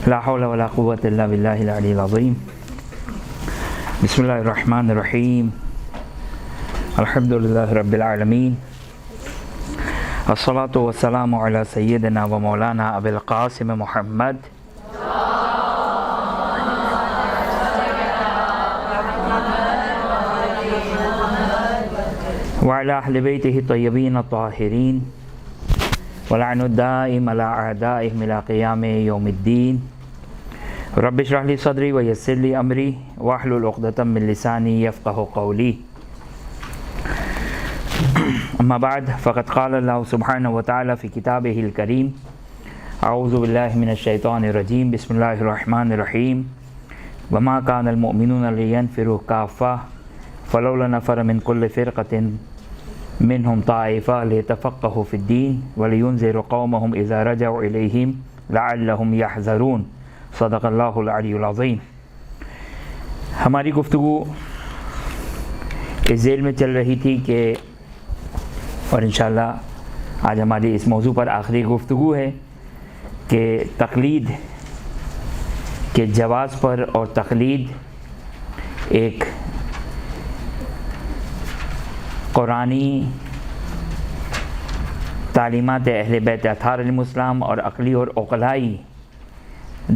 لا حول ولا قوة إلا بالله العلي العظيم. بسم الله الرحمن الرحيم. الحمد لله رب العالمين. الصلاة والسلام على سيدنا ومولانا أبي القاسم محمد وعلى أهل بيته الطيبين الطاهرين ولعن الدائم على أعدائهم إلى قيام يوم الدين. رب اشرح لي صدري ويسر لي أمري واحلل عقدة من لساني يفقه قولي. أما بعد فقد قال الله سبحانه وتعالى في كتابه الكريم: أعوذ بالله من الشيطان الرجيم. بسم الله الرحمن الرحيم. وما كان المؤمنون لينفروا كافة فلولا نفر من كل فرقة منهم طائفة ليتفقهوا في الدين ولينذروا قومهم إذا رجعوا إليهم لعلهم يحذرون. صدق اللہ العلی العظیم. ہماری گفتگو اس ذیل میں چل رہی تھی کہ اور انشاءاللہ آج ہماری اس موضوع پر آخری گفتگو ہے کہ تقلید کے جواز پر اور تقلید ایک قرآنی تعلیمات اہل بیت اطہار علیہم السلام اور عقلی اور عقلائی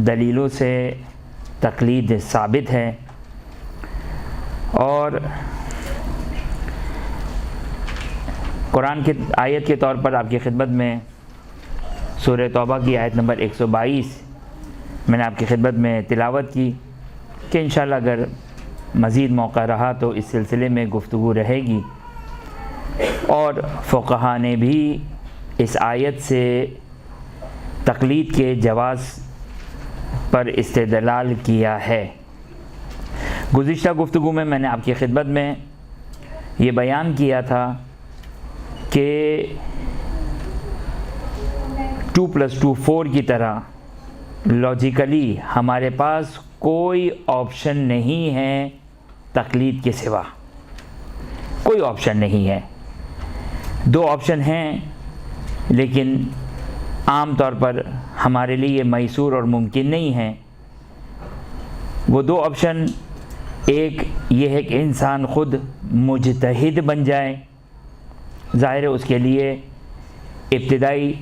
دلیلوں سے تقلید ثابت ہے. اور قرآن کی آیت کے طور پر آپ کی خدمت میں سورہ توبہ کی آیت نمبر 122 میں نے آپ کی خدمت میں تلاوت کی کہ انشاءاللہ اگر مزید موقع رہا تو اس سلسلے میں گفتگو رہے گی. اور فقہا نے بھی اس آیت سے تقلید کے جواز پر استدلال کیا ہے. گزشتہ گفتگو میں نے آپ کی خدمت میں یہ بیان کیا تھا کہ 2+2 4 کی طرح لاجیکلی ہمارے پاس کوئی آپشن نہیں ہے تقلید کے سوا. کوئی آپشن نہیں ہے. 2 آپشن ہیں لیکن عام طور پر ہمارے لیے یہ میسور اور ممکن نہیں ہے. وہ 2 آپشن، ایک یہ ہے کہ انسان خود مجتہد بن جائے. ظاہر ہے اس کے لیے ابتدائی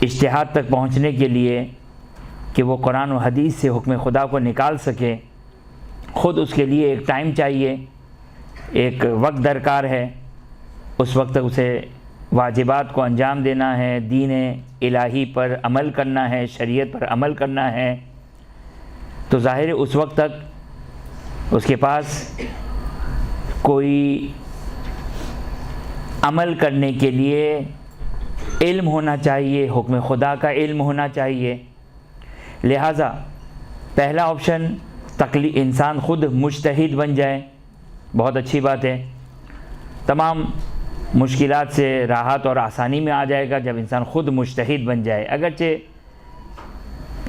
اجتہاد تک پہنچنے کے لیے کہ وہ قرآن و حدیث سے حکم خدا کو نکال سکے، خود اس کے لیے ایک ٹائم چاہیے، ایک وقت درکار ہے. اس وقت تک اسے واجبات کو انجام دینا ہے، دین الہی پر عمل کرنا ہے، شریعت پر عمل کرنا ہے. تو ظاہر ہے اس وقت تک اس کے پاس کوئی عمل کرنے کے لیے علم ہونا چاہیے، حکم خدا کا علم ہونا چاہیے. لہٰذا پہلا آپشن انسان خود مجتہد بن جائے، بہت اچھی بات ہے. تمام مشکلات سے راحت اور آسانی میں آ جائے گا جب انسان خود مجتہد بن جائے، اگرچہ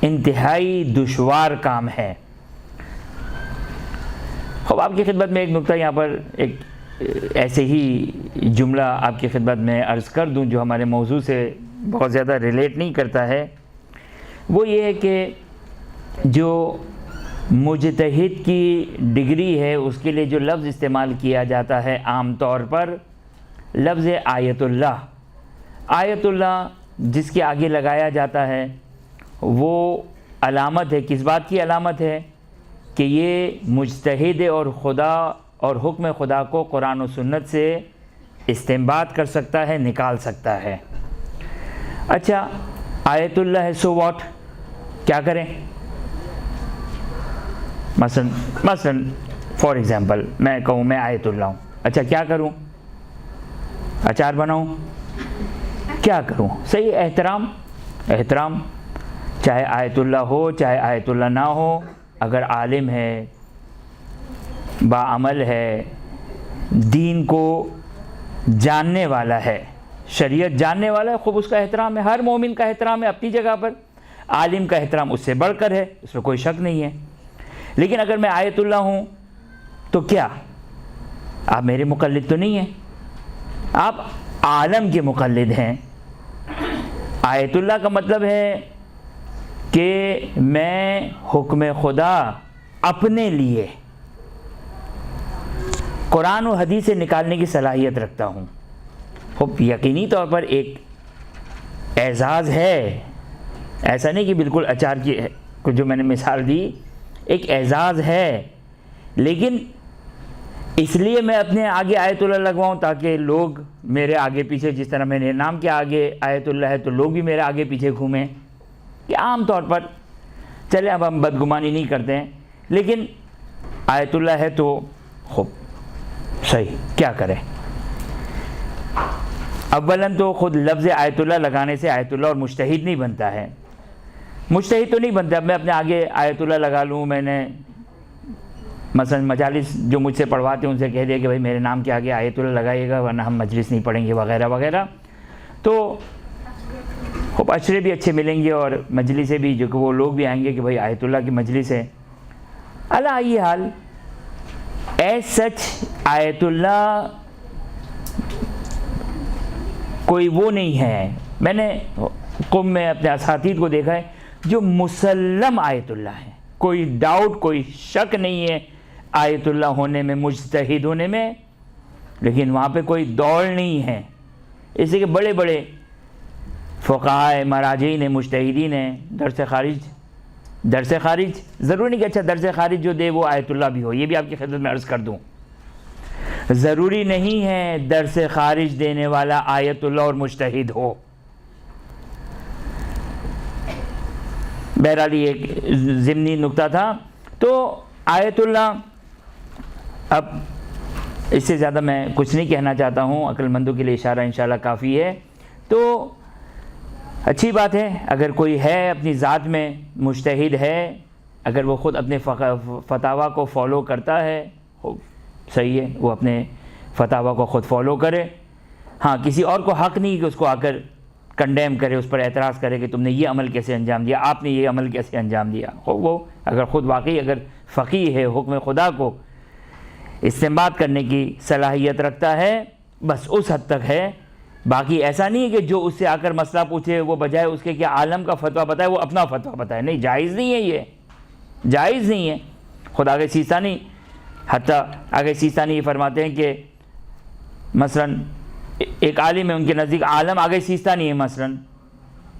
انتہائی دشوار کام ہے. اب آپ کی خدمت میں ایک نکتہ یہاں پر ایک ایسے ہی جملہ آپ کی خدمت میں عرض کر دوں جو ہمارے موضوع سے بہت زیادہ ریلیٹ نہیں کرتا ہے. وہ یہ ہے کہ جو مجتہد کی ڈگری ہے اس کے لیے جو لفظ استعمال کیا جاتا ہے عام طور پر لفظ آیت اللہ. آیت اللہ جس کے آگے لگایا جاتا ہے وہ علامت ہے. کس بات کی علامت ہے؟ کہ یہ مجتہد اور خدا اور حکم خدا کو قرآن و سنت سے استنباط کر سکتا ہے، نکال سکتا ہے. اچھا آیت اللہ ہے، سو واٹ، کیا کریں؟ مثلا فار ایگزامپل میں کہوں میں آیت اللہ ہوں، اچھا کیا کروں؟ اچار بناؤں؟ کیا کروں؟ صحیح، احترام چاہے آیت اللہ ہو چاہے آیت اللہ نہ ہو. اگر عالم ہے، باعمل ہے، دین کو جاننے والا ہے، شریعت جاننے والا ہے، خوب اس کا احترام ہے. ہر مومن کا احترام ہے اپنی جگہ پر، عالم کا احترام اس سے بڑھ کر ہے، اس میں کوئی شک نہیں ہے. لیکن اگر میں آیت اللہ ہوں تو کیا آپ میرے مقلد تو نہیں ہیں؟ آپ عالم کے مقلد ہیں. آیت اللہ کا مطلب ہے کہ میں حکم خدا اپنے لیے قرآن و حدیث سے نکالنے کی صلاحیت رکھتا ہوں. یقینی طور پر ایک اعزاز ہے، ایسا نہیں کہ بالکل اچار کی جو میں نے مثال دی، ایک اعزاز ہے، لیکن اس لیے میں اپنے آگے آیت اللہ لگواؤں تاکہ لوگ میرے آگے پیچھے، جس طرح میں نے نام کے آگے آیت اللہ ہے تو لوگ بھی میرے آگے پیچھے گھومیں. کہ عام طور پر چلے اب ہم بدگمانی نہیں کرتے ہیں، لیکن آیت اللہ ہے تو خوب صحیح کیا کریں. اولاً تو خود لفظ آیت اللہ لگانے سے آیت اللہ اور مجتہد نہیں بنتا ہے. مجتہد تو نہیں بنتا. اب میں اپنے آگے آیت اللہ لگا لوں، میں نے مثلا مجالس جو مجھ سے پڑھواتے ہیں ان سے کہہ دیا کہ بھائی میرے نام کے آگے آیت اللہ لگائیے گا ورنہ ہم مجلس نہیں پڑھیں گے وغیرہ وغیرہ، تو خوب اشرے بھی اچھے ملیں گے اور مجلسیں بھی، جو کہ وہ لوگ بھی آئیں گے کہ بھائی آیت اللہ کی مجلس ہے. علی ای حال ایز سچ آیت اللہ کوئی وہ نہیں ہے. میں نے قم میں اپنے اساتید کو دیکھا ہے جو مسلم آیت اللہ ہے، کوئی ڈاؤٹ کوئی شک نہیں ہے آیت اللہ ہونے میں، مجتہد ہونے میں، لیکن وہاں پہ کوئی دوڑ نہیں ہے. اس لیے کہ بڑے بڑے فقہاء مراجعین مجتہدین ہیں، درس خارج ضروری نہیں کہ اچھا درس خارج جو دے وہ آیت اللہ بھی ہو. یہ بھی آپ کی خدمت میں عرض کر دوں، ضروری نہیں ہے درس خارج دینے والا آیت اللہ اور مجتہد ہو. بہرحال یہ ایک ضمنی نکتہ تھا. تو آیت اللہ، اب اس سے زیادہ میں کچھ نہیں کہنا چاہتا ہوں، عقل مندوں کے لیے اشارہ انشاءاللہ کافی ہے. تو اچھی بات ہے اگر کوئی ہے اپنی ذات میں مجتہد ہے، اگر وہ خود اپنے فتاویٰ کو فالو کرتا ہے صحیح ہے، وہ اپنے فتاویٰ کو خود فالو کرے. ہاں کسی اور کو حق نہیں کہ اس کو آ کر کنڈیم کرے، اس پر اعتراض کرے کہ تم نے یہ عمل کیسے انجام دیا، آپ نے یہ عمل کیسے انجام دیا. وہ اگر خود واقعی اگر فقیہ ہے، حکم خدا کو استنباط کرنے کی صلاحیت رکھتا ہے، بس اس حد تک ہے. باقی ایسا نہیں ہے کہ جو اس سے آ کر مسئلہ پوچھے وہ بجائے اس کے کہ عالم کا فتویٰ بتائے وہ اپنا فتویٰ بتائے. نہیں، جائز نہیں ہے، یہ جائز نہیں ہے. خود آگے سیستانی، حتیٰ آگے سیستانی یہ فرماتے ہیں کہ مثلا ایک عالم ہے ان کے نزدیک، عالم آگے سیستانی ہے مثلا،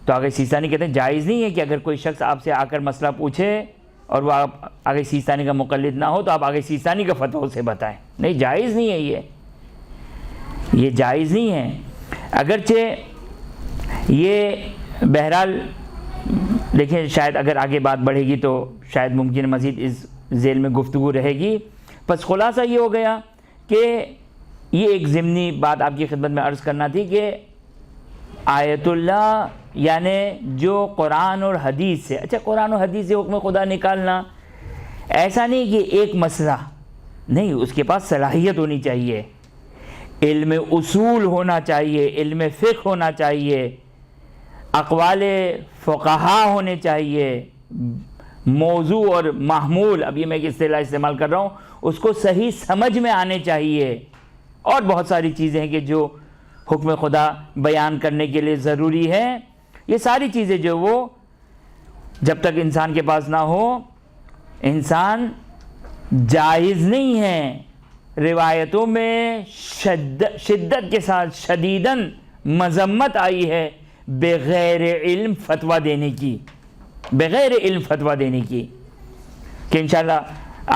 تو آگے سیستانی کہتے ہیں جائز نہیں ہے کہ اگر کوئی شخص آپ سے آ کر مسئلہ پوچھے اور وہ آپ آگے سیستانی کا مقلد نہ ہو تو آپ آگے سیستانی کا فتویٰ اسے بتائیں. نہیں، جائز نہیں ہے، یہ جائز نہیں ہے. اگرچہ یہ بہرحال دیکھیں شاید اگر آگے بات بڑھے گی تو شاید ممکن مزید اس ذیل میں گفتگو رہے گی. پس خلاصہ یہ ہو گیا کہ یہ ایک ضمنی بات آپ کی خدمت میں عرض کرنا تھی کہ آیت اللہ یعنی جو قرآن اور حدیث سے، اچھا قرآن و حدیث سے حکم خدا نکالنا ایسا نہیں کہ ایک مسئلہ نہیں، اس کے پاس صلاحیت ہونی چاہیے، علم اصول ہونا چاہیے، علم فقہ ہونا چاہیے، اقوال فقہا ہونے چاہیے، موضوع اور محمول، اب یہ میں ایک اصطلاح استعمال کر رہا ہوں، اس کو صحیح سمجھ میں آنے چاہیے. اور بہت ساری چیزیں ہیں کہ جو حکم خدا بیان کرنے کے لیے ضروری ہے. یہ ساری چیزیں جو وہ جب تک انسان کے پاس نہ ہو، انسان جائز نہیں ہے. روایتوں میں شدت کے ساتھ شدیداً مذمت آئی ہے بغیر علم فتویٰ دینے کی، بغیر علم فتویٰ دینے کی، کہ انشاءاللہ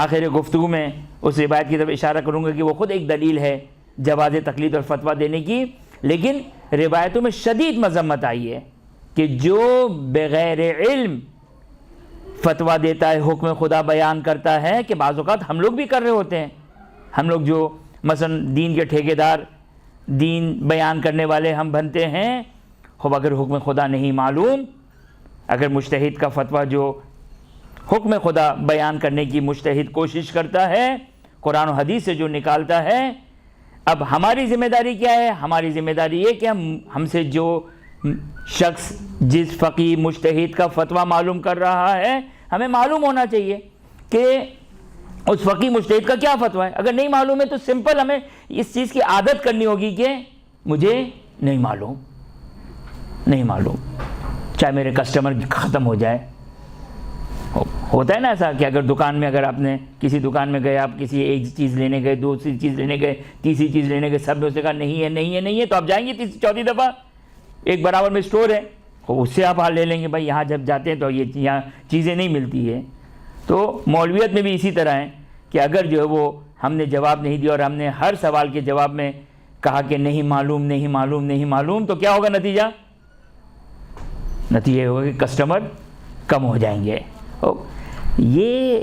آخر گفتگو میں اس روایت کی طرف اشارہ کروں گا کہ وہ خود ایک دلیل ہے جواز تقلید اور فتویٰ دینے کی. لیکن روایتوں میں شدید مذمت آئی ہے کہ جو بغیر علم فتویٰ دیتا ہے، حکم خدا بیان کرتا ہے، کہ بعض اوقات ہم لوگ بھی کر رہے ہوتے ہیں. ہم لوگ جو مثلا دین کے ٹھیکیدار، دین بیان کرنے والے ہم بنتے ہیں، خب اگر حکم خدا نہیں معلوم، اگر مجتہد کا فتویٰ جو حکم خدا بیان کرنے کی مجتہد کوشش کرتا ہے، قرآن و حدیث سے جو نکالتا ہے، اب ہماری ذمہ داری کیا ہے؟ ہماری ذمہ داری یہ کہ ہم سے جو شخص جس فقیہ مجتہد کا فتویٰ معلوم کر رہا ہے، ہمیں معلوم ہونا چاہیے کہ اس فقیہ مجتہد کا کیا فتویٰ ہے. اگر نہیں معلوم ہے تو سمپل ہمیں اس چیز کی عادت کرنی ہوگی کہ مجھے نہیں معلوم، چاہے میرے کسٹمر ختم ہو جائے، ہوتا ہے نا ایسا کہ اگر دکان میں، اگر آپ نے کسی دکان میں گئے، آپ کسی ایک چیز لینے گئے، دوسری چیز لینے گئے، تیسری چیز لینے گئے، سب نے اس نے کہا نہیں ہے نہیں ہے نہیں ہے، تو آپ جائیں گے تیسری چوتھی دفعہ، ایک برابر میں اسٹور ہے تو اس سے آپ حال لے لیں گے، بھائی یہاں جب جاتے ہیں تو یہ یہاں چیزیں نہیں ملتی ہے۔ تو مولویت میں بھی اسی طرح ہے کہ اگر جو ہے وہ ہم نے جواب نہیں دیا اور ہم نے ہر سوال کے جواب میں کہا کہ نہیں معلوم نہیں معلوم نہیں معلوم، تو کیا ہوگا نتیجہ؟ نتیجہ ہوگا کہ کسٹمر کم ہو جائیں گے۔ یہ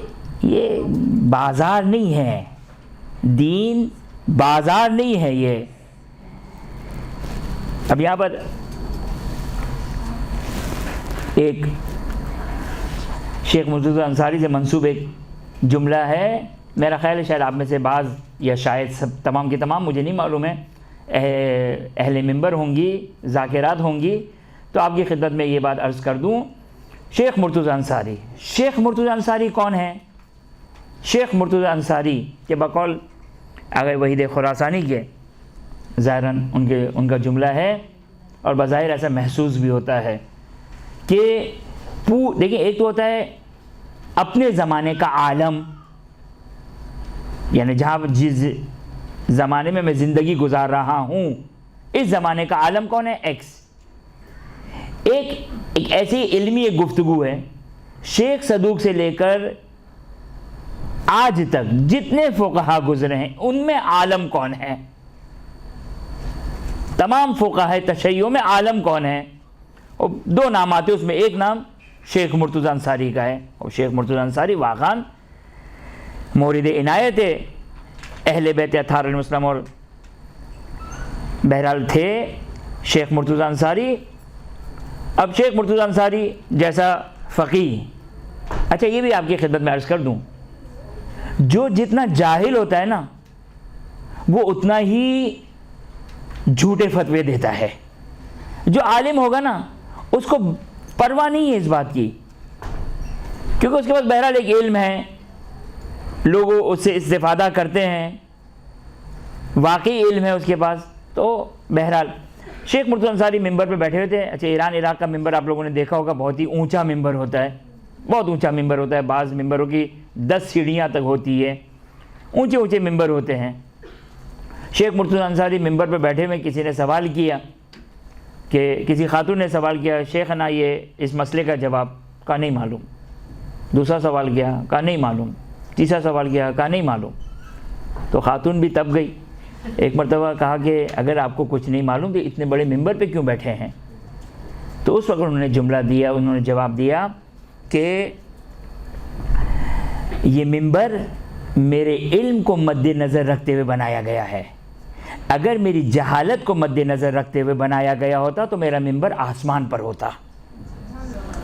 بازار نہیں ہے، دین بازار نہیں ہے یہ۔ اب یہاں پر ایک شیخ مرتضی انصاری سے منسوب ایک جملہ ہے، میرا خیال ہے شاید آپ میں سے بعض یا شاید سب تمام کے تمام، مجھے نہیں معلوم ہے، اہل منبر ہوں گی، ذاکرات ہوں گی، تو آپ کی خدمت میں یہ بات عرض کر دوں۔ شیخ مرتضی انصاری، شیخ مرتضی انصاری کون ہیں؟ شیخ مرتضی انصاری کے بقول اگر وحید خراسانی کے ظاہراً ان کا جملہ ہے، اور بظاہر ایسا محسوس بھی ہوتا ہے کہ دیکھیں، ایک تو ہوتا ہے اپنے زمانے کا عالم، یعنی جہاں جس زمانے میں زندگی گزار رہا ہوں، اس زمانے کا عالم کون ہے؟ ایکس۔ ایک ایسی علمی ایک گفتگو ہے، شیخ صدوق سے لے کر آج تک جتنے فقہا گزرے ہیں ان میں عالم کون ہے؟ تمام فقہا تشیع میں عالم کون ہے؟ اور دو نام آتے، اس میں ایک نام شیخ مرتضی انصاری کا ہے، اور شیخ مرتضی انصاری واقعاً مورد عنایت اہل بیت اطہار علیہ السلام، اور بہرحال تھے شیخ مرتضی انصاری۔ اب شیخ مرتضی انصاری جیسا فقیہ، اچھا یہ بھی آپ کی خدمت میں عرض کر دوں، جو جتنا جاہل ہوتا ہے نا وہ اتنا ہی جھوٹے فتوے دیتا ہے، جو عالم ہوگا نا اس کو پرواہ نہیں ہے اس بات کی، کیونکہ اس کے پاس بہرحال ایک علم ہے، لوگ اس سے استفادہ کرتے ہیں، واقعی علم ہے اس کے پاس۔ تو بہرحال شیخ مرتضی انصاری ممبر پہ بیٹھے ہوئے تھے۔ اچھا ایران عراق کا ممبر آپ لوگوں نے دیکھا ہوگا، بہت ہی اونچا ممبر ہوتا ہے، بہت اونچا ممبر ہوتا ہے، بعض ممبروں کی 10 سیڑھیاں تک ہوتی ہے، اونچے اونچے ممبر ہوتے ہیں۔ شیخ مرتضی انصاری ممبر پہ بیٹھے ہوئے، کسی نے سوال کیا کہ کسی خاتون نے سوال کیا، شیخنا یہ اس مسئلے کا جواب، کہا نہیں معلوم۔ دوسرا سوال کیا، کہا نہیں معلوم۔ تیسرا سوال کیا، کہا نہیں معلوم۔ تو خاتون بھی تب گئی، ایک مرتبہ کہا کہ اگر آپ کو کچھ نہیں معلوم تو اتنے بڑے ممبر پہ کیوں بیٹھے ہیں؟ تو اس وقت انہوں نے جملہ دیا، انہوں نے جواب دیا کہ یہ ممبر میرے علم کو مد نظر رکھتے ہوئے بنایا گیا ہے، اگر میری جہالت کو مد نظر رکھتے ہوئے بنایا گیا ہوتا تو میرا ممبر آسمان پر ہوتا۔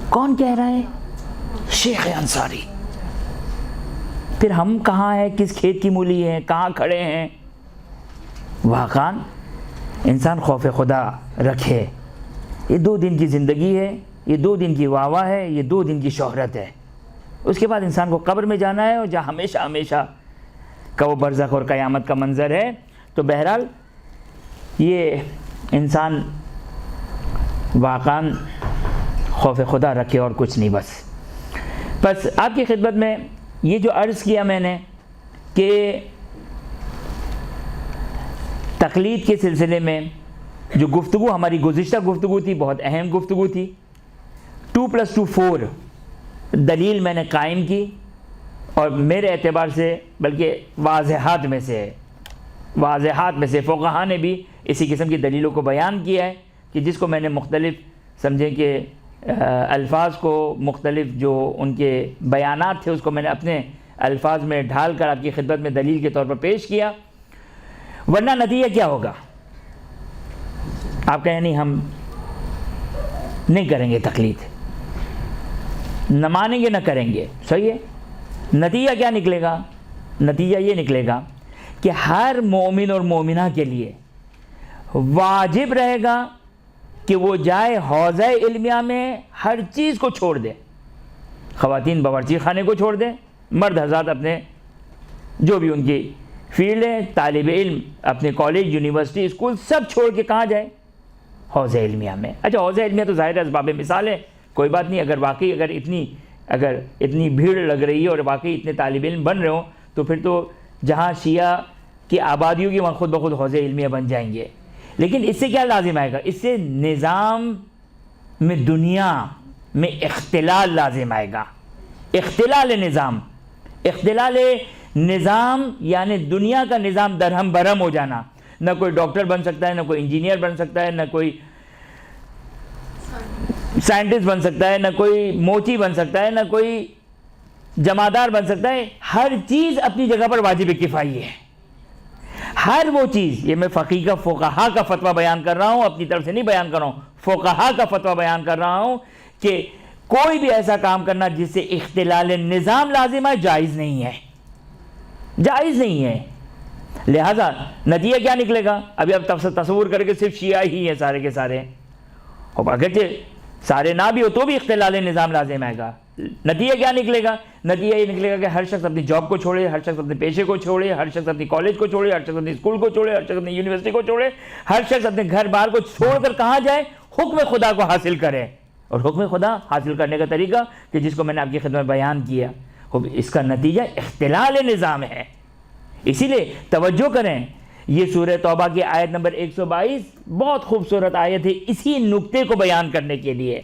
کون کہہ رہا ہے؟ شیخ انصاری۔ پھر ہم کہاں ہیں، کس کھیت کی مولی ہیں، کہاں کھڑے ہیں؟ واقعاً انسان خوف خدا رکھے، یہ 2 دن کی زندگی ہے، یہ 2 دن کی واہ واہ ہے، یہ 2 دن کی شہرت ہے، اس کے بعد انسان کو قبر میں جانا ہے، اور جہاں ہمیشہ ہمیشہ کا وہ برزخ اور قیامت کا منظر ہے۔ تو بہرحال یہ انسان واقعاً خوف خدا رکھے اور کچھ نہیں۔ بس آپ کی خدمت میں یہ جو عرض کیا میں نے کہ تقلید کے سلسلے میں جو گفتگو ہماری گزشتہ گفتگو تھی، بہت اہم گفتگو تھی، 2+2 4 دلیل میں نے قائم کی، اور میرے اعتبار سے بلکہ واضحات میں سے فقہا نے بھی اسی قسم کی دلیلوں کو بیان کیا ہے، کہ جس کو میں نے مختلف سمجھیں کہ الفاظ کو، مختلف جو ان کے بیانات تھے اس کو میں نے اپنے الفاظ میں ڈھال کر آپ کی خدمت میں دلیل کے طور پر پیش کیا۔ ورنہ نتیجہ کیا ہوگا؟ آپ کہیں نہیں ہم نہیں کریں گے تقلید، نہ مانیں گے نہ کریں گے، صحیح ہے؟ نتیجہ کیا نکلے گا؟ نتیجہ یہ نکلے گا کہ ہر مومن اور مومنہ کے لیے واجب رہے گا کہ وہ جائے حوضہ علمیہ میں ہر چیز کو چھوڑ دے، خواتین باورچی خانے کو چھوڑ دیں، مرد حضرات اپنے جو بھی ان کی فیلڈ ہے، طالب علم اپنے کالج، یونیورسٹی، اسکول سب چھوڑ کے کہاں جائے؟ حوضہ علمیہ میں۔ اچھا حوضہ علمیہ تو ظاہر اسباب مثال ہے، کوئی بات نہیں، اگر واقعی اگر اتنی اگر اتنی بھیڑ لگ رہی ہے اور واقعی اتنے طالب علم بن رہے ہوں تو پھر تو جہاں شیعہ کی آبادی ہوگی وہاں خود بخود حوض علمیہ بن جائیں گے. لیکن اس سے کیا لازم آئے گا؟ اس سے نظام میں دنیا میں اختلال لازم آئے گا. اختلال نظام یعنی دنیا کا نظام درہم برہم ہو جانا. نہ کوئی ڈاکٹر بن سکتا ہے، نہ کوئی انجینئر بن سکتا ہے، نہ کوئی سائنٹسٹ بن سکتا ہے، نہ کوئی موچی بن سکتا ہے، نہ کوئی جمادار بن سکتا ہے. ہر چیز اپنی جگہ پر واجب کفائی ہے. ہر وہ چیز، یہ میں فقہا کا فتویٰ بیان کر رہا ہوں، اپنی طرف سے نہیں بیان کر رہا ہوں، فقہا کا فتویٰ بیان کر رہا ہوں کہ کوئی بھی ایسا کام کرنا جس سے اختلال نظام لازم ہے جائز نہیں ہے، جائز نہیں ہے. لہذا نتیجہ کیا نکلے گا؟ ابھی آپ تصور کر کے صرف شیعہ ہی ہیں سارے کے سارے، اور اگرچہ سارے نہ بھی ہو تو بھی اختلال نظام لازم آئے گا. نتیجہ کیا نکلے گا؟ نتیجہ یہ نکلے گا کہ ہر شخص اپنی جاب کو چھوڑے، ہر شخص اپنے پیشے کو چھوڑے، ہر شخص اپنی کالج کو چھوڑے، ہر شخص اپنی اسکول کو چھوڑے، ہر شخص اپنی یونیورسٹی کو چھوڑے، ہر شخص اپنے گھر بار کو چھوڑ کر کہاں جائے؟ حکم خدا کو حاصل کرے. اور حکم خدا حاصل کرنے کا طریقہ کہ جس کو میں نے آپ کی خدمت میں بیان کیا، اس کا نتیجہ اختلال نظام ہے. اسی لیے توجہ کریں، یہ سورہ توبہ کی آیت نمبر 122 بہت خوبصورت آیت ہے اسی نقطے کو بیان کرنے کے لیے.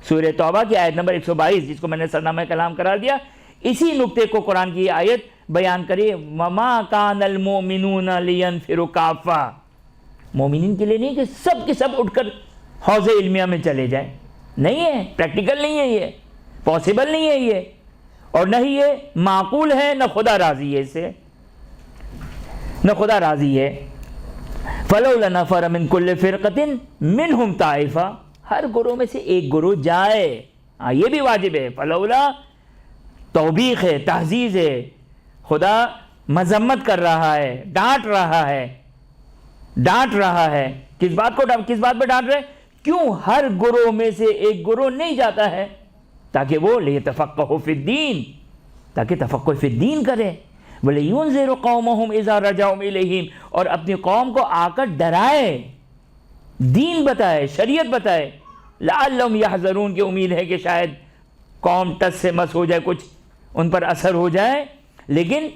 سورہ توبہ کی آیت نمبر 122 جس کو میں نے سرنامہ کلام قرار دیا، اسی نقطے کو قرآن کی آیت بیان کریے. وَمَا كَانَ الْمُؤْمِنُونَ لِيَنْفِرُوا كَافَّةً. مومنین کے لیے نہیں کہ سب کے سب اٹھ کر حوض علمیہ میں چلے جائیں. نہیں ہے، پریکٹیکل نہیں ہے، یہ پاسبل نہیں ہے یہ، اور نہ ہی یہ معقول ہے، نہ خدا راضی ہے، اس سے نہ خدا راضی ہے. فَلَوْلَا نَفَرَ مِنْ كُلِّ فِرْقَةٍ مِّنْهُمْ طَائِفَةٌ. ہر گروہ میں سے ایک گروہ جائے. یہ بھی واجب ہے. فلولا توبیخ ہے، تحزیز ہے. خدا مذمت کر رہا ہے، ڈانٹ رہا ہے. کس بات پہ ڈانٹ رہے؟ کیوں ہر گروہ میں سے ایک گروہ نہیں جاتا ہے؟ تاکہ وہ لیتفقہوا فی الدین، تاکہ تفقہ فی الدین کرے. وَلِيُنذِرُ قَوْمَهُمْ إِذَا رَجَعُوا إِلَيْهِمْ. اور اپنی قوم کو آ کر ڈرائے، دین بتائے، شریعت بتائے. لعلہم یحذرون، کی امید ہے کہ شاید قوم ٹس سے مس ہو جائے، کچھ ان پر اثر ہو جائے. لیکن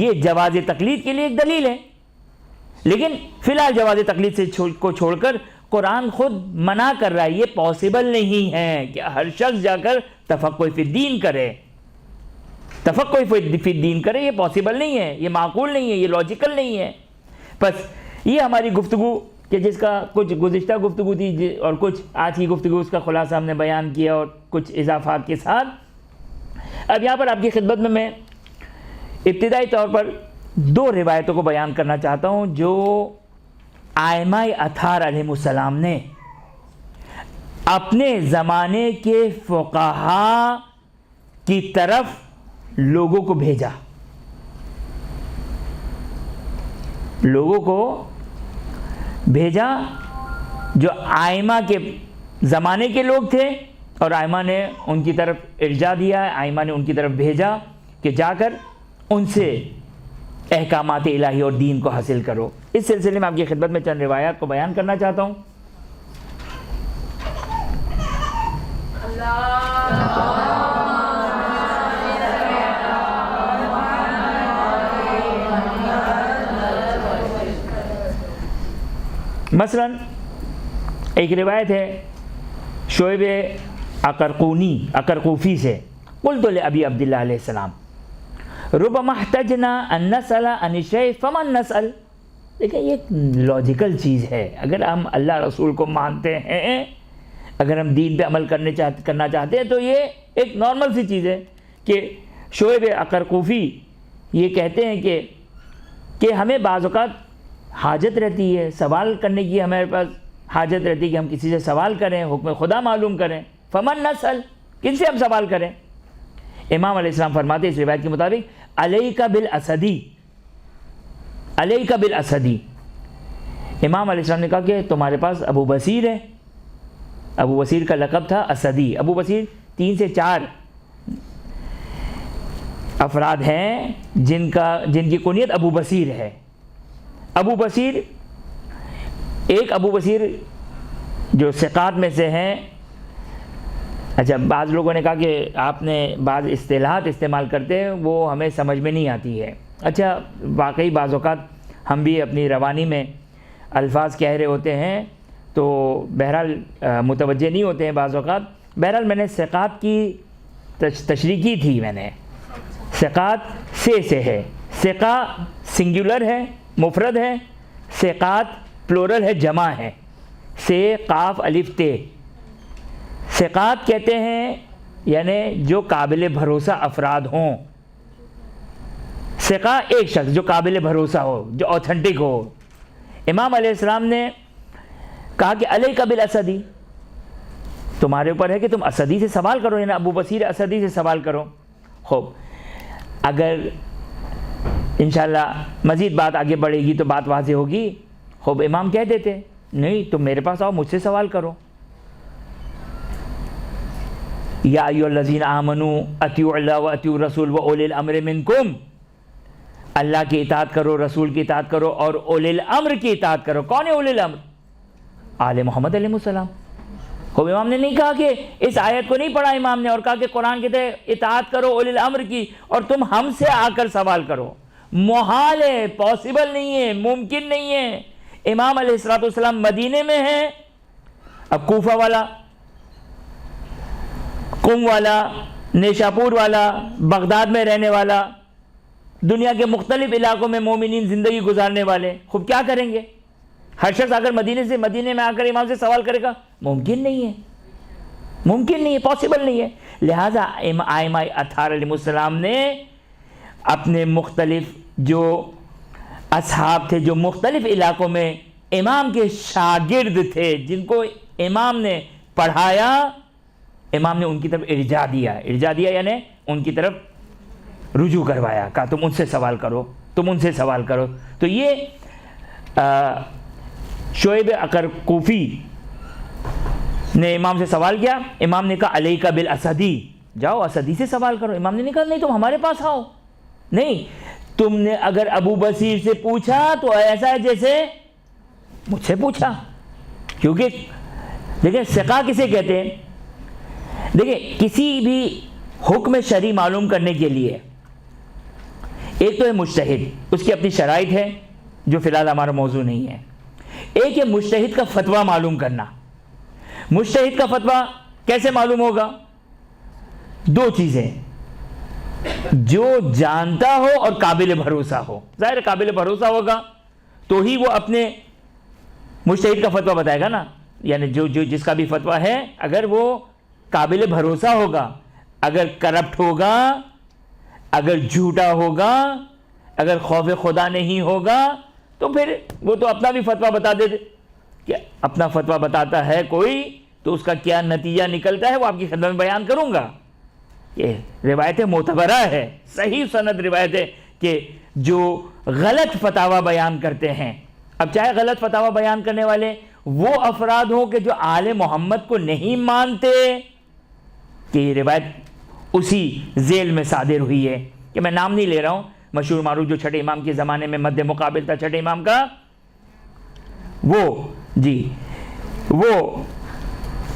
یہ جواز تقلید کے لیے ایک دلیل ہے. لیکن فی الحال جواز تقلید سے کو چھوڑ کر قرآن خود منع کر رہا ہے. یہ پاسبل نہیں ہے کہ ہر شخص جا کر تفقہ فی الدین کرے. تفقہ فی الدین کرے، یہ پاسبل نہیں ہے، یہ معقول نہیں ہے، یہ لاجیکل نہیں ہے. بس یہ ہماری گفتگو کہ جس کا کچھ گزشتہ گفتگو تھی اور کچھ آج کی گفتگو، اس کا خلاصہ ہم نے بیان کیا اور کچھ اضافات کے ساتھ. اب یہاں پر آپ کی خدمت میں ابتدائی طور پر 2 روایتوں کو بیان کرنا چاہتا ہوں جو ائمہ اطہار علیہ السلام نے اپنے زمانے کے فقہا کی طرف لوگوں کو بھیجا. جو ائمہ کے زمانے کے لوگ تھے، اور ائمہ نے ان کی طرف ارجاع دیا ہے، ائمہ نے ان کی طرف بھیجا کہ جا کر ان سے احکامات الہی اور دین کو حاصل کرو. اس سلسلے میں آپ کی خدمت میں چند روایات کو بیان کرنا چاہتا ہوں. مثلا ایک روایت ہے شعیب اقرقوفی سے، قلت لأبی عبداللہ علیہ السلام ربما احتجنا ان نسأل عن الشيء فمن نسأل. دیکھیں یہ ایک لاجیکل چیز ہے. اگر ہم اللہ رسول کو مانتے ہیں، اگر ہم دین پہ عمل کرنا چاہتے ہیں تو یہ ایک نارمل سی چیز ہے کہ شعیب اقرقوفی یہ کہتے ہیں کہ ہمیں بعض اوقات حاجت رہتی ہے سوال کرنے کی، ہمارے پاس حاجت رہتی ہے کہ ہم کسی سے سوال کریں، حکم خدا معلوم کریں. فمن نسأل، کن سے ہم سوال کریں؟ امام علیہ السلام فرماتے ہیں اس روایت کے مطابق علیک بالاسدی، علیک بالاسدی. امام علیہ السلام نے کہا کہ تمہارے پاس ابو بصیر ہے. ابو بصیر کا لقب تھا اسدی. ابو بصیر 3 سے 4 افراد ہیں جن کی کنیت ابو بصیر ہے. ابو بصیر، ایک ابو بصیر جو ثقات میں سے ہیں اچھا، بعض لوگوں نے کہا کہ آپ نے بعض اصطلاحات استعمال کرتے ہیں وہ ہمیں سمجھ میں نہیں آتی ہے. اچھا، واقعی بعض اوقات ہم بھی اپنی روانی میں الفاظ کہہ رہے ہوتے ہیں تو بہرحال متوجہ نہیں ہوتے ہیں بعض اوقات. بہرحال میں نے ثقات کی تشریح کی تھی. میں نے ثقات سے ہے. ثقہ سنگولر ہے، مفرد ہے. ثقات پلورل ہے، جمع ہے. سے قاف الف تے. ثقات کہتے ہیں یعنی جو قابل بھروسہ افراد ہوں. ثقہ ایک شخص جو قابل بھروسہ ہو، جو اوتھنٹک ہو. امام علیہ السلام نے کہا کہ علیک بالاسدی، تمہارے اوپر ہے کہ تم اسدی سے سوال کرو، یعنی ابو بصیر اسدی سے سوال کرو. خوب، اگر انشاءاللہ مزید بات آگے بڑھے گی تو بات واضح ہوگی. خوب، امام کہہ دیتے نہیں، تم میرے پاس آؤ، مجھ سے سوال کرو. یا ایھا الذین آمنوا اطیعوا اللہ واطیعوا الرسول واولی الامر منکم. اللہ کی اطاعت کرو، رسول کی اطاعت کرو اور اولی الامر کی اطاعت کرو. کون ہے اولی الامر؟ آل محمد علیہ السلام. خوب، امام نے نہیں کہا کہ اس آیت کو نہیں پڑھا امام نے اور کہا کہ قرآن کہتے ہیں اطاعت کرو اولی الامر کی اور تم ہم سے آ کر سوال کرو. محال ہے، پاسبل نہیں ہے، ممکن نہیں ہے. امام علیہ السلام مدینے میں ہیں. اب کوفہ والا، قم والا، نیشاپور والا، بغداد میں رہنے والا، دنیا کے مختلف علاقوں میں مومنین زندگی گزارنے والے، خوب کیا کریں گے؟ ہر شخص اگر مدینے میں آ کر امام سے سوال کرے گا، ممکن نہیں ہے، ممکن نہیں ہے، پاسبل نہیں ہے. لہٰذا ائمہ اطہار علیہ السلام نے اپنے مختلف جو اصحاب تھے، جو مختلف علاقوں میں امام کے شاگرد تھے، جن کو امام نے پڑھایا، امام نے ان کی طرف ارجاع دیا یعنی ان کی طرف رجوع کروایا. کہا تم ان سے سوال کرو، تم ان سے سوال کرو. تو یہ شعیب اقر کوفی نے امام سے سوال کیا. امام نے کہا علیک بالاسدی، جاؤ اسدی سے سوال کرو. امام نے نہیں کہا نہیں تم ہمارے پاس آؤ، نہیں، تم نے اگر ابو بصیر سے پوچھا تو ایسا ہے جیسے مجھ سے پوچھا. کیونکہ دیکھیں ثقہ کسے کہتے ہیں؟ دیکھیں کسی بھی حکم شرعی معلوم کرنے کے لیے ایک تو ہے مجتہد، اس کی اپنی شرائط ہے جو فی الحال ہمارا موضوع نہیں ہے. ایک ہے مجتہد کا فتویٰ معلوم کرنا. مجتہد کا فتویٰ کیسے معلوم ہوگا؟ دو چیزیں، جو جانتا ہو اور قابل بھروسہ ہو. ظاہر قابل بھروسہ ہوگا تو ہی وہ اپنے مجتہد کا فتویٰ بتائے گا نا. یعنی جو جس کا بھی فتویٰ ہے اگر وہ قابل بھروسہ ہوگا، اگر کرپٹ ہوگا، اگر جھوٹا ہوگا، اگر خوف خدا نہیں ہوگا تو پھر وہ تو اپنا بھی فتویٰ بتا دے. کہ اپنا فتویٰ بتاتا ہے کوئی تو اس کا کیا نتیجہ نکلتا ہے وہ آپ کی خدمت میں بیان کروں گا. یہ روایت معتبرہ ہے، صحیح سند روایت ہے کہ جو غلط فتاویٰ بیان کرتے ہیں، اب چاہے غلط فتاویٰ بیان کرنے والے وہ افراد ہوں کہ جو آل محمد کو نہیں مانتے، کہ یہ روایت اسی ذیل میں صادر ہوئی ہے. کہ میں نام نہیں لے رہا ہوں، مشہور معروف جو چھٹے امام کے زمانے میں مد مقابل تھا چھٹے امام کا، وہ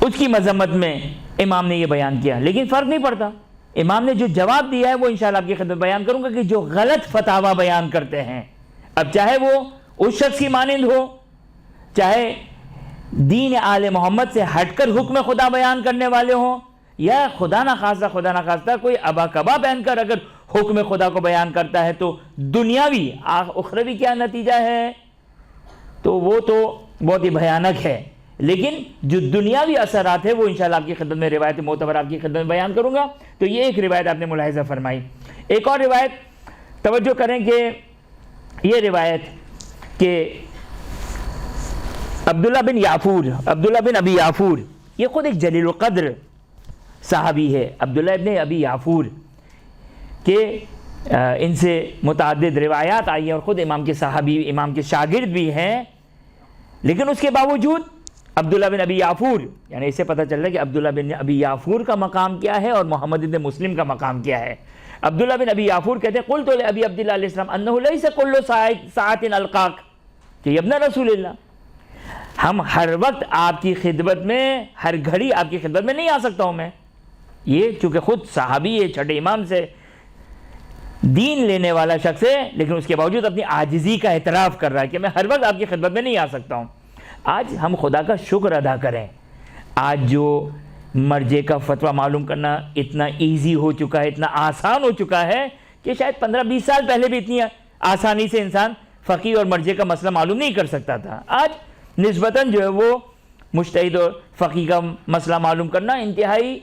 اس کی مذمت میں امام نے یہ بیان کیا. لیکن فرق نہیں پڑتا، امام نے جو جواب دیا ہے وہ انشاءاللہ آپ کی خدمت بیان کروں گا. کہ جو غلط فتاویٰ بیان کرتے ہیں، اب چاہے وہ اس شخص کی مانند ہو، چاہے دین آل محمد سے ہٹ کر حکم خدا بیان کرنے والے ہوں، یا خدا نہ خواستہ کوئی ابا کبا پہن کر اگر حکم خدا کو بیان کرتا ہے تو دنیاوی اخروی کیا نتیجہ ہے، تو وہ تو بہت ہی بھیانک ہے. لیکن جو دنیاوی اثرات ہے وہ انشاءاللہ آپ کی خدمت میں روایت معتبر آپ کی خدمت میں بیان کروں گا. تو یہ ایک روایت آپ نے ملاحظہ فرمائی. ایک اور روایت توجہ کریں کہ یہ روایت کہ عبداللہ بن ابی یافور، یہ خود ایک جلیل القدر صحابی ہے. عبداللہ ابن ابی یافور کہ ان سے متعدد روایات آئی ہیں اور خود امام کے صحابی، امام کے شاگرد بھی ہیں. لیکن اس کے باوجود عبداللہ بن ابی یافور، یعنی اس سے پتہ چل رہا ہے کہ عبداللہ بن ابی یافور کا مقام کیا ہے اور محمد بن مسلم کا مقام کیا ہے. عبداللہ بن ابی یافور کہتے ہیں قلت لابی عبداللہ علیہ السلام انہ لیس کل ساعت القاک، کہ ابن رسول اللہ، ہم ہر وقت آپ کی خدمت میں، ہر گھڑی آپ کی خدمت میں نہیں آ سکتا ہوں میں. یہ چونکہ خود صحابی ہے، چھٹے امام سے دین لینے والا شخص ہے، لیکن اس کے باوجود اپنی عاجزی کا اعتراف کر رہا ہے کہ میں ہر وقت آپ کی خدمت میں نہیں آ سکتا ہوں۔ آج ہم خدا کا شکر ادا کریں، آج جو مرجع کا فتویٰ معلوم کرنا اتنا ایزی ہو چکا ہے، اتنا آسان ہو چکا ہے کہ شاید 15-20 سال پہلے بھی اتنی آسانی سے انسان فقیہ اور مرجع کا مسئلہ معلوم نہیں کر سکتا تھا۔ آج نسبتاً جو ہے وہ مجتہد اور فقیہ کا مسئلہ معلوم کرنا انتہائی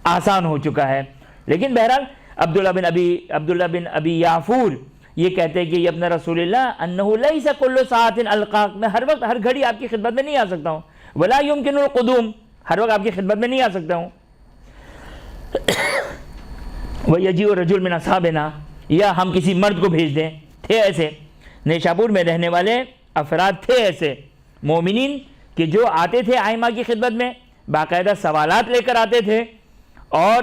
آسان ہو چکا ہے۔ لیکن بہرحال عبداللہ بن ابی یافور یہ کہتے ہیں کہ ابن رسول اللہ انہو لیس کل ساعت القاک، میں ہر وقت ہر گھڑی آپ کی خدمت میں نہیں آ سکتا ہوں، ولا یمکن القدوم، ہر وقت آپ کی خدمت میں نہیں آ سکتا ہوں۔ وَيَجِئُ الرَّجُلُ مِنْ أَصْحَابِنَا، یا ہم کسی مرد کو بھیج دیں۔ تھے ایسے نیشاپور میں رہنے والے افراد تھے ایسے مومنین کہ جو آتے تھے آئمہ کی خدمت میں، باقاعدہ سوالات لے کر آتے تھے، اور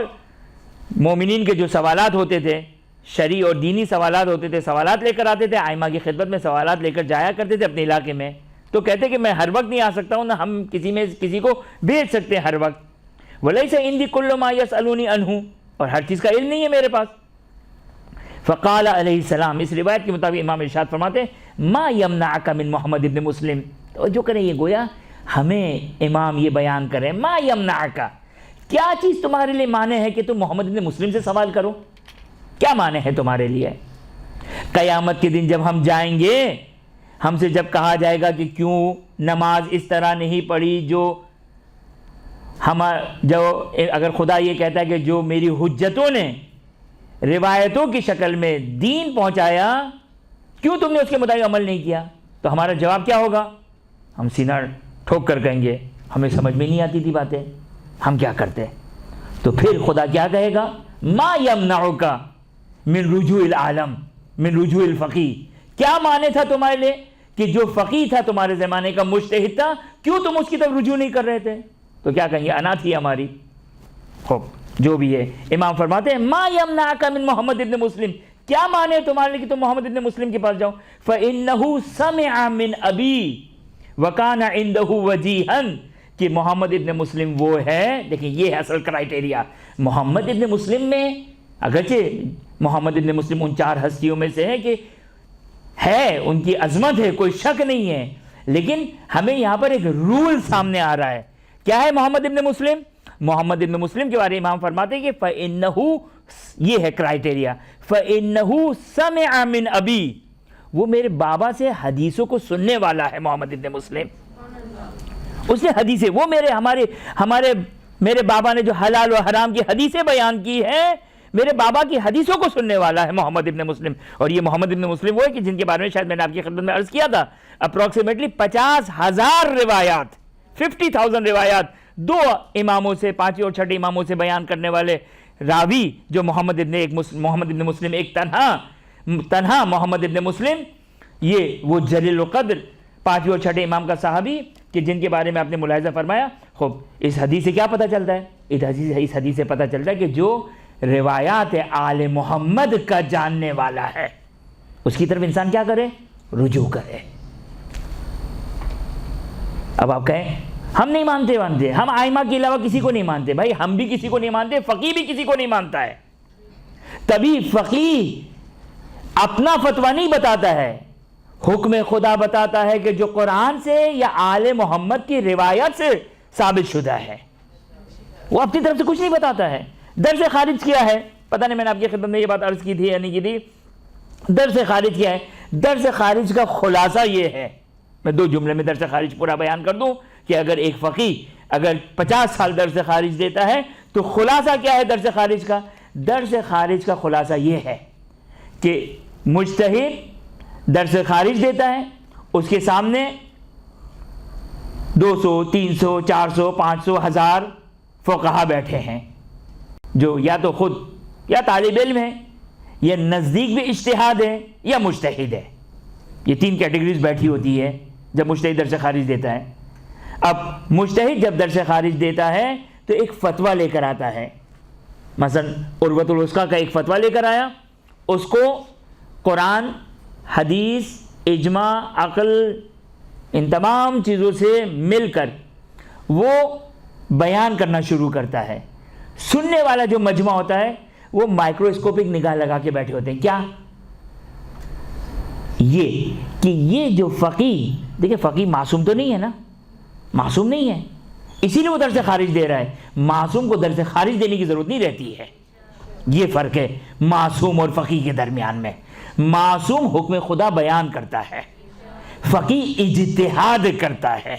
مومنین کے جو سوالات ہوتے تھے شرعی اور دینی سوالات ہوتے تھے، سوالات لے کر آتے تھے آئمہ کی خدمت میں، سوالات لے کر جایا کرتے تھے اپنے علاقے میں۔ تو کہتے کہ میں ہر وقت نہیں آ سکتا ہوں، نہ ہم کسی کو بھیج سکتے ہیں ہر وقت۔ وَلَيْسَ عِنْدِي كُلُّ مَا يَسْأَلُونِي عَنْهُ، اور ہر چیز کا علم نہیں ہے میرے پاس۔ فقال علیہ السلام، اس روایت کے مطابق امام ارشاد فرماتے ہیں ما یمنعک من محمد ابن مسلم، تو جو کریں یہ گویا ہمیں امام یہ بیان کریں، ما یمنعک، کیا چیز تمہارے لیے مانے ہے کہ تم محمد ابن مسلم سے سوال کرو؟ کیا مانے ہے تمہارے لیے؟ قیامت کے دن جب ہم جائیں گے، ہم سے جب کہا جائے گا کہ کیوں نماز اس طرح نہیں پڑھی، جو اگر خدا یہ کہتا ہے کہ جو میری حجتوں نے روایتوں کی شکل میں دین پہنچایا، کیوں تم نے اس کے مطابق عمل نہیں کیا؟ تو ہمارا جواب کیا ہوگا؟ ہم سینہ ٹھوک کر کہیں گے ہمیں سمجھ میں نہیں آتی تھی باتیں، ہم کیا کرتے؟ تو پھر خدا کیا کہے گا؟ ما یمنعک من رجوع العالم من رجوع الفقیہ، کیا مانے تھا تمہارے لیے کہ جو فقیہ تھا تمہارے زمانے کا مجتہد تھا، کیوں تم اس کی طرف رجوع نہیں کر رہے تھے؟ تو کیا کہیں گے؟ انا تھی ہماری۔ خوب، جو بھی ہے امام فرماتے ہیں ما یمنعک من محمد ابن مسلم، کیا مانے تمہارے لیے کہ تم محمد ابن مسلم کے پاس جاؤ؟ فإنہ سمع من ابی وکان عندہ وجیہا، کہ محمد ابن مسلم وہ ہے، دیکھیں یہ ہے اصل کرائٹیریا۔ محمد ابن مسلم میں اگرچہ محمد ابن مسلم ان 4 ہستیوں میں سے ہے کہ ہے، ان کی عظمت ہے، کوئی شک نہیں ہے، لیکن ہمیں یہاں پر ایک رول سامنے آ رہا ہے۔ کیا ہے محمد ابن مسلم؟ محمد ابن مسلم کے بارے میں امام فرماتے ہیں کہ فَإِنَّهُ، یہ ہے کرائٹیریا، فَإِنَّهُ سَمِعَ مِنْ أَبِي، وہ میرے بابا سے حدیثوں کو سننے والا ہے محمد ابن مسلم، اس نے حدیثیں، وہ میرے بابا نے جو حلال و حرام کی حدیثیں بیان کی ہیں، میرے بابا کی حدیثوں کو سننے والا ہے محمد ابن مسلم۔ اور یہ محمد ابن مسلم وہ ہے کہ جن کے بارے میں شاید میں نے آپ کی خدمت میں عرض کیا تھا، اپروکسیمیٹلی 50,000 روایات، 50,000 روایات 2 اماموں سے، 5 اور 6 اماموں سے بیان کرنے والے راوی جو محمد ابن مسلم ایک تنہا محمد ابن مسلم، یہ وہ جلیل القدر 5 اور 6 امام کا صحابی کہ جن کے بارے میں آپ نے ملاحظہ فرمایا۔ خوب، اس حدیث سے کیا پتہ چلتا ہے؟ اس حدیث سے پتہ چلتا ہے کہ جو روایات آل محمد کا جاننے والا ہے، اس کی طرف انسان کیا کرے؟ رجوع کرے۔ اب آپ کہیں ہم نہیں مانتے، ہم آئمہ کے علاوہ کسی کو نہیں مانتے۔ بھائی ہم بھی کسی کو نہیں مانتے، فقیہ بھی کسی کو نہیں مانتا ہے۔ تبھی فقیہ اپنا فتویٰ نہیں بتاتا ہے، حکم خدا بتاتا ہے کہ جو قرآن سے یا آل محمد کی روایت سے ثابت شدہ ہے، وہ اپنی طرف سے کچھ نہیں بتاتا ہے۔ درس خارج کیا ہے؟ پتہ نہیں میں نے آپ کی خدمت میں یہ بات عرض کی تھی یا نہیں کی تھی۔ درس خارج کیا ہے؟ درس خارج کا خلاصہ یہ ہے، میں 2 جملے میں درس خارج پورا بیان کر دوں کہ اگر ایک فقیہ اگر 50 سال درس خارج دیتا ہے تو خلاصہ کیا ہے درس خارج کا؟ درس خارج کا خلاصہ یہ ہے کہ مجتہد درس خارج دیتا ہے، اس کے سامنے 200 300 400 500 1000 فقہا بیٹھے ہیں، جو یا تو خود یا طالب علم ہے، یا نزدیک بھی اجتہاد ہے، یا مجتہد ہے۔ یہ 3 کیٹیگریز بیٹھی ہوتی ہے جب مجتہد درس خارج دیتا ہے۔ اب مجتہد جب درس خارج دیتا ہے تو ایک فتویٰ لے کر آتا ہے، مثلا عروۃ الوثقیٰ کا ایک فتویٰ لے کر آیا، اس کو قرآن، حدیث، اجماع، عقل، ان تمام چیزوں سے مل کر وہ بیان کرنا شروع کرتا ہے۔ سننے والا جو مجمع ہوتا ہے وہ مائکروسکوپک نگاہ لگا کے بیٹھے ہوتے ہیں. کیا؟ یہ کہ یہ جو فقیہ، دیکھیں فقیہ معصوم تو نہیں ہے نا، معصوم نہیں ہے، اسی لیے وہ در سے خارج دے رہا ہے. معصوم کو در سے خارج دینے کی ضرورت نہیں رہتی ہے. یہ فرق ہے معصوم اور فقیہ کے درمیان میں. معصوم حکم خدا بیان کرتا ہے، فقیہ اجتہاد کرتا ہے.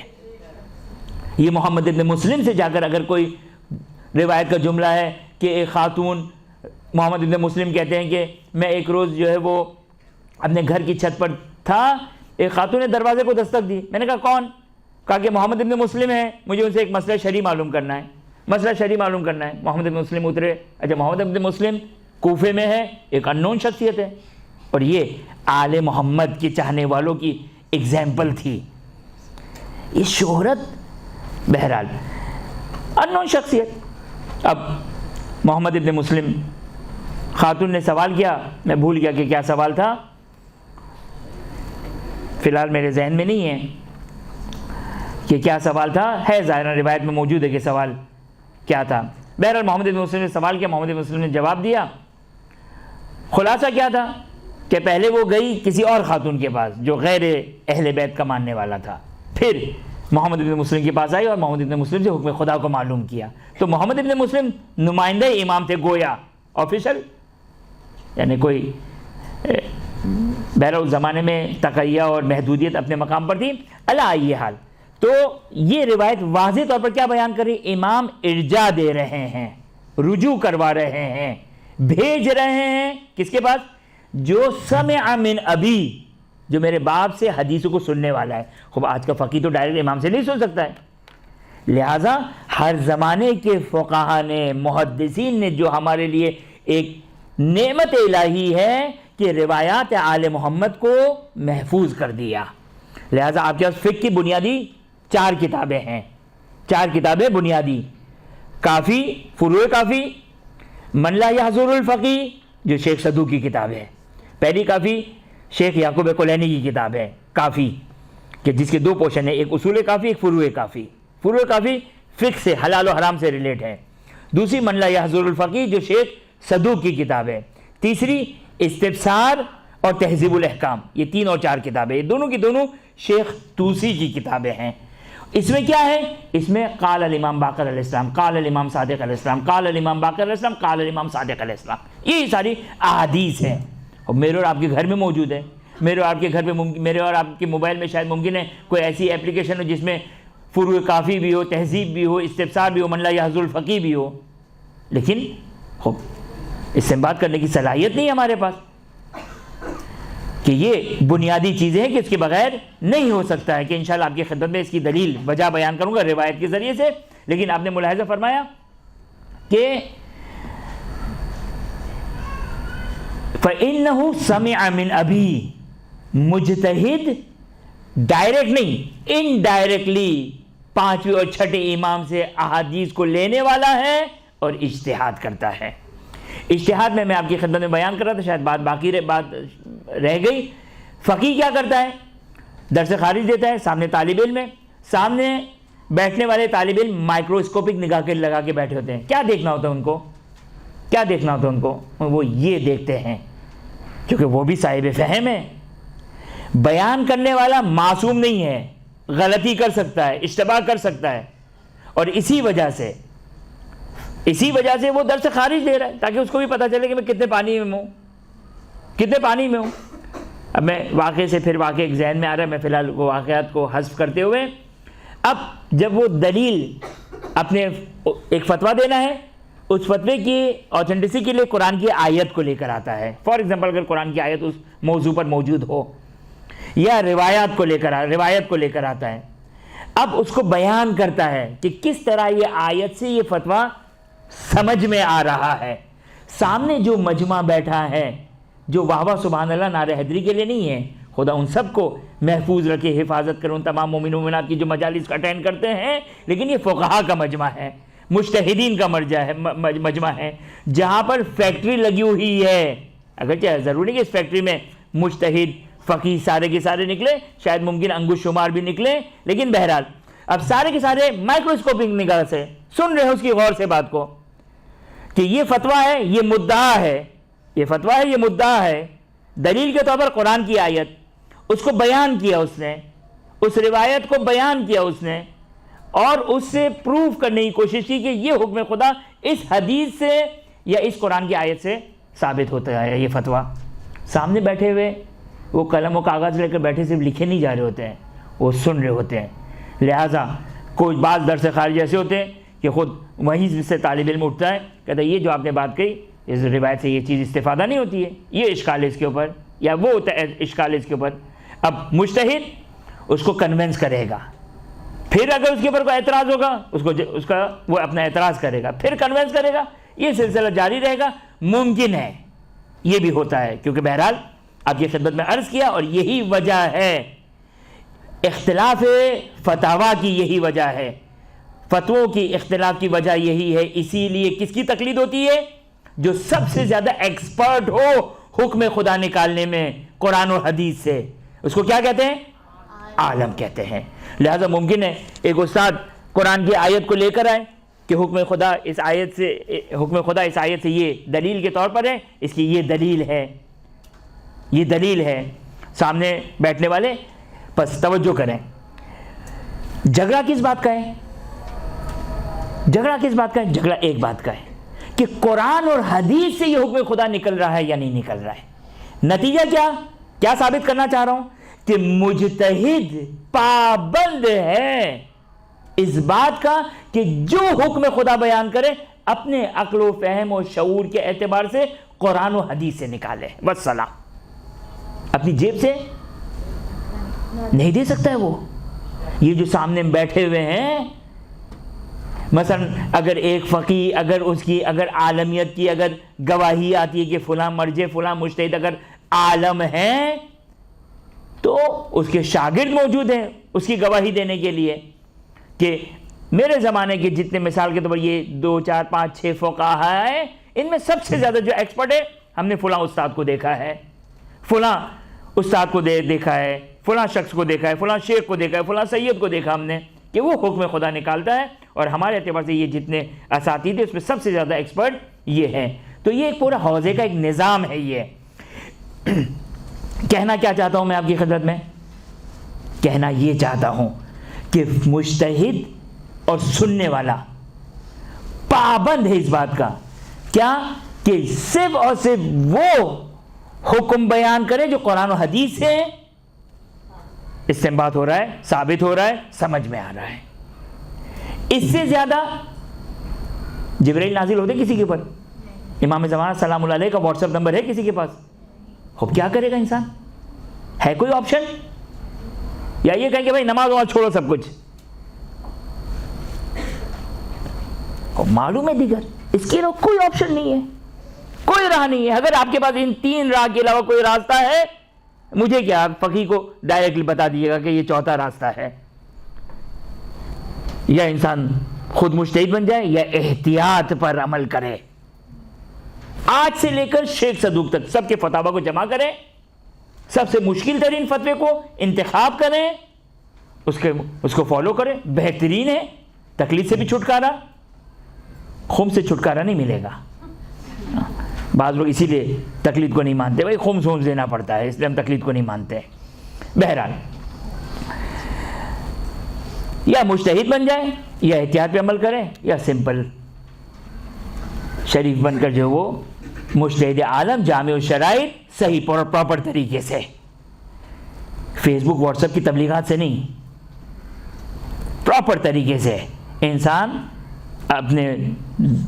یہ محمد ابن مسلم سے جا کر اگر کوئی روایت کا جملہ ہے کہ ایک خاتون، محمد ابن مسلم کہتے ہیں کہ میں ایک روز جو ہے وہ اپنے گھر کی چھت پر تھا، ایک خاتون نے دروازے کو دستک دی. میں نے کہا کون؟ کہا کہ محمد ابن مسلم ہے، مجھے ان سے ایک مسئلہ شرعی معلوم کرنا ہے. مسئلہ شرعی معلوم کرنا ہے. محمد ابن مسلم اترے. اچھا محمد ابن مسلم کوفے میں ہے، ایک اننون شخصیت ہے، اور یہ آل محمد کے چاہنے والوں کی ایگزامپل تھی. یہ شہرت، بہرحال اننون شخصیت. اب محمد ابن مسلم، خاتون نے سوال کیا، میں بھول گیا کہ کیا سوال تھا، فی الحال میرے ذہن میں نہیں ہے کہ کیا سوال تھا. ہے ظاہراً روایت میں موجود ہے کہ سوال کیا تھا. بہرحال محمد ابن مسلم نے سوال کیا، محمد ابن مسلم نے جواب دیا. خلاصہ کیا تھا کہ پہلے وہ گئی کسی اور خاتون کے پاس جو غیر اہل بیت کا ماننے والا تھا، پھر محمد ابن مسلم کے پاس آئی اور محمد ابن مسلم سے حکم خدا کو معلوم کیا. تو محمد ابن مسلم نمائندہ امام تھے، گویا آفیشل، یعنی کوئی بہرحال اس زمانے میں تقیہ اور محدودیت اپنے مقام پر تھی. اللہ یہ حال. تو یہ روایت واضح طور پر کیا بیان کر رہی؟ امام ارجاء دے رہے ہیں، رجوع کروا رہے ہیں، بھیج رہے ہیں کس کے پاس؟ جو سمع من ابی، جو میرے باپ سے حدیثوں کو سننے والا ہے. خوب آج کا فقیہ تو ڈائریکٹ امام سے نہیں سن سکتا ہے، لہٰذا ہر زمانے کے فقہا نے، محدثین نے جو ہمارے لیے ایک نعمت الہی ہے کہ روایات آل محمد کو محفوظ کر دیا. لہٰذا آپ کے پاس فقہ کی بنیادی 4 کتابیں ہیں، 4 کتابیں بنیادی: کافی، فروع کافی، من لا یحضر الفقیہ جو شیخ صدوق کی کتاب ہے، پہلی کافی شیخ یعقوب کلینی کی کتاب ہے کافی، کہ جس کے 2 پورشن ہیں، ایک اصول کافی، ایک فروع کافی. فروع کافی فقہ سے، حلال و حرام سے ریلیٹ ہے. دوسری من لا یحضر الفقیہ جو شیخ صدوق کی کتاب ہے. تیسری استبصار اور تہذیب الاحکام. یہ 3 اور 4 کتابیں، یہ دونوں کی دونوں شیخ طوسی کی کتابیں ہیں. اس میں کیا ہے؟ اس میں قال الامام باقر علیہ السلام، قال الامام صادق علیہ السلام، قال الامام باقر علیہ السلام، قال الامام صادق علیہ السلام. یہ ساری احادیث ہیں اور میرے اور آپ کے گھر میں موجود ہے. میرے اور آپ کے گھر میں میرے اور آپ کے موبائل میں شاید ممکن ہے کوئی ایسی اپلیکیشن ہو جس میں فروع کافی بھی ہو، تہذیب بھی ہو، استبصار بھی ہو، من لا یحضر الفقیہ بھی ہو، لیکن استنباط کرنے کی صلاحیت نہیں ہمارے پاس کہ یہ بنیادی چیزیں ہیں کہ اس کے بغیر نہیں ہو سکتا ہے. کہ انشاءاللہ آپ کی خدمت میں اس کی دلیل وجہ بیان کروں گا روایت کے ذریعے سے. لیکن آپ نے ملاحظہ فرمایا کہ فَإِنَّهُ سَمِعَ مِنْ أَبِي، مجتہد ڈائریکٹ نہیں، انڈائریکٹلی 5ویں اور 6ٹھے امام سے احادیث کو لینے والا ہے اور اجتہاد کرتا ہے. اجتہاد میں آپ کی خدمت میں بیان کر رہا تھا، شاید بات رہ گئی. فقیہ کیا کرتا ہے؟ درس خارج دیتا ہے سامنے طالب علم ہے، سامنے بیٹھنے والے طالب علم مائکروسکوپک نگاہ کے لگا کے بیٹھے ہوتے ہیں. کیا دیکھنا ہوتا ہے ان کو؟ کیا دیکھنا ہوتا ہے ان کو؟ وہ یہ دیکھتے ہیں، کیونکہ وہ بھی صاحب فہم ہے. بیان کرنے والا معصوم نہیں ہے، غلطی کر سکتا ہے، اشتباہ کر سکتا ہے، اور اسی وجہ سے وہ درس خارج دے رہا ہے تاکہ اس کو بھی پتہ چلے کہ میں کتنے پانی میں ہوں. اب میں واقعے سے پھر واقعہ ایک ذہن میں آ رہا ہے، میں فی الحال واقعات کو حذف کرتے ہوئے، اب جب وہ دلیل اپنے ایک فتویٰ دینا ہے، اس فتوے کی اوتھینٹسٹی کے لیے قرآن کی آیت کو لے کر آتا ہے. فار ایگزامپل اگر قرآن کی آیت اس موضوع پر موجود ہو یا روایت کو لے کر آتا ہے، اب اس کو بیان کرتا ہے کہ کس طرح یہ آیت سے یہ فتویٰ سمجھ میں آ رہا ہے. سامنے جو مجمع بیٹھا ہے، جو واہ سبحان اللہ نعرہ حیدری کے لیے نہیں ہے، خدا ان سب کو محفوظ رکھے، حفاظت کرے، ان تمام مومن و مومنات کی جو مجالس اٹینڈ کرتے ہیں، لیکن یہ فقہا کا مجمع ہے، مجتہدین کا مجمع ہے، جہاں پر فیکٹری لگی ہوئی ہے. اگرچہ ضروری نہیں کہ اس فیکٹری میں مجتہد فقیہ سارے کے سارے نکلے، شاید ممکن انگوش شمار بھی نکلے، لیکن بہرحال اب سارے کے سارے مائکروسکوپک نگاہ سے سن رہے ہیں اس کی غور سے بات کو. کہ یہ فتویٰ ہے، یہ مدعا ہے، یہ فتویٰ ہے، یہ مدعا ہے، دلیل کے طور پر قرآن کی آیت، اس کو بیان کیا اس نے، اس روایت کو بیان کیا اس نے، اور اس سے پروف کرنے کی کوشش کی کہ یہ حکم خدا اس حدیث سے یا اس قرآن کی آیت سے ثابت ہوتا ہے۔ یہ فتویٰ سامنے بیٹھے ہوئے، وہ قلم و کاغذ لے کر بیٹھے، صرف لکھے نہیں جا رہے ہوتے ہیں، وہ سن رہے ہوتے ہیں۔ لہٰذا کوئی بعض درس خارج ایسے ہوتے ہیں کہ خود وہیں سے طالب علم اٹھتا ہے، کہتا ہے یہ جو آپ نے بات کہی اس روایت سے یہ چیز استفادہ نہیں ہوتی ہے، یہ اشکال ہے اس کے اوپر، یا وہ اشکال ہے اس کے اوپر۔ اب مجتہد اس کو کنونس کرے گا، پھر اگر اس کے اوپر کوئی اعتراض ہوگا اس کا وہ اپنا اعتراض کرے گا، پھر کنونس کرے گا، یہ سلسلہ جاری رہے گا۔ ممکن ہے یہ بھی ہوتا ہے، کیونکہ بہرحال آپ کی خدمت میں عرض کیا، اور یہی وجہ ہے اختلاف فتاویٰ کی، یہی وجہ ہے فتووں کی اختلاف کی وجہ یہی ہے۔ اسی لیے کس کی تقلید ہوتی ہے؟ جو سب سے زیادہ ایکسپرٹ ہو حکم خدا نکالنے میں قرآن اور حدیث سے، اس کو کیا کہتے ہیں؟ عالم کہتے ہیں۔ لہذا ممکن ہے ایک استاد قرآن کی آیت کو لے کر آئے کہ حکم خدا اس آیت سے یہ دلیل کے طور پر ہے، اس کی یہ دلیل ہے، یہ دلیل ہے۔ سامنے بیٹھنے والے بس توجہ کریں، جھگڑا کس بات کا ہے؟ جھگڑا کس بات کا ہے؟ جھگڑا ایک بات کا ہے کہ قرآن اور حدیث سے یہ حکم خدا نکل رہا ہے یا نہیں نکل رہا ہے۔ نتیجہ کیا ثابت کرنا چاہ رہا ہوں؟ کہ مجتہد پابند ہے اس بات کا کہ جو حکم خدا بیان کرے اپنے عقل و فہم و شعور کے اعتبار سے قرآن و حدیث سے نکالے، بس سلام۔ اپنی جیب سے نہیں دے سکتا ہے وہ۔ یہ جو سامنے بیٹھے ہوئے ہیں، مثلا اگر ایک فقی اگر عالمیت کی اگر گواہی آتی ہے کہ فلاں مرجع فلاں مجتہد اگر عالم ہے تو اس کے شاگرد موجود ہیں اس کی گواہی دینے کے لیے کہ میرے زمانے کے جتنے مثال کے طور پر یہ 2 4 5 6 فقہا ہیں، ان میں سب سے زیادہ جو ایکسپرٹ ہے ہم نے فلاں استاد کو دیکھا ہے، فلاں استاد کو دیکھا ہے، فلاں شخص کو دیکھا ہے، فلاں شیخ کو دیکھا ہے، فلاں سید کو دیکھا ہم نے کہ وہ حکم خدا نکالتا ہے، اور ہمارے اعتبار سے یہ جتنے اساتید ہیں اس میں سب سے زیادہ ایکسپرٹ یہ ہیں۔ تو یہ ایک پورا حوزے کا ایک نظام ہے۔ یہ کہنا کیا چاہتا ہوں میں آپ کی خدمت میں؟ کہنا یہ چاہتا ہوں کہ مجتہد اور سننے والا پابند ہے اس بات کا، کیا کہ صرف اور صرف وہ حکم بیان کرے جو قرآن و حدیث سے استنباط ہو رہا ہے، ثابت ہو رہا ہے، سمجھ میں آ رہا ہے۔ اس سے زیادہ جبرائیل نازل ہوتے کسی کے اوپر؟ امام زمانہ سلام اللہ علیہ کا واٹس ایپ نمبر ہے کسی کے پاس؟ اب کیا کرے گا انسان؟ ہے کوئی آپشن؟ یا یہ کہیں کہ بھائی نماز وماز چھوڑو سب کچھ؟ معلوم ہے دیگر اس کے علاوہ کوئی آپشن نہیں ہے، کوئی راہ نہیں ہے۔ اگر آپ کے پاس ان 3 راہ کے علاوہ کوئی راستہ ہے، مجھے کیا، فقیہ کو ڈائریکٹلی بتا دیجیے گا کہ یہ چوتھا راستہ ہے۔ یا انسان خود مجتہد بن جائے یا احتیاط پر عمل کرے، آج سے لے کر شیخ صدوق تک سب کے فتاویٰ کو جمع کریں، سب سے مشکل ترین فتوے کو انتخاب کریں، اس کو فالو کریں، بہترین ہے۔ تقلید سے بھی چھٹکارا، خم سے چھٹکارا نہیں ملے گا۔ بعض لوگ اسی لیے تقلید کو نہیں مانتے، بھائی خم سوم دینا پڑتا ہے، اس لیے ہم تقلید کو نہیں مانتے۔ بہرحال یا مجتہد بن جائے، یا احتیاط پہ عمل کریں، یا سمپل شریف بن کر جو وہ مجتہد عالم جامع الشرائط صحیح پراپر طریقے سے، فیس بک واٹس ایپ کی تبلیغات سے نہیں، پراپر طریقے سے انسان اپنے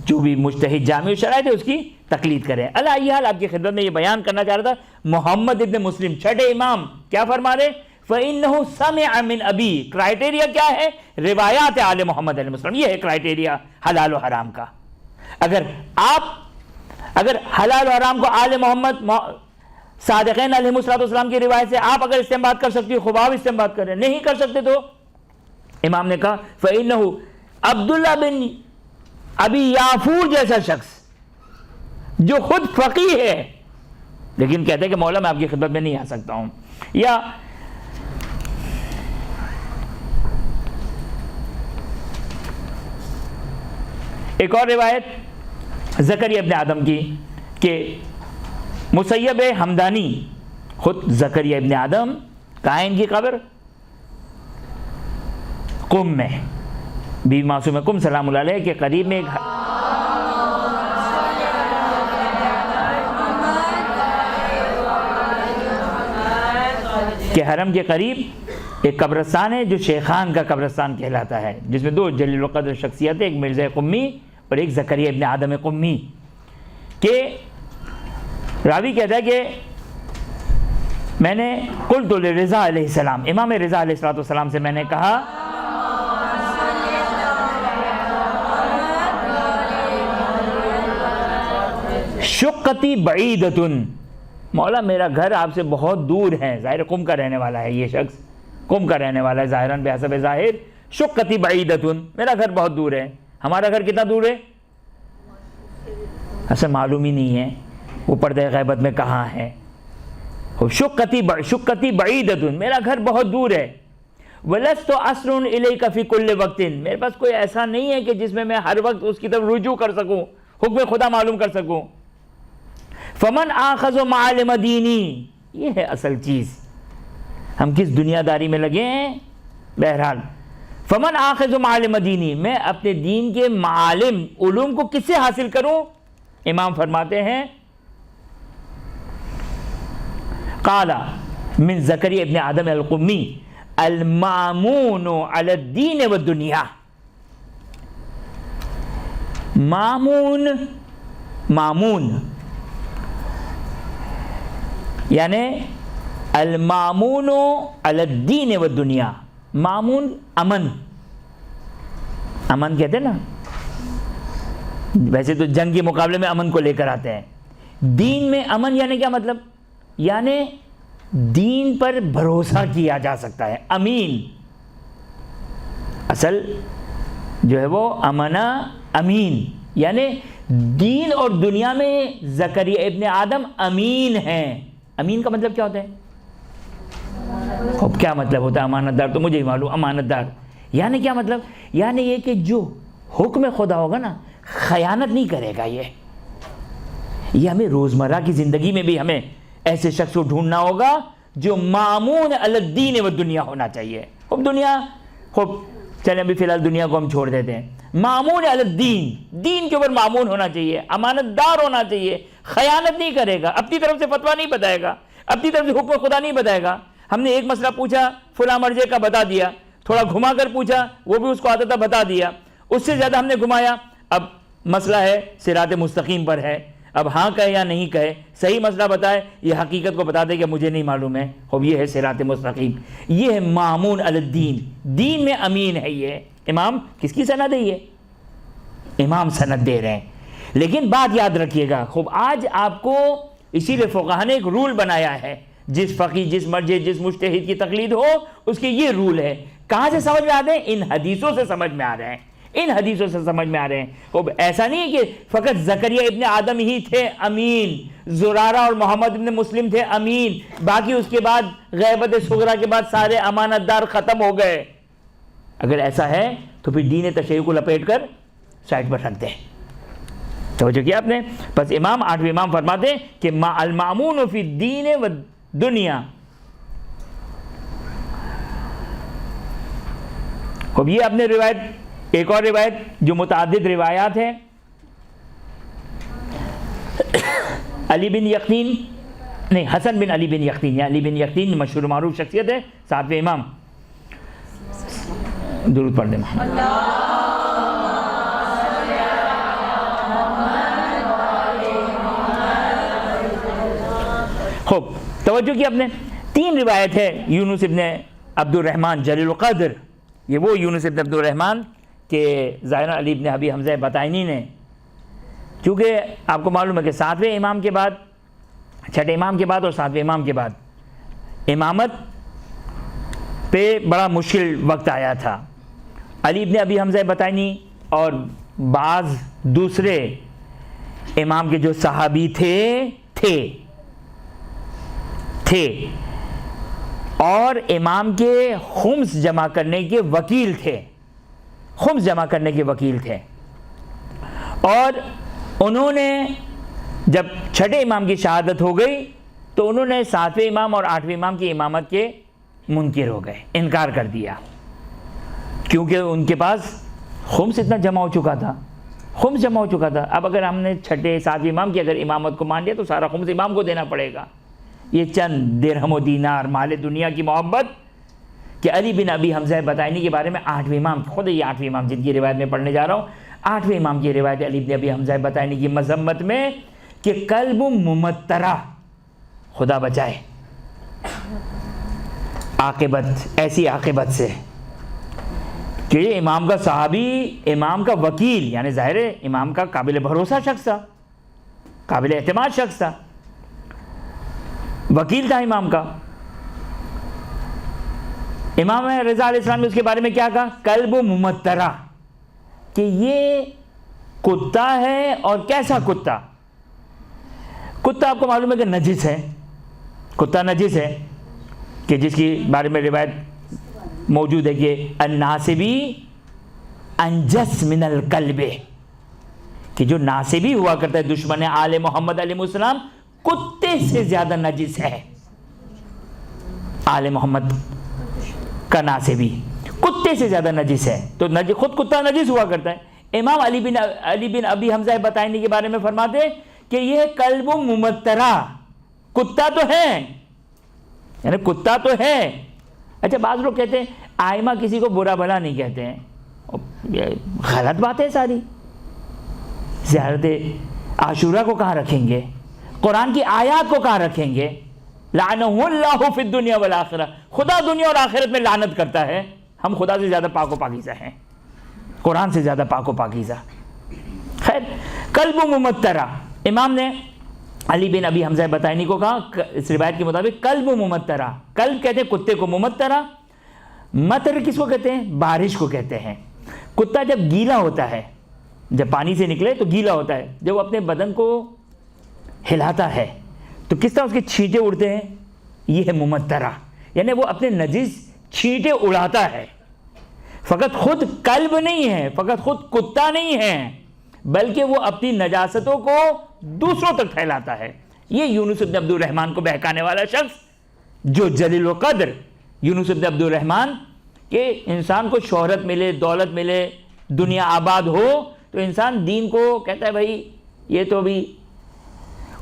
جو بھی مجتہد جامع الشرائط ہے اس کی تقلید کرے۔ علی حال آپ کی خدمت میں یہ بیان کرنا چاہ رہا تھا، محمد ابن مسلم چھٹے امام کیا فرما رہے؟ فَإِنَّهُ سَمِعَ مِنْ أَبِي، کرائٹیریا کیا ہے؟ روایات آل محمد علیہ السلام، یہ ہے کرائٹیریا حلال و حرام کا۔ اگر حلال و حرام کو آل محمد صادقین علیہ السلام کی روایت سے آپ اگر استنباط کر سکتے ہو، خوب آپ استنباط کریں، نہیں کر سکتے تو امام نے کہا فَإِنَّهُ عبداللہ بن ابی یافور جیسا شخص جو خود فقیہ ہے لیکن کہتے ہیں کہ مولا میں آپ کی خدمت میں نہیں آ سکتا ہوں، یا ایک اور روایت زکریا ابن آدم کی کہ مسیب ہمدانی خود زکریا ابن آدم کہاں ہے ان کی قبر؟ قم میں، بی معصوم قم سلام اللہ علیہ کے قریب میں کہ حرم کے قریب ایک قبرستان ہے جو شیخان کا قبرستان کہلاتا ہے، جس میں 2 جلیل القدر شخصیتیں، ایک مرزا قمی اور ایک زکریا ابن آدم قمی، کہ راوی کہتا ہے کہ میں نے قلت لرضا علیہ السلام، امام رضا علیہ السلام سے میں نے کہا شقتی بعیدتن، مولا میرا گھر آپ سے بہت دور ہے، ظاہر قم کا رہنے والا ہے یہ شخص، قم کا رہنے والا ہے ظاہراً بحسب ظاہر، شقتی بعیدتن، میرا گھر بہت دور ہے۔ ہمارا گھر کتنا دور ہے؟ ایسا معلوم ہی نہیں ہے وہ پردہ غیبت میں کہاں ہے۔ شقتی بعیدتن، میرا گھر بہت دور ہے۔ وَلَسْتُ أَسْرٌ إِلَيْكَ فِي كُلِّ وَقْتٍ، میرے پاس کوئی ایسا نہیں ہے کہ جس میں ہر وقت اس کی طرف رجوع کر سکوں، حکم خدا معلوم کر سکوں۔ فمن آخذ معالم دینی، یہ ہے اصل چیز، ہم کس دنیا داری میں لگے ہیں۔ بہرحال فمن آخذ معالم دینی، میں اپنے دین کے معالم علوم کو کس سے حاصل کروں؟ امام فرماتے ہیں قال من زکریا ابن آدم القمی المامون علی الدین والدنیا۔ مامون یعنی المامون علی الدین والدنیا، مامون امن کہتے ہیں نا، ویسے تو جنگ کے مقابلے میں امن کو لے کر آتے ہیں، دین میں امن یعنی کیا مطلب؟ یعنی دین پر بھروسہ کیا جا سکتا ہے، امین، اصل جو ہے وہ امنا امین، یعنی دین اور دنیا میں زکریا ابن آدم امین ہیں۔ امین کا مطلب کیا ہوتا ہے؟ اب کیا مطلب ہوتا ہے امانت دار؟ تو مجھے ہی معلوم، امانت دار یعنی کیا مطلب؟ یعنی یہ کہ جو حکم خدا ہوگا نا، خیانت نہیں کرے گا۔ یہ ہمیں روزمرہ کی زندگی میں بھی ہمیں ایسے شخص کو ڈھونڈنا ہوگا جو مامون علی الدین والدنیا ہونا چاہیے۔ اب دنیا، خوب چلیں ابھی فی الحال دنیا کو ہم چھوڑ دیتے ہیں، مامون علی الدین، دین کے اوپر مامون ہونا چاہیے، امانت دار ہونا چاہیے، خیانت نہیں کرے گا، اپنی طرف سے فتویٰ نہیں بتائے گا، اپنی طرف سے حکم خدا نہیں بتائے گا۔ ہم نے ایک مسئلہ پوچھا، فلاں مرجع کا بتا دیا، تھوڑا گھما کر پوچھا، وہ بھی اس کو آتا تھا بتا دیا، اس سے زیادہ ہم نے گھمایا، اب مسئلہ ہے صراط مستقیم پر ہے، اب ہاں کہے یا نہیں کہے، صحیح مسئلہ بتائے، یہ حقیقت کو بتا دے کہ مجھے نہیں معلوم ہے، اب یہ ہے صراط مستقیم، یہ ہے مامون علی الدین، دین میں امین ہے۔ یہ امام کس کی سند ہے؟ یہ امام سند دے رہے ہیں۔ لیکن بات یاد رکھیے گا، خوب آج آپ کو اسی لیے فقہا نے ایک رول بنایا ہے، جس فقی، جس مرجع، جس مجتہد کی تقلید ہو اس کے یہ رول ہے۔ کہاں سے سمجھ میں آتے ہیں؟ ان حدیثوں سے سمجھ میں آ رہے ہیں، ان حدیثوں سے سمجھ میں آ رہے ہیں۔ اب ایسا نہیں ہے کہ فقط زکریا ابن آدم ہی تھے امین، زرارہ اور محمد ابن مسلم تھے امین، باقی اس کے بعد غیبت صغریٰ کے بعد سارے امانت دار ختم ہو گئے۔ اگر ایسا ہے تو پھر دین تشیع کو لپیٹ کر سائڈ پر رکھ دیں۔ توجہ کیا آپ نے؟ بس امام 8ویں امام فرماتے ہیں کہ المامون فی الدین والدنیا۔ اب یہ اپنے روایت، ایک اور روایت جو متعدد روایات ہیں، علی بن یقین، نہیں حسن بن علی بن یقین، یا علی بن یقین مشہور معروف شخصیت ہے، 7ویں امام، درود پڑھ دیں محمد۔ خوب توجہ کی اپنے، 3 روایت ہے یونس ابن عبد الرحمن جلیل القدر، یہ وہ یونس ابن عبد الرحمن کہ ظاہرا علی ابن ابی حمزہ بطائنی نے، چونکہ آپ کو معلوم ہے کہ 7ویں امام کے بعد، 6ٹھے امام کے بعد اور 7ویں امام کے بعد امامت پہ بڑا مشکل وقت آیا تھا۔ علی ابن ابی حمزہ بطائنی اور بعض دوسرے امام کے جو صحابی تھے اور امام کے خمس جمع کرنے کے وکیل تھے، خمس جمع کرنے کے وکیل تھے، اور انہوں نے جب چھٹے امام کی شہادت ہو گئی تو انہوں نے 7ویں امام اور 8ویں امام کی امامت کے منکر ہو گئے، انکار کر دیا، کیونکہ ان کے پاس خمس اتنا جمع ہو چکا تھا، خمس جمع ہو چکا تھا۔ اب اگر ہم نے چھٹے 7ویں امام کی اگر امامت کو مان لیا تو سارا خمس امام کو دینا پڑے گا۔ یہ چند درہم و دینار مال دنیا کی محبت کہ علی بن ابی حمزہ بطائنی کے بارے میں 8ویں امام، خود یہ 8ویں امام جن کی روایت میں پڑھنے جا رہا ہوں، 8ویں امام کی روایت علی بن ابی حمزہ بطائنی کی مذمت میں کہ قلب ممترہ، خدا بچائے عاقبت، ایسی عاقبت سے کہ امام کا صحابی امام کا وکیل، یعنی ظاہر ہے امام کا قابل بھروسہ شخص تھا، قابل اعتماد شخص تھا، وکیل تھا امام کا۔ امام رضا علیہ السلام نے اس کے بارے میں کیا کہا؟ قلب ممترہ، کہ یہ کتا ہے، اور کیسا کتا؟ کتا آپ کو معلوم ہے کہ نجس ہے، کتا نجس ہے، کہ جس کی بارے میں روایت موجود ہے کہ الناسبی انجس من الکلب، کہ جو ناسبی ہوا کرتا ہے دشمن آل محمد علیہ السلام، کتے سے زیادہ نجس ہے۔ آل محمد کا ناسبی کتے سے زیادہ نجس ہے، تو خود کتا نجس ہوا کرتا ہے۔ امام علی بن ابی حمزہ بطائنی کے بارے میں فرماتے کہ یہ قلب ممترہ، کتا تو ہے، یعنی کتا تو ہے۔ اچھا بعض لوگ کہتے ہیں آئمہ کسی کو برا بھلا نہیں کہتے ہیں، غلط بات ہے ساری۔ زیارت عاشورہ کو کہاں رکھیں گے؟ قرآن کی آیات کو کہاں رکھیں گے؟ لعنہ اللہ فی الدنیا والآخرہ، خدا دنیا اور آخرت میں لعنت کرتا ہے۔ ہم خدا سے زیادہ پاک و پاکیزہ ہیں، قرآن سے زیادہ پاک و پاکیزہ۔ خیر، قلب ممترہ، امام نے علی بن ابی حمزہ بطائنی کو کہا اس روایت کے مطابق قلب ممترہ، قلب کہتے ہیں کتے کو، ممترہ، مطر کس کو کہتے ہیں؟ بارش کو کہتے ہیں۔ کتا جب گیلا ہوتا ہے، جب پانی سے نکلے تو گیلا ہوتا ہے، جب وہ اپنے بدن کو ہلاتا ہے تو کس طرح اس کے چھینٹے اڑتے ہیں؟ یہ ہے ممترہ، یعنی وہ اپنے نجس چھینٹے اڑاتا ہے۔ فقط خود قلب نہیں ہے، فقط خود کتا نہیں ہے، بلکہ وہ اپنی نجاستوں کو دوسروں تک پھیلاتا ہے۔ یہ یونس بن عبد الرحمن کو بہکانے والا شخص جو جلیل القدر یونس بن عبد الرحمن، کہ انسان کو شہرت ملے، دولت ملے، دنیا آباد ہو تو انسان دین کو کہتا ہے بھائی یہ تو بھی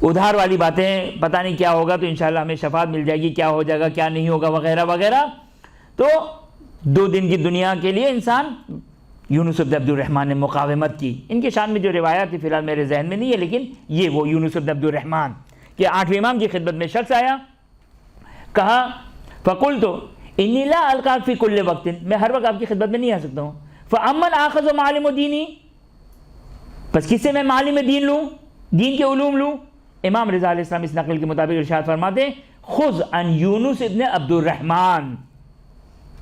ادھار والی باتیں، پتہ نہیں کیا ہوگا، تو انشاءاللہ ہمیں شفاعت مل جائے گی، کیا ہو جائے گا کیا نہیں ہوگا وغیرہ وغیرہ۔ تو 2 دن کی دنیا کے لیے انسان، یونس بن عبد الرحمن نے مقاومت کی۔ ان کے شان میں جو روایات تھی فی الحال میرے ذہن میں نہیں ہے، لیکن یہ وہ یونس بن عبد الرحمن کہ 8ویں امام کی خدمت میں شخص آیا، کہا فقلت انی لا القاک فی کل وقت، میں ہر وقت آپ کی خدمت میں نہیں آ سکتا ہوں، فامن آخذ معالم دینی، بس کس سے میں معالم دین لوں، دین کے علوم لوں؟ امام رضا علیہ السلام اس نقل کے مطابق ارشاد فرماتے ہیں خذ عن یونس ابن عبد الرحمن،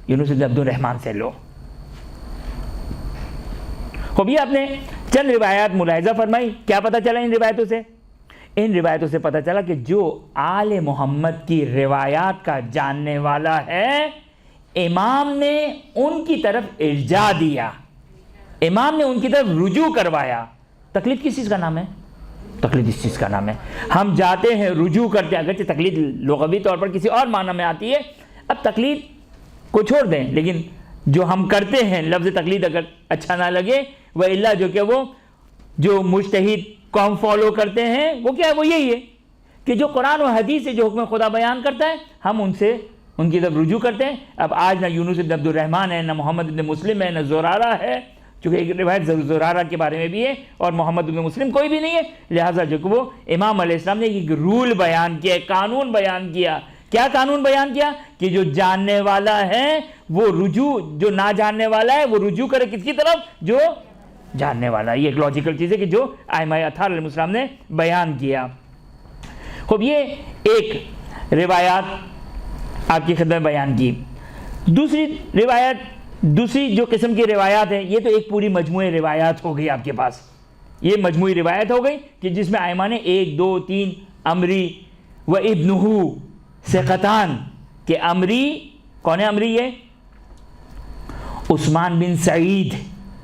یونس ابن عبد الرحمن سے لو۔ خوب یہ آپ نے چند روایات ملاحظہ فرمائی، کیا پتہ چلا ان روایتوں سے؟ ان روایتوں سے پتہ چلا کہ جو آل محمد کی روایات کا جاننے والا ہے، امام نے ان کی طرف ارجاع دیا، امام نے ان کی طرف رجوع کروایا۔ تقلید کس چیز کا نام ہے؟ تقلید اس چیز کا نام ہے، ہم جاتے ہیں رجوع کرتے ہیں، اگرچہ تقلید لغوی طور پر کسی اور معنی میں آتی ہے، اب تقلید کو چھوڑ دیں، لیکن جو ہم کرتے ہیں، لفظ تقلید اگر اچھا نہ لگے، وَإِلَّا جو کہ وہ جو مجتہد کو ہم فالو کرتے ہیں، وہ کیا ہے؟ وہ یہی ہے کہ جو قرآن و حدیث سے جو حکم خدا بیان کرتا ہے، ہم ان کی طرف رجوع کرتے ہیں۔ اب آج نہ یونس بن عبد الرحمن ہے، نہ محمد بن مسلم ہے، نہ زرارہ ہے، چونکہ ایک روایت زرارہ کے بارے میں بھی ہے، اور محمد بن مسلم کوئی بھی نہیں ہے، لہٰذا جو کہ وہ امام علیہ السلام نے ایک رول بیان کیا، قانون بیان کیا۔ کیا قانون بیان کیا؟ کہ جو جاننے والا ہے وہ رجوع، جو نہ جاننے والا ہے وہ رجوع کرے کس کی طرف؟ جو جاننے والا ہے۔ یہ ایک لاجیکل چیز ہے کہ جو ائمہ اطہار علیہ السلام نے بیان کیا۔ خوب یہ ایک روایات آپ کی خدمت میں بیان کی۔ دوسری جو قسم کی روایات ہیں، یہ تو ایک پوری مجموعہ روایات ہو گئی آپ کے پاس، یہ مجموعی روایت ہو گئی کہ جس میں ائمہ نے 1 2 3 امری و ابنہ ثقتان، کہ امری کون ہے؟ امری یہ عثمان بن سعید۔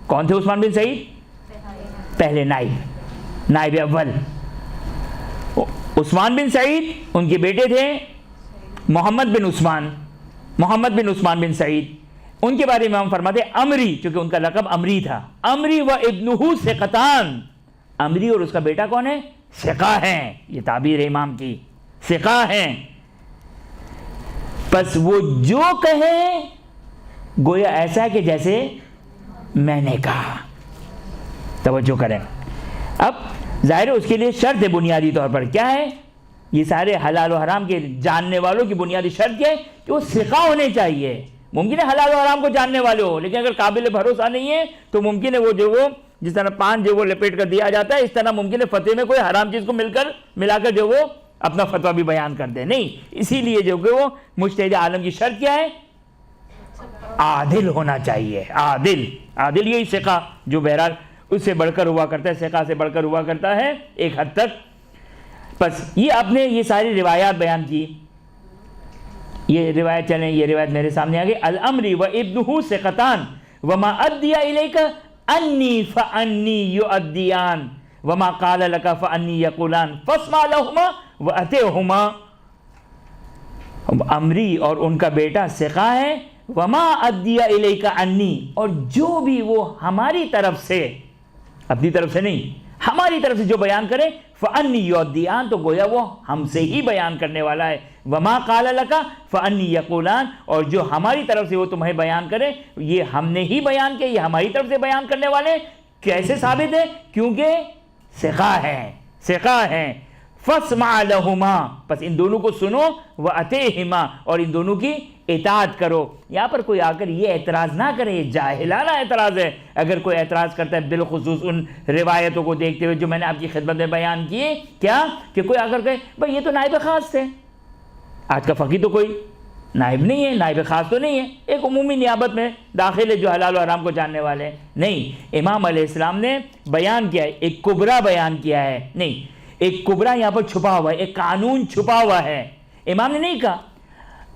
کون تھے عثمان بن سعید؟ پہلے نائب، نائب اول. عثمان بن سعید ان کے بیٹے تھے محمد بن عثمان بن سعید. ان کے بارے میں ہم فرماتے ہیں عمری، چونکہ ان کا لقب عمری تھا. عمری و ابنہ ثقتان، عمری اور اس کا بیٹا کون ہے؟ ثقہ ہیں. یہ تعبیر ہے امام کی، ثقہ ہیں. پس وہ جو کہیں گویا ایسا ہے کہ جیسے میں نے کہا. توجہ کریں. اب ظاہر ہے اس کے لیے شرط ہے بنیادی طور پر. کیا ہے؟ یہ سارے حلال و حرام کے جاننے والوں کی بنیادی شرط کیا ہے؟ کہ وہ ثقہ ہونے چاہیے. ممکن ہے حلال و حرام کو جاننے والے ہو، لیکن اگر قابل بھروسہ نہیں ہے تو ممکن ہے وہ جس طرح پان جو وہ لپیٹ کر دیا جاتا ہے، اس طرح ممکن ہے فتوے میں کوئی حرام چیز کو ملا کر جو وہ اپنا فتویٰ بھی بیان کر دے. نہیں، اسی لیے جو کہ وہ مجتہد عالم کی شرط کیا ہے؟ عادل ہونا چاہیے. عادل یہی ثقہ جو بہرحال اس سے بڑھ کر ہوا کرتا ہے، ثقہ سے بڑھ کر ہوا کرتا ہے ایک حد تک. بس یہ آپ نے یہ ساری روایات بیان کی. یہ روایت چلیں، یہ روایت میرے سامنے آ گئی. الامری و ابنہ ثقتان وما ادی الیک انی فانی یؤدیان وما قال لک فانی یقولان فاسمع لہما واتعہما. امری اور ان کا بیٹا ثقہ ہے. وما ادی الیک انی، اور جو بھی وہ ہماری طرف سے، اپنی طرف سے نہیں، ہماری طرف سے جو بیان کرے فانی یؤدیان، تو گویا وہ ہم سے ہی بیان کرنے والا ہے. وما قال لک فانی یقولان، اور جو ہماری طرف سے وہ تمہیں بیان کرے یہ ہم نے ہی بیان کیا، یہ ہماری طرف سے بیان کرنے والے. کیسے ثابت ہے؟ کیونکہ ثقہ ہیں. فاسمع لہما، پس ان دونوں کو سنو. واطعہما، اور ان دونوں کی اطاعت کرو. یہاں پر کوئی آ کر یہ اعتراض نہ کرے، یہ جاہلانہ اعتراض ہے. اگر کوئی اعتراض کرتا ہے بالخصوص ان روایتوں کو دیکھتے ہوئے جو میں نے آپ کی خدمت میں بیان کیے، کیا کہ کوئی آ کر کہے بھائی یہ تو نائب خاص تھے. آج کا فقیہ تو کوئی نائب نہیں ہے، نائب خاص تو نہیں ہے، ایک عمومی نیابت میں داخل ہے جو حلال و حرام کو جاننے والے ہیں. نہیں، امام علیہ السلام نے بیان کیا ہے، ایک کبرا بیان کیا ہے. نہیں، ایک کبرا یہاں پر چھپا ہوا ہے، ایک قانون چھپا ہوا ہے. امام نے نہیں کہا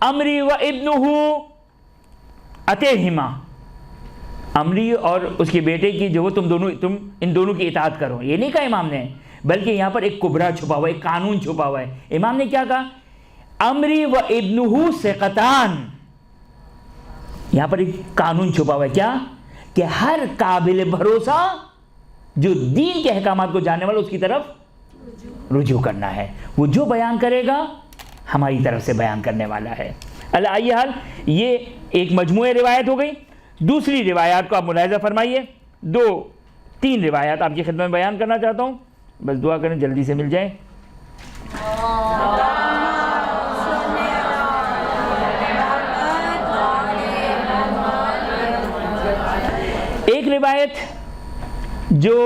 امری و ابنہ اطعہما، امری اور اس کے بیٹے کی جو تم ان دونوں کی اطاعت کرو، یہ نہیں کہا امام نے، بلکہ یہاں پر ایک کبرا چھپا ہوا ہے، ایک قانون چھپا ہوا ہے. امام نے کیا کہا؟ امری و ابنہ ثقتان. یہاں پر ایک قانون چھپا ہوا ہے. کیا؟ کہ ہر قابل بھروسہ جو دین کے احکامات کو جاننے والا اس کی طرف رجوع کرنا ہے. وہ جو بیان کرے گا ہماری طرف سے بیان کرنے والا ہے. علی ای حال یہ ایک مجموعہ روایت ہو گئی. دوسری روایات کو آپ ملاحظہ فرمائیے. 2-3 روایات آپ کی خدمت میں بیان کرنا چاہتا ہوں، بس دعا کریں جلدی سے مل جائیں. ایک روایت جو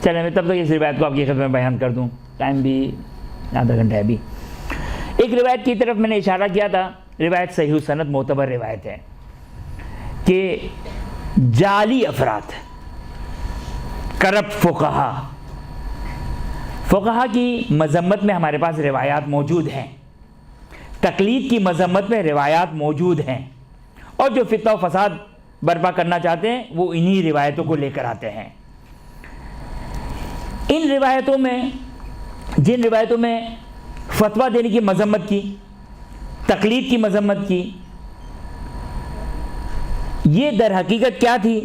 چلیں میں تب تک اس روایت کو آپ کی خدمت میں بیان کر دوں، ٹائم بھی آدھا گھنٹہ ہے ابھی. ایک روایت کی طرف میں نے اشارہ کیا تھا، روایت صحیح سند معتبر روایت ہے کہ جعلی افراد، کرپٹ فقہا کی مذمت میں ہمارے پاس روایات موجود ہیں، تقلید کی مذمت میں روایات موجود ہیں، اور جو فتنہ و فساد برپا کرنا چاہتے ہیں وہ انہی روایتوں کو لے کر آتے ہیں. ان روایتوں میں، جن روایتوں میں فتویٰ دینے کی مذمت کی، تقلید کی مذمت کی، یہ در حقیقت کیا تھی؟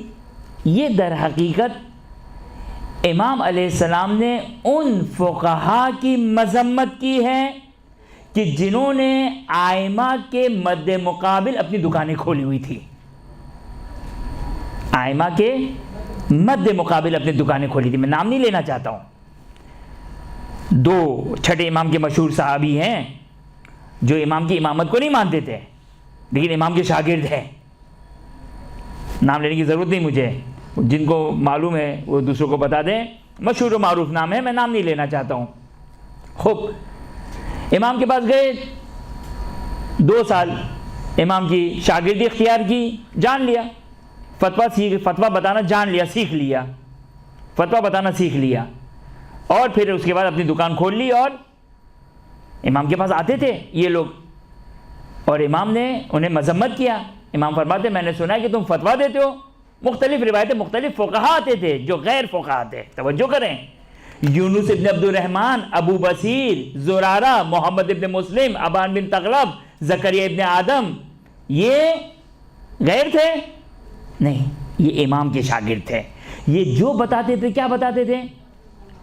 یہ در حقیقت امام علیہ السلام نے ان فقہا کی مذمت کی ہے کہ جنہوں نے آئمہ کے مد مقابل اپنی دکانیں کھولی ہوئی تھی. آئمہ کے مد مقابل اپنی دکانیں کھولی تھی. میں نام نہیں لینا چاہتا ہوں. 2 چھٹے امام کے مشہور صحابی ہیں جو امام کی امامت کو نہیں مانتے تھے لیکن امام کے شاگرد ہیں، نام لینے کی ضرورت نہیں مجھے. جن کو معلوم ہے وہ دوسروں کو بتا دیں، مشہور و معروف نام ہے، میں نام نہیں لینا چاہتا ہوں. خوب امام کے پاس گئے، 2 سال امام کی شاگردی اختیار کی، جان لیا فتویٰ بتانا، جان لیا، سیکھ لیا، فتویٰ بتانا سیکھ لیا. اور پھر اس کے بعد اپنی دکان کھول لی، اور امام کے پاس آتے تھے یہ لوگ، اور امام نے انہیں مذمت کیا. امام فرماتے میں نے سنا ہے کہ تم فتویٰ دیتے ہو. مختلف روایتیں، مختلف فقہا آتے تھے جو غیر فقہا تھے. توجہ کریں، یونس ابن عبد الرحمن، ابو بصیر، زرارہ، محمد ابن مسلم، ابان بن تغلب، زکریا ابن آدم، یہ غیر تھے؟ نہیں، یہ امام کے شاگرد تھے. یہ جو بتاتے تھے کیا بتاتے تھے؟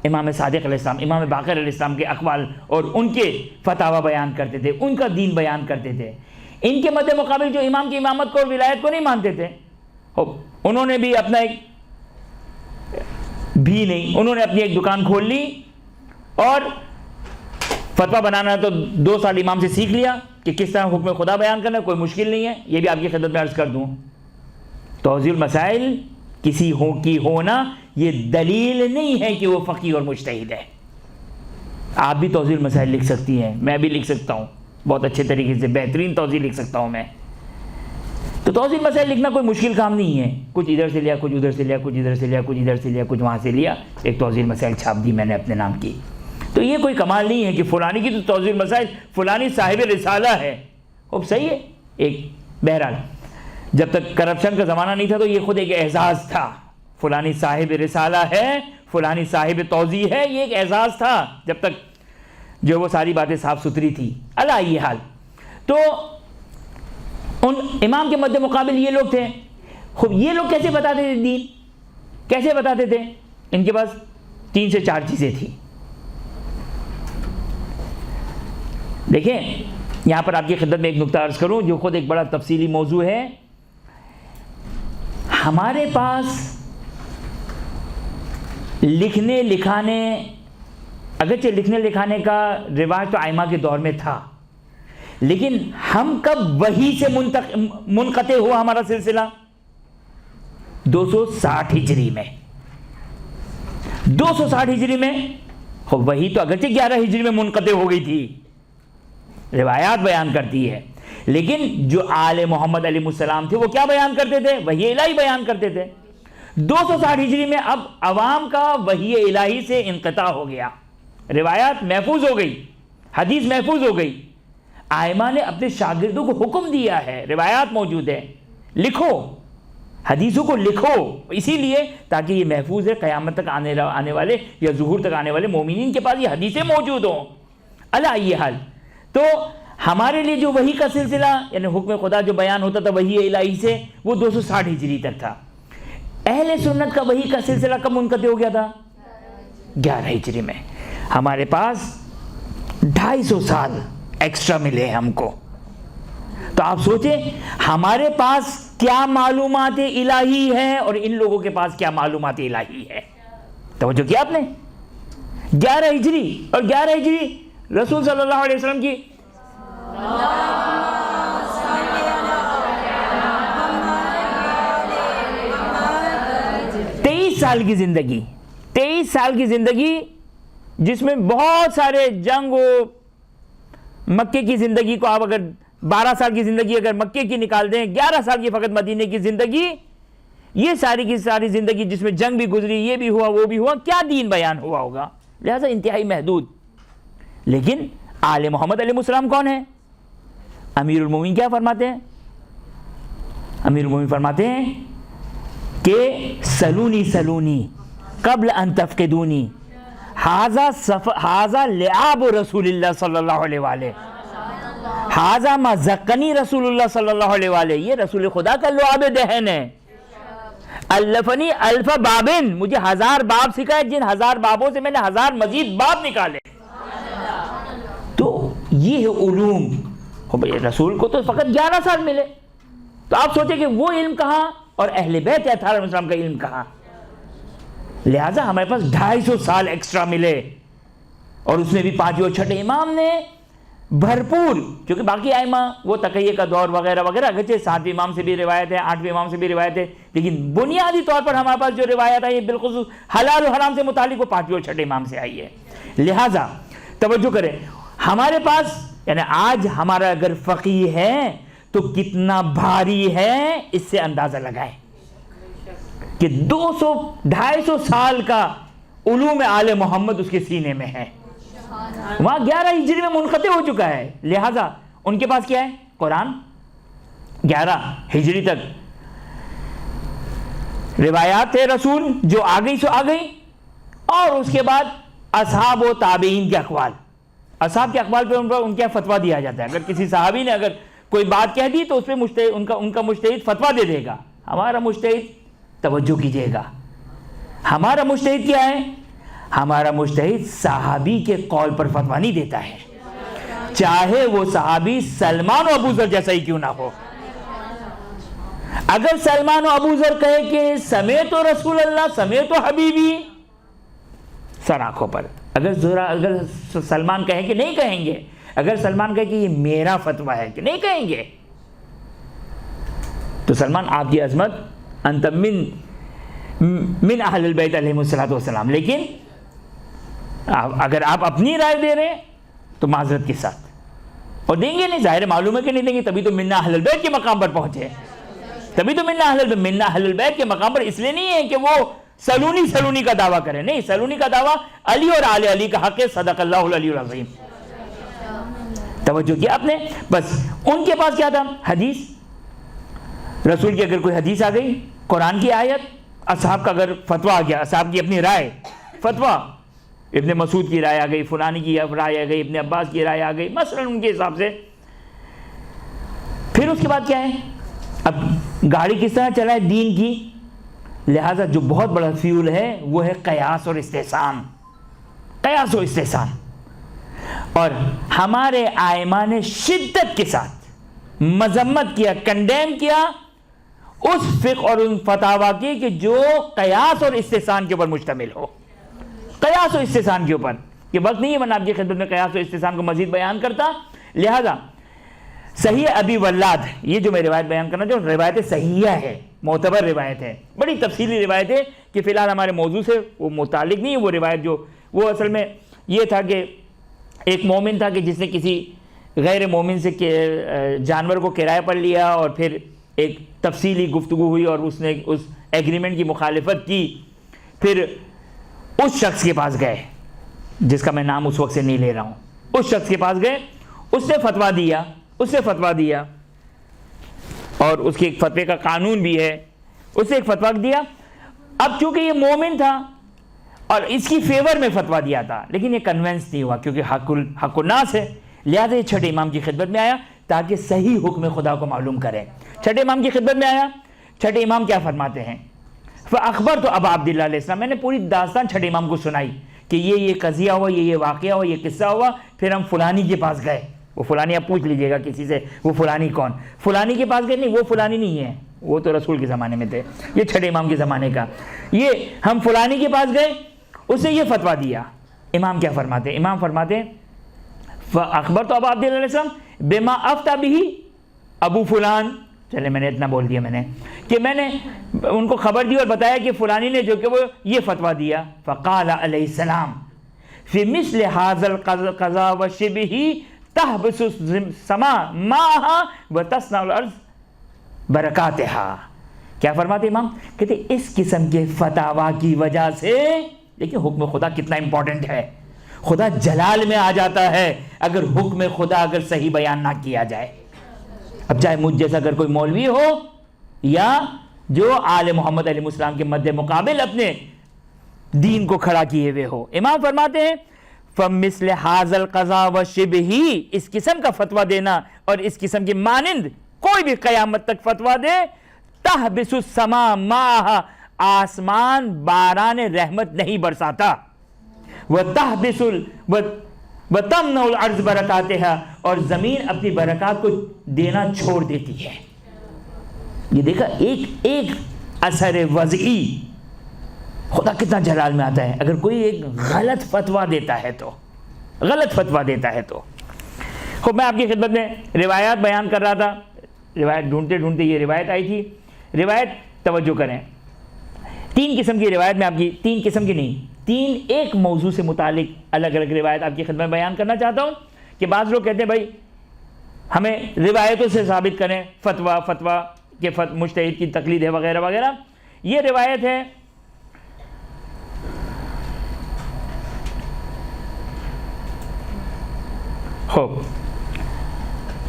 امام صادق علیہ السلام، امام باقر علیہ السلام کے اقوال اور ان کے فتاویٰ بیان کرتے تھے، ان کا دین بیان کرتے تھے. ان کے مد مقابل جو امام کی امامت کو اور ولایت کو نہیں مانتے تھے، انہوں نے بھی اپنا انہوں نے اپنی ایک دکان کھول لی، اور فتویٰ بنانا تو 2 سال امام سے سیکھ لیا کہ کس طرح حکم خدا بیان کرنا، کوئی مشکل نہیں ہے. یہ بھی آپ کی خدمت میں عرض کر دوں، توضیح المسائل کسی کی ہونا یہ دلیل نہیں ہے کہ وہ فقیہ اور مجتہد ہے. آپ بھی توضیح المسائل لکھ سکتی ہیں، میں بھی لکھ سکتا ہوں، بہت اچھے طریقے سے بہترین توضیح لکھ سکتا ہوں میں. تو توضیح المسائل لکھنا کوئی مشکل کام نہیں ہے. کچھ ادھر سے لیا، کچھ ادھر سے لیا، کچھ ادھر سے لیا، کچھ ادھر سے لیا، کچھ وہاں سے لیا، ایک توضیح المسائل چھاپ دی میں نے اپنے نام کی. تو یہ کوئی کمال نہیں ہے کہ فلانی کی تو توضیح المسائل، فلانی صاحب رسالہ ہے. اب صحیح ہے. ایک بہرحال جب تک کرپشن کا زمانہ نہیں تھا تو یہ خود ایک اعزاز تھا. فلانی صاحب رسالہ ہے، فلانی صاحب توضیح ہے، یہ ایک اعزاز تھا جب تک جو وہ ساری باتیں صاف ستھری تھی. اللہ یہ حال. تو ان امام کے مد مقابل یہ لوگ تھے. خوب یہ لوگ کیسے بتاتے تھے دین؟ کیسے بتاتے تھے؟ ان کے پاس 3 سے 4 چیزیں تھیں. دیکھیں یہاں پر آپ کی خدمت میں ایک نکتہ عرض کروں جو خود ایک بڑا تفصیلی موضوع ہے. ہمارے پاس لکھنے لکھانے، اگرچہ لکھنے لکھانے کا رواج تو ائمہ کے دور میں تھا، لیکن ہم کب وحی سے منقطع ہوا ہمارا سلسلہ؟ 260 ہجری میں. 260 ہجری میں وحی تو اگرچہ 11 ہجری میں منقطع ہو گئی تھی، روایات بیان کرتی ہے، لیکن جو آل محمد علیہ السلام تھے وہ کیا بیان کرتے تھے؟ وحی الہی بیان کرتے تھے. 260 ہجری میں اب عوام کا وحی الہی سے انقطاع ہو گیا، روایات محفوظ ہو گئی، حدیث محفوظ ہو گئی. ائمہ نے اپنے شاگردوں کو حکم دیا ہے، روایات موجود ہے، لکھو، حدیثوں کو لکھو، اسی لیے تاکہ یہ محفوظ ہے، قیامت تک آنے والے یا ظہور تک آنے والے مومنین کے پاس یہ حدیثیں موجود ہوں. اللہ یہ حال. تو ہمارے لیے جو وحی کا سلسلہ یعنی حکم خدا جو بیان ہوتا تھا وحی الہی سے، وہ 260 ہجری تک تھا. اہل سنت کا وحی کا سلسلہ کب منقطع ہو گیا تھا؟ 11 ہجری میں. ہمارے پاس 250 سال ایکسٹرا ملے ہم کو. تو آپ سوچیں ہمارے پاس کیا معلومات الہی ہیں اور ان لوگوں کے پاس کیا معلومات الہی ہے. توجہ کیا آپ نے؟ 11 ہجری اور 11 ہجری رسول صلی اللہ علیہ وسلم کی 23 سال کی زندگی، 23 سال کی زندگی جس میں بہت سارے جنگ و مکے کی زندگی کو آپ اگر 12 سال کی زندگی اگر مکے کی نکال دیں، 11 سال کی فقط مدینے کی زندگی، یہ ساری کی ساری زندگی جس میں جنگ بھی گزری، یہ بھی ہوا وہ بھی ہوا، کیا دین بیان ہوا ہوگا؟ لہذا انتہائی محدود. لیکن آل محمد علیہ السلام کون ہے؟ امیر المومنین کیا فرماتے ہیں؟ امیر المومنین فرماتے ہیں کہ سلونی سلونی قبل ان تفقدونی، حاذا لعاب رسول اللہ صلی اللہ علیہ وآلہ، حاذا ما زقنی رسول اللہ صلی اللہ علیہ وآلہ، یہ رسول خدا کا لعاب دہن ہے. الفنی الف بابن، مجھے 1000 باب سکھائے، جن 1000 بابوں سے میں نے 1000 مزید باب نکالے. تو یہ ہے علوم. رسول کو تو فقط 11 سال ملے، تو آپ سوچیں کہ وہ علم کہاں اور اہل بیت اطہار علیہ السلام کا علم کہاں؟ لہٰذا ہمارے پاس 250 سال ایکسٹرا ملے. اور اس میں بھی 5 اور 6 امام نے بھرپور، کیونکہ باقی ائمہ وہ تقیہ کا دور وغیرہ وغیرہ اگرچہ 7ویں امام سے بھی روایت ہے، 8ویں امام سے بھی روایت ہے، لیکن بنیادی طور پر ہمارے پاس جو روایت ہے یہ بالخصوص حلال و حرام سے متعلق وہ 5ویں اور 6 امام سے آئی ہے۔ لہٰذا توجہ کریں، ہمارے پاس یعنی آج ہمارا اگر فقیہ ہے تو کتنا بھاری ہے اس سے اندازہ لگائیں کہ 200-250 سال کا علوم آل محمد اس کے سینے میں ہے، وہاں 11 ہجری میں منقطع ہو چکا ہے، لہٰذا ان کے پاس کیا ہے؟ قرآن 11 ہجری تک روایات رسول جو آ گئی سو آ گئی، اور اس کے بعد اصحاب و تابعین کے اقوال، اصحاب کے اقوال پہ ان کا فتویٰ دیا جاتا ہے۔ اگر کسی صحابی نے اگر کوئی بات کہہ دی تو اس پہ ان کا مجتہد فتویٰ دے دے گا۔ ہمارا مجتہد، توجہ کیجئے گا، ہمارا مجتہد کیا ہے؟ ہمارا مجتہد صحابی کے قول پر فتویٰ نہیں دیتا ہے، چاہے وہ صحابی سلمان و ابو ذر جیسا ہی کیوں نہ ہو۔ اگر سلمان و ابو ذر کہے کہ سمیت رسول اللہ سمیت حبیبی، سر آنکھوں پر، اگر سلمان کہے کہ نہیں کہیں گے، اگر سلمان کہے کہ یہ میرا فتویٰ ہے کہ نہیں کہیں گے، تو سلمان آپ کی عظمت انت من اہل البیت علیہم السلام، لیکن اگر آپ اپنی رائے دے رہے ہیں تو معذرت کے ساتھ، اور دیں گے نہیں، ظاہر معلوم ہے کہ نہیں دیں گے، تبھی تو منا اہل البیت کے مقام پر پہنچے، تبھی تو منا اہل البیت کے مقام پر اس لیے نہیں ہے کہ وہ سلونی کا دعویٰ کرے، نہیں، سلونی کا دعویٰ علی اور آل علی کا حق ہے، صدق اللہ العلی العظیم۔ توجہ کیا آپ نے؟ بس ان کے پاس کیا تھا؟ حدیث، رسول کی اگر کوئی حدیث آ گئی، قرآن کی آیت، اصحاب کا اگر فتویٰ آ گیا، اصحاب کی اپنی رائے، فتویٰ، ابن مسعود کی رائے آ گئی، فلانی کی رائے آ گئی، ابن عباس کی رائے آ گئی، مثلا ان کے حساب سے۔ پھر اس کے بعد کیا ہے؟ اب گاڑی کس طرح چلائے دین کی، لہٰذا جو بہت بڑا فیول ہے وہ ہے قیاس اور استحسان، قیاس و استحسان۔ اور ہمارے ائمہ نے شدت کے ساتھ مذمت کیا، کنڈیم کیا اس فقہ اور ان فتاویٰ کی کہ جو قیاس اور استحسان کے اوپر مشتمل ہو، قیاس و استحسان کے اوپر۔ یہ وقت نہیں ہے ورنہ آپ کی خدمت میں قیاس و استحسان کو مزید بیان کرتا، لہذا صحیح ابی ولاد، یہ جو میں روایت بیان کرنا چاہوں، روایت صحیحہ ہے، معتبر روایت ہے، بڑی تفصیلی روایت ہے کہ فی الحال ہمارے موضوع سے وہ متعلق نہیں ہے۔ وہ روایت جو وہ اصل میں یہ تھا کہ ایک مومن تھا کہ جس نے کسی غیر مومن سے جانور کو کرائے پر لیا، اور پھر ایک تفصیلی گفتگو ہوئی اور اس نے اس ایگریمنٹ کی مخالفت کی، پھر اس شخص کے پاس گئے جس کا میں نام اس وقت سے نہیں لے رہا ہوں، اس شخص کے پاس گئے، اس نے فتویٰ دیا، اور اس کے ایک فتوے کا قانون بھی ہے، اس نے ایک فتویٰ دیا۔ اب چونکہ یہ مومن تھا اور اس کی فیور میں فتویٰ دیا تھا، لیکن یہ کنونس نہیں ہوا کیونکہ حق الناس ہے، لہذا یہ چھٹے امام کی خدمت میں آیا تاکہ صحیح حکم خدا کو معلوم کرے۔ چھٹے امام کی خدمت میں آیا، چھٹے امام کیا فرماتے ہیں؟ فَأَخْبَرْتُ أَبَا عَبْدِ اللَّهِ علیہ السلام، میں نے پوری داستان چھٹے امام کو سنائی کہ یہ قضیہ ہوا، یہ واقعہ ہوا، یہ قصہ ہوا، پھر ہم فلانی کے پاس گئے۔ وہ فلانی آپ پوچھ لیجئے گا کسی سے، وہ فلانی کون؟ فلانی کے پاس گئے، نہیں وہ فلانی نہیں ہے، وہ تو رسول کے زمانے میں تھے، یہ چھٹے امام کے زمانے کا، یہ ہم فلانی کے پاس گئے، اس نے یہ فتویٰ دیا۔ امام کیا فرماتے ہیں؟ امام فرماتے ہیں فَأَخْبَرْتُ أَبَا عَبْدِ اللَّهِ علیہ السلام بِمَا أَفْتَى بِهِ ابو فلان، چلے میں نے اتنا بول دیا، میں نے کہ میں نے ان کو خبر دی اور بتایا کہ فلانی نے جو کہ وہ یہ فتویٰ دیا۔ فقال علیہ السلام فی مثل هذا القضاء وشبهه تحبس السماء ماءها وتصنع الارض برکاتها۔ کیا فرماتے امام؟ کہتے اس قسم کے فتاویٰ کی وجہ سے، لیکن حکم خدا کتنا امپورٹنٹ ہے، خدا جلال میں آ جاتا ہے اگر حکم خدا اگر صحیح بیان نہ کیا جائے۔ اب چاہے مجھ جیسا اگر کوئی مولوی ہو یا جو آل محمد علیہ السلام کے مد مقابل اپنے دین کو کھڑا کیے ہوئے ہو، امام فرماتے ہیں فَمِثْلِ هَذَا الْقَضَاء وَشِبْهِهِ، اس قسم کا فتویٰ دینا اور اس قسم کی مانند کوئی بھی قیامت تک فتویٰ دے، تَحْبِسُ السَّمَاءَ مَاءَهَا، آسمان باران رحمت نہیں برساتا، وَتَمْنَعُ الْأَرْضَ بَرَكَاتِهَا، اور زمین اپنی برکات کو دینا چھوڑ دیتی ہے۔ یہ دیکھا ایک اثر وضعی، خدا کتنا جلال میں آتا ہے اگر کوئی ایک غلط فتویٰ دیتا ہے تو، خب میں آپ کی خدمت میں روایات بیان کر رہا تھا، روایت ڈھونڈتے ڈھونڈتے یہ روایت آئی تھی. روایت توجہ کریں، 3 قسم کی روایت میں آپ کی، 3 قسم کی نہیں، 3 ایک موضوع سے متعلق الگ الگ روایت آپ کی خدمت میں بیان کرنا چاہتا ہوں. کہ بعض لوگ کہتے ہیں بھائی ہمیں روایتوں سے ثابت کریں فتویٰ کہ مجتہد کی تقلید ہے وغیرہ وغیرہ. یہ روایت ہے خوب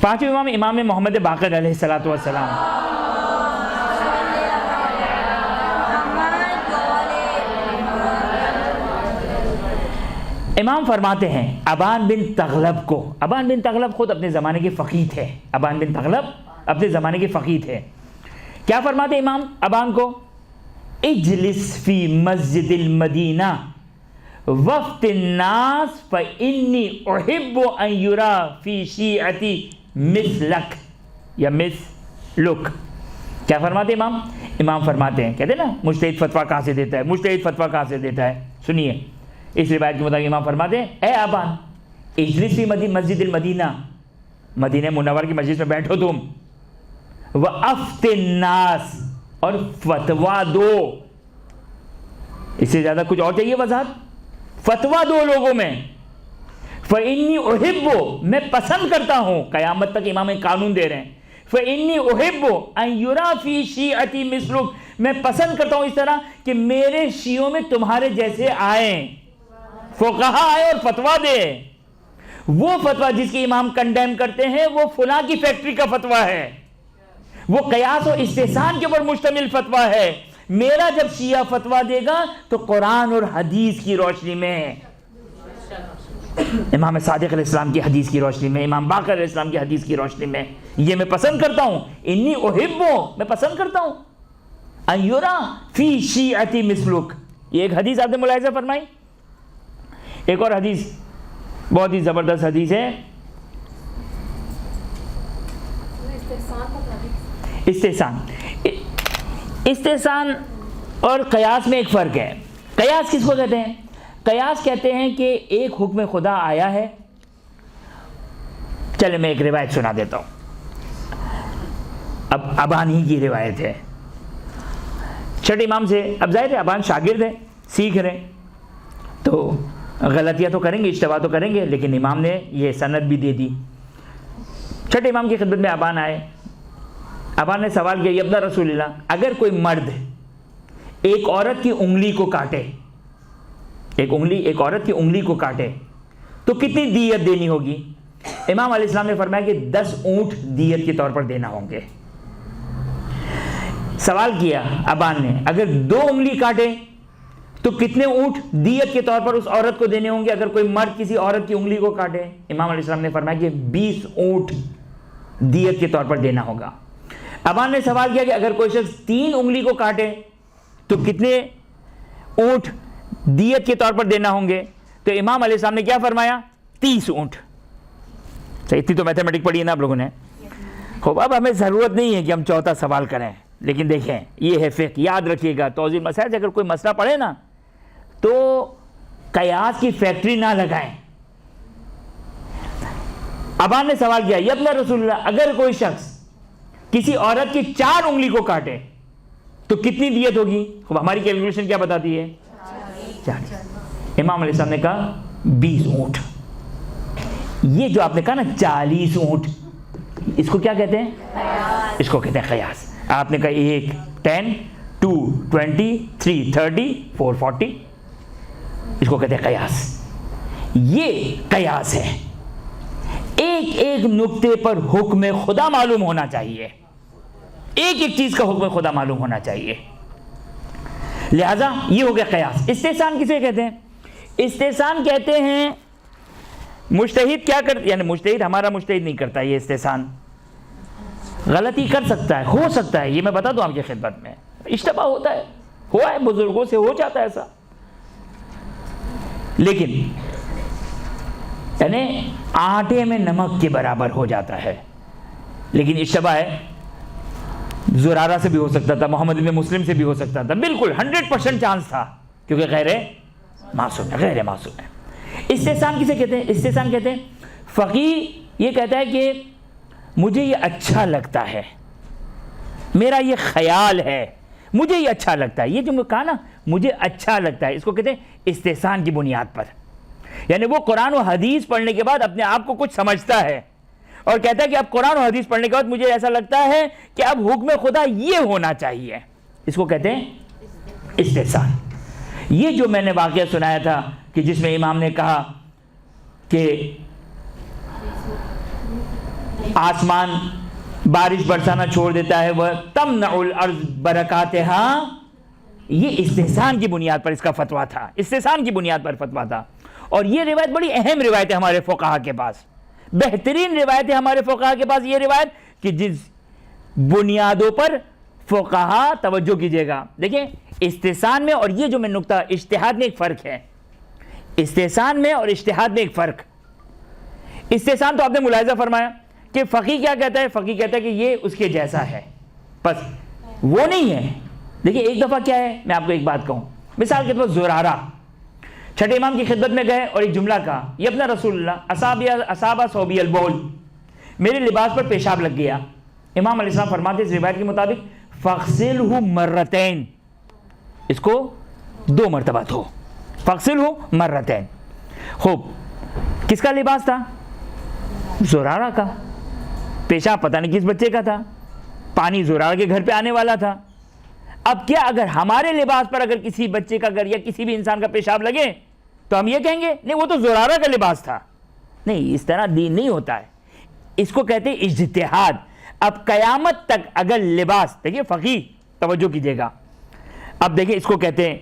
5ویں امام امام محمد باقر علیہ الصلوۃ والسلام امام فرماتے ہیں ابان بن تغلب کو، ابان بن تغلب خود اپنے زمانے کے فقیہ تھے، ابان بن تغلب اپنے زمانے کے فقیہ تھے. کیا فرماتے امام ابان کو؟ اجلس فی مسجد المدینہ وفد الناس فانی احب ان یرا فی شیعتی مثلک یا مثلک. کیا فرماتے امام؟ امام فرماتے ہیں، کہتے ہیں نا مجتہد فتویٰ کہاں سے دیتا ہے، مجتہد فتویٰ کہاں سے دیتا ہے. سنیے اس روایت کے مطابق امام فرماتے ہیں اے ابان اجلس فی مسجد المدینہ، مدینہ منور کی مسجد میں بیٹھو تم، وافت الناس اور فتویٰ دو. اس سے زیادہ کچھ اور چاہیے وضاحت؟ فتویٰ دو لوگوں میں. فانی احب، میں پسند کرتا ہوں، قیامت تک امام قانون دے رہے ہیں. فانی احب ان یرا فی شیعتی مثلک، میں پسند کرتا ہوں اس طرح کہ میرے شیعوں میں تمہارے جیسے آئیں، فقہا آئے اور فتویٰ دے. وہ فتویٰ جس کی امام کنڈیم کرتے ہیں وہ فلاں کی فیکٹری کا فتویٰ ہے، وہ قیاس و استحسان کے اوپر مشتمل فتویٰ ہے. میرا جب شیعہ فتویٰ دے گا تو قرآن اور حدیث کی روشنی میں، امام صادق علیہ السلام کی حدیث کی روشنی میں، امام باقر علیہ السلام کی حدیث کی روشنی میں، یہ میں پسند کرتا ہوں. انی احبو، میں پسند کرتا ہوں، ان یرا فی شیعتی مثلک. یہ ایک حدیث آپ نے ملاحظہ فرمائی. ایک اور حدیث بہت ہی زبردست حدیث ہے، استحسان اور قیاس میں ایک فرق ہے. قیاس کس کو کہتے ہیں؟ قیاس کہتے ہیں کہ ایک حکم خدا آیا ہے. چلے میں ایک روایت سنا دیتا ہوں، اب ابان ہی کی روایت ہے. چھٹے امام سے، اب ظاہر ہے ابان شاگرد ہے، سیکھ رہے ہیں تو غلطیاں تو کریں گے، اشتباہ تو کریں گے، لیکن امام نے یہ سند بھی دے دی. چھٹے امام کی خدمت میں ابان آئے. ابان نے سوال کیا یا ابن رسول اللہ، اگر کوئی مرد ایک عورت کی انگلی کو کاٹے، ایک عورت کی انگلی کو کاٹے تو کتنی دیت دینی ہوگی؟ امام علیہ السلام نے فرمایا کہ 10 اونٹ دیت کے طور پر دینا ہوں گے. سوال کیا ابان نے اگر 2 انگلی کاٹے تو کتنے اونٹ دیت کے طور پر اس عورت کو دینے ہوں گے اگر کوئی مرد کسی عورت کی انگلی کو کاٹے؟ امام علیہ السلام نے فرمایا کہ 20 اونٹ دیت کے طور پر دینا ہوگا. ابان نے سوال کیا کہ اگر کوئی شخص 3 انگلی کو کاٹے تو کتنے اونٹ دیت کے طور پر دینا ہوں گے؟ تو امام علیہ السلام نے کیا فرمایا؟ 30 اونٹ. اتنی تو میتھمیٹک پڑھی ہے نا آپ لوگوں نے. خوب اب ہمیں ضرورت نہیں ہے کہ ہم چوتھا سوال کریں، لیکن دیکھیں یہ ہے فقہ، یاد رکھیے گا توضیح مسائل سے اگر کوئی مسئلہ پڑھے نا تو قیاس کی فیکٹری نہ لگائیں. ابان نے سوال کیا یا ابن رسول اللہ، اگر کوئی شخص کسی عورت کی 4 انگلی کو کاٹے تو کتنی دیت ہوگی؟ خوب ہماری کیلکولیشن کیا بتاتی ہے؟ 40. امام علیہ السلام نے کہا 20 اونٹ. یہ جو آپ نے کہا نا 40 اونٹ، اس کو کیا کہتے ہیں؟ اس کو کہتے ہیں قیاس. آپ نے کہا 1 10 2 20 3 30 4 40، اس کو کہتے ہیں قیاس. یہ قیاس ہے. ایک ایک نقطے پر حکم خدا معلوم ہونا چاہیے، ایک ایک چیز کا حکم خدا معلوم ہونا چاہیے. لہذا یہ ہو گیا قیاس. استحسان کسے کہتے ہیں؟ استحسان کہتے ہیں مجتہد کیا کرتا، یعنی مجتہد ہمارا مجتہد نہیں کرتا، یہ استحسان غلطی کر سکتا ہے، ہو سکتا ہے، یہ میں بتا دوں آپ کی خدمت میں، اشتباہ ہوتا ہے، ہوا ہے بزرگوں سے ہو جاتا ہے ایسا، لیکن یعنی آٹے میں نمک کے برابر ہو جاتا ہے. لیکن اشتباہ ہے زرارہ سے بھی ہو سکتا تھا، محمد بن مسلم سے بھی ہو سکتا تھا، بالکل 100% چانس تھا، کیونکہ غیر معصوم ہے، غیر معصوم ہے. استحسان کسے کہتے ہیں؟ استحسان کہتے ہیں فقیہ یہ کہتا ہے کہ مجھے یہ اچھا لگتا ہے، میرا یہ خیال ہے، مجھے یہ اچھا لگتا ہے. یہ جو میں کہا نا مجھے اچھا لگتا ہے، اس کو کہتے ہیں استحسان کی بنیاد پر. یعنی وہ قرآن و حدیث پڑھنے کے بعد اپنے آپ کو کچھ سمجھتا ہے اور کہتا ہے کہ اب قرآن و حدیث پڑھنے کے بعد مجھے ایسا لگتا ہے کہ اب حکم خدا یہ ہونا چاہیے. اس کو کہتے ہیں استحسان. یہ جو میں نے واقعہ سنایا تھا کہ جس میں امام نے کہا کہ آسمان بارش برسانا چھوڑ دیتا ہے، وہ تمنع الارض برکاتہا، یہ استحسان کی بنیاد پر اس کا فتویٰ تھا، استحسان کی بنیاد پر فتویٰ تھا. اور یہ روایت بڑی اہم روایت ہے ہمارے فقہا کے پاس، بہترین روایت ہے ہمارے فقہا کے پاس یہ روایت کہ جس بنیادوں پر فقہا، توجہ کیجئے گا، دیکھیں استحسان میں اور یہ جو میں نقطہ، اجتہاد میں ایک فرق ہے. استحسان میں اور اجتہاد میں ایک فرق. استحسان تو آپ نے ملاحظہ فرمایا کہ فقیہ کیا کہتا ہے؟ فقیہ کہتا ہے کہ یہ اس کے جیسا ہے، بس وہ نہیں ہے. دیکھیں ایک دفعہ کیا ہے، میں آپ کو ایک بات کہوں، مثال کے طور پر زرارہ چھٹے امام کی خدمت میں گئے اور ایک جملہ کہا، یہ اپنا رسول اللہ اصابہ ثوبی البول، میرے لباس پر پیشاب لگ گیا. امام علیہ السلام فرماتے اس روایت کے مطابق فغسلہ مرتین، اس کو 2 مرتبہ دھو، فغسلہ مرتین. خوب، کس کا لباس تھا؟ زرارہ کا. پیشاب پتہ نہیں کس بچے کا تھا، پانی زرارہ کے گھر پہ آنے والا تھا. اب کیا اگر ہمارے لباس پر اگر کسی بچے کا یا کسی بھی انسان کا پیشاب لگے تو ہم یہ کہیں گے نہیں وہ تو زرارہ کا لباس تھا؟ نہیں، اس طرح دین نہیں ہوتا ہے. اس کو کہتے ہیں اجتہاد. اب قیامت تک اگر لباس، دیکھیے فقیہ توجہ کیجئے گا، اب دیکھیں اس کو کہتے ہیں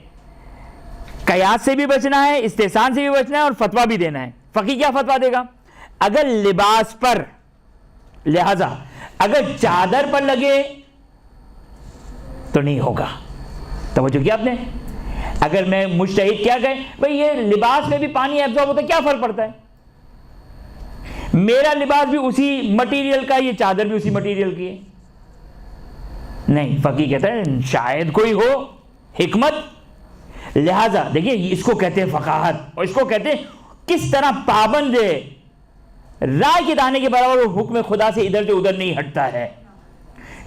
قیاس سے بھی بچنا ہے، استحسان سے بھی بچنا ہے اور فتویٰ بھی دینا ہے. فقیہ کیا فتویٰ دے گا؟ اگر لباس پر، لہذا اگر چادر پر لگے تو نہیں ہوگا. توجہ کیا آپ نے؟ اگر میں مجتہد کیا کہے بھئی یہ لباس میں بھی پانی ایبزارب ہوتا ہے، کیا فرق پڑتا ہے؟ میرا لباس بھی اسی مٹیریل کا، یہ چادر بھی اسی مٹیریل کی ہے. نہیں، فقیہ کہتا ہے شاید کوئی ہو حکمت. لہذا دیکھیں اس کو کہتے ہیں فقاہت، اور اس کو کہتے ہیں کس طرح پابند ہے، رائے کے دانے کے برابر وہ حکم خدا سے ادھر سے ادھر نہیں ہٹتا ہے.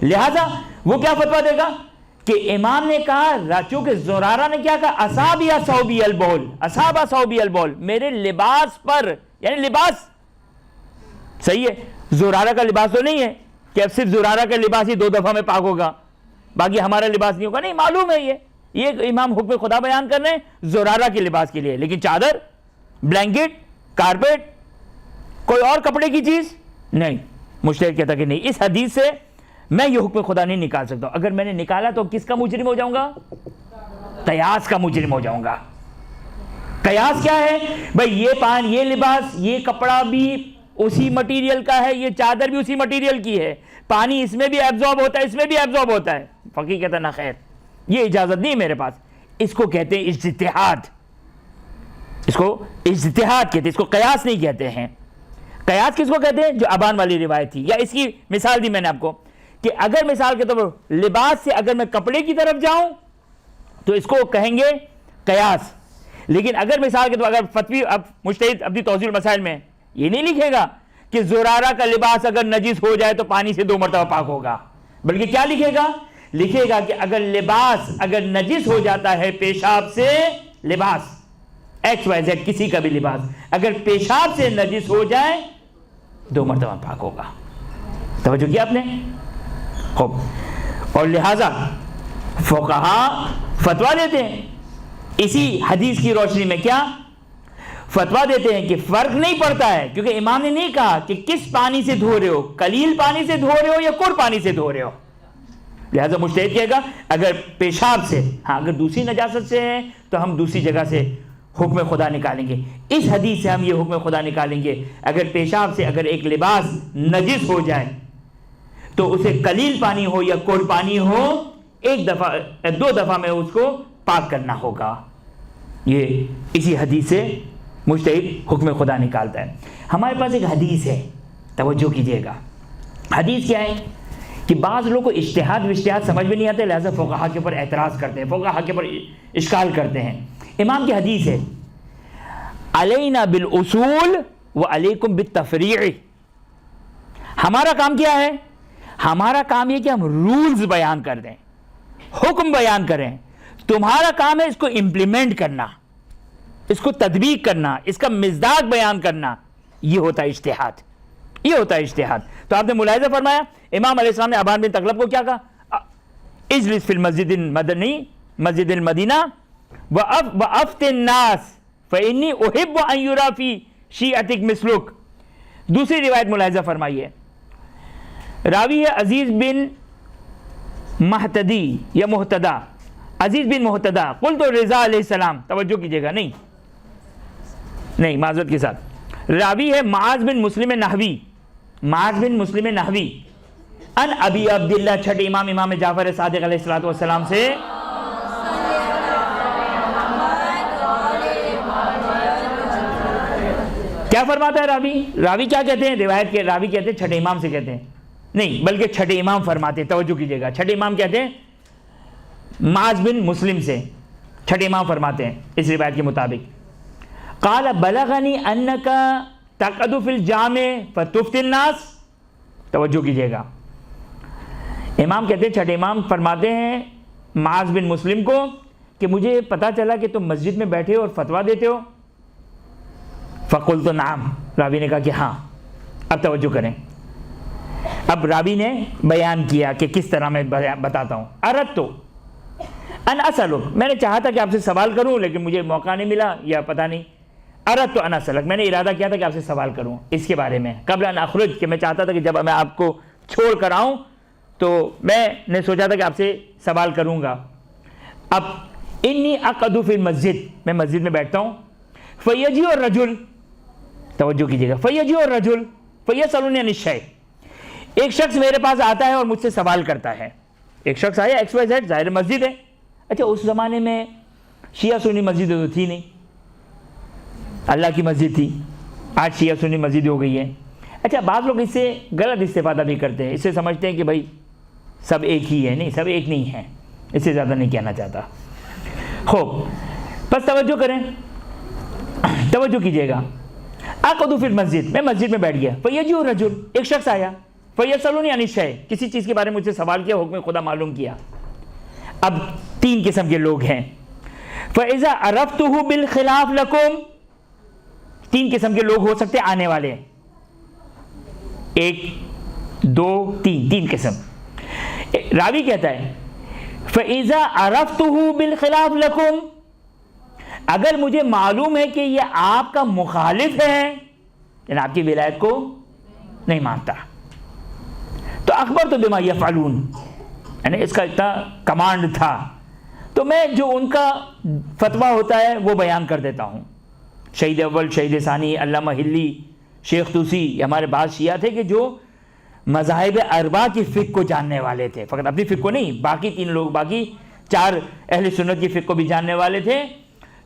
لہذا وہ کیا فتویٰ دے گا کہ امام نے کہا، چونکہ زرارہ نے کیا کہا، اصابہ ثوبی البول، اصابہ ثوبی البول، میرے لباس پر، یعنی لباس صحیح ہے. زرارہ کا لباس تو نہیں ہے کہ اب صرف زرارہ کا لباس ہی 2 دفعہ میں پاک ہوگا، باقی ہمارا لباس نہیں ہوگا. نہیں، معلوم ہے یہ امام حکم خدا بیان کر رہے ہیں زرارہ کے لباس کے لیے، لیکن چادر، بلینکٹ، کارپیٹ، کوئی اور کپڑے کی چیز نہیں. مجتہد کہتا کہ نہیں، اس حدیث سے میں یہ حکم خدا نہیں نکال سکتا. اگر میں نے نکالا تو کس کا مجرم ہو جاؤں گا؟ قیاس کا مجرم ہو جاؤں گا. قیاس کیا ہے بھئی؟ یہ لباس، یہ کپڑا بھی اسی مٹیریل کا ہے، یہ چادر بھی اسی مٹیریل کی ہے، پانی اس میں بھی ایبزارب ہوتا ہے، اس میں بھی ایبزارب ہوتا ہے. فقیہ کہتا نہ خیر، یہ اجازت نہیں میرے پاس. اس کو کہتے ہیں اجتہاد، اس کو اجتہاد کہتے ہیں، اس کو قیاس نہیں کہتے ہیں. قیاس کس کو کہتے ہیں؟ جو ابان والی روایت تھی، یا اس کی مثال دی میں نے آپ کو کہ اگر مثال کے طور پر لباس سے اگر میں کپڑے کی طرف جاؤں تو اس کو کہیں گے قیاس. لیکن اگر مثال کے طور پر اگر فتوی، اب مجتہد اپنی توضیح المسائل میں یہ نہیں لکھے گا کہ زرارہ کا لباس اگر نجس ہو جائے تو پانی سے 2 مرتبہ پاک ہوگا، بلکہ کیا لکھے گا؟ لکھے گا کہ اگر لباس اگر نجس ہو جاتا ہے پیشاب سے، لباس ایکس وائی زیڈ کسی کا بھی لباس اگر پیشاب سے نجس ہو جائے 2 مرتبہ پاک ہوگا. توجہ کیا آپ نے؟ خوب. اور لہذا فقہا فتویٰ دیتے ہیں اسی حدیث کی روشنی میں، کیا فتویٰ دیتے ہیں کہ فرق نہیں پڑتا ہے، کیونکہ امام نے نہیں کہا کہ کس پانی سے دھو رہے ہو، قلیل پانی سے دھو رہے ہو یا کور پانی سے دھو رہے ہو. لہذا مجتہد کہے گا اگر پیشاب سے، ہاں اگر دوسری نجاست سے ہے تو ہم دوسری جگہ سے حکم خدا نکالیں گے. اس حدیث سے ہم یہ حکم خدا نکالیں گے اگر پیشاب سے اگر ایک لباس نجس ہو جائے تو اسے قلیل پانی ہو یا کور پانی ہو، 1 دفعہ 2 دفعہ میں اس کو پاک کرنا ہوگا. یہ اسی حدیث سے مجتہد حکم خدا نکالتا ہے. ہمارے پاس ایک حدیث ہے، توجہ کیجئے گا. حدیث کیا ہے کہ بعض لوگوں کو اجتہاد سمجھ میں نہیں آتے، لہذا فقہا کے اوپر اعتراض کرتے ہیں، فقہا کے اوپر اشکال کرتے ہیں. امام کی حدیث ہے، علینا بالاصول و علیکم بالتفریع. ہمارا کام کیا ہے؟ ہمارا کام یہ کہ ہم رولز بیان کر دیں، حکم بیان کریں. تمہارا کام ہے اس کو امپلیمنٹ کرنا، اس کو تطبیق کرنا، اس کا مصداق بیان کرنا. یہ ہوتا ہے اجتہاد، یہ ہوتا ہے اجتہاد. تو آپ نے ملاحظہ فرمایا امام علیہ السلام نے ابان بن تغلب کو کیا کہا؟ اجلس فی المسجد المدنی، مسجد المدینہ، وافت الناس فانی احب ان یری فی شیعتک مثلک. دوسری روایت ملاحظہ فرمائیے، راوی ہے عزیز بن مہتدی یا محتدا، عزیز بن محتدا. قلت رضا علیہ السلام، توجہ کیجئے گا، نہیں معذرت کے ساتھ، راوی ہے معاذ بن مسلم نحوی، معاذ بن مسلم نحوی، ان ابی عبداللہ، چھٹے امام امام جعفر صادق علیہ السلام سے کیا فرماتا ہے راوی؟ راوی کیا کہتے ہیں؟ روایت کے راوی کہتے ہیں چھٹے امام سے کہتے ہیں، نہیں بلکہ چھٹے امام فرماتے ہیں. توجہ کیجئے گا، چھٹے امام کہتے ہیں معاذ بن مسلم سے، چھٹے امام فرماتے ہیں اس روایت کے مطابق. قال بلغنی انک تقعد فی الجامع فتفتی الناس. توجہ کیجئے گا، امام کہتے ہیں، چھٹے امام فرماتے ہیں معاذ بن مسلم کو کہ مجھے پتا چلا کہ تم مسجد میں بیٹھے ہو اور فتویٰ دیتے ہو. فقلت نعم، راوی نے کہا کہ ہاں. اب توجہ کریں، اب راوی نے بیان کیا کہ کس طرح میں بتاتا ہوں. اردت ان اسألک، میں نے چاہا تھا کہ آپ سے سوال کروں لیکن مجھے موقع نہیں ملا یا پتہ نہیں. اردت ان اسألک، میں نے ارادہ کیا تھا کہ آپ سے سوال کروں اس کے بارے میں، قبل ان اخرج، کہ میں چاہتا تھا کہ جب میں آپ کو چھوڑ کر آؤں تو میں نے سوچا تھا کہ آپ سے سوال کروں گا. اب انی اقعد فی المسجد، میں مسجد میں بیٹھتا ہوں. فیجی الرجل، توجہ کیجئے گا، فیجی الرجل فیسألنی عن الشیء، ایک شخص میرے پاس آتا ہے اور مجھ سے سوال کرتا ہے. ایک شخص آیا ایکس وائی زیڈ، ظاہر مسجد ہے. اچھا اس زمانے میں شیعہ سنی مسجد تو تھی نہیں، اللہ کی مسجد تھی. آج شیعہ سنی مسجد ہو گئی ہے. اچھا بعض لوگ اس سے غلط استفادہ بھی کرتے ہیں، اس سے سمجھتے ہیں کہ بھائی سب ایک ہی ہے. نہیں، سب ایک نہیں ہے، اس سے زیادہ نہیں کہنا چاہتا. خوب، بس توجہ کریں، توجہ کیجئے گا. اقعد فی المسجد، میں مسجد میں بیٹھ گیا. فیجی الرجل، ایک شخص آیا. فیسألنی عن الشیء، کسی چیز کے بارے میں مجھ سے سوال کیا، حکم خدا معلوم کیا. اب تین قسم کے لوگ ہیں. فَإِذَا عَرَفْتُهُ بِالْخِلَافِ لَكُمْ، تین قسم کے لوگ ہو سکتے آنے والے، ایک دو تین قسم. راوی کہتا ہے فَإِذَا عَرَفْتُهُ بِالْخِلَافِ لَكُمْ، اگر مجھے معلوم ہے کہ یہ آپ کا مخالف ہے، یعنی آپ کی ولایت کو نہیں مانتا، تو اخبر تو بما یفعلون، یعنی اس کا اتنا کمانڈ تھا تو میں جو ان کا فتویٰ ہوتا ہے وہ بیان کر دیتا ہوں. شہید اول، شہید ثانی، علامہ ہلی، شیخ طوسی، یہ ہمارے بعض شیعہ تھے کہ جو مذاہب اربعہ کی فقہ کو جاننے والے تھے، فقط اپنی فقہ کو نہیں، باقی تین لوگ، باقی چار اہل سنت کی فقہ کو بھی جاننے والے تھے.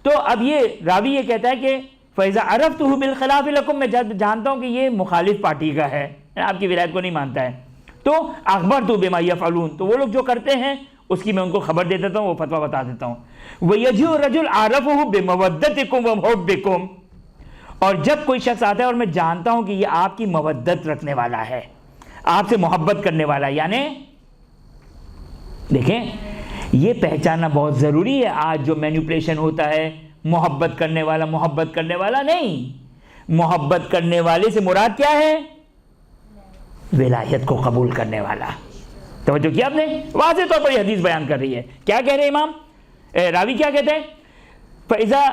تو اب یہ راوی یہ کہتا ہے کہ فَإِذَا عَرَفْتُهُ بِالْخِلَافِ لَكُمْ، میں جانتا ہوں کہ یہ مخالف پارٹی کا ہے، آپ کی ولایت کو نہیں مانتا ہے، تو اخبرت بما یفعلون، تو وہ لوگ جو کرتے ہیں اس کی میں ان کو خبر دے دیتا ہوں، وہ فتویٰ بتا دیتا ہوں. وَيَجِئُ الرَّجُلُ عَرَفُهُ بِمَوَدَّتِكُمْ وَمُحِبِّكُمْ، اور جب کوئی شخص آتا ہے اور میں جانتا ہوں کہ یہ آپ کی مودت رکھنے والا ہے، آپ سے محبت کرنے والا ہے. یعنی دیکھیں یہ پہچاننا بہت ضروری ہے. آج جو مینیپولیشن ہوتا ہے، محبت کرنے والا نہیں، محبت کرنے والے سے مراد کیا ہے؟ ولایت کو قبول کرنے والا. توجہ کیا آپ نے؟ واضح طور پر یہ حدیث بیان کر رہی ہے. کیا کہہ رہے ہیں امام؟ راوی کیا کہتے ہیں؟ فَإِذَا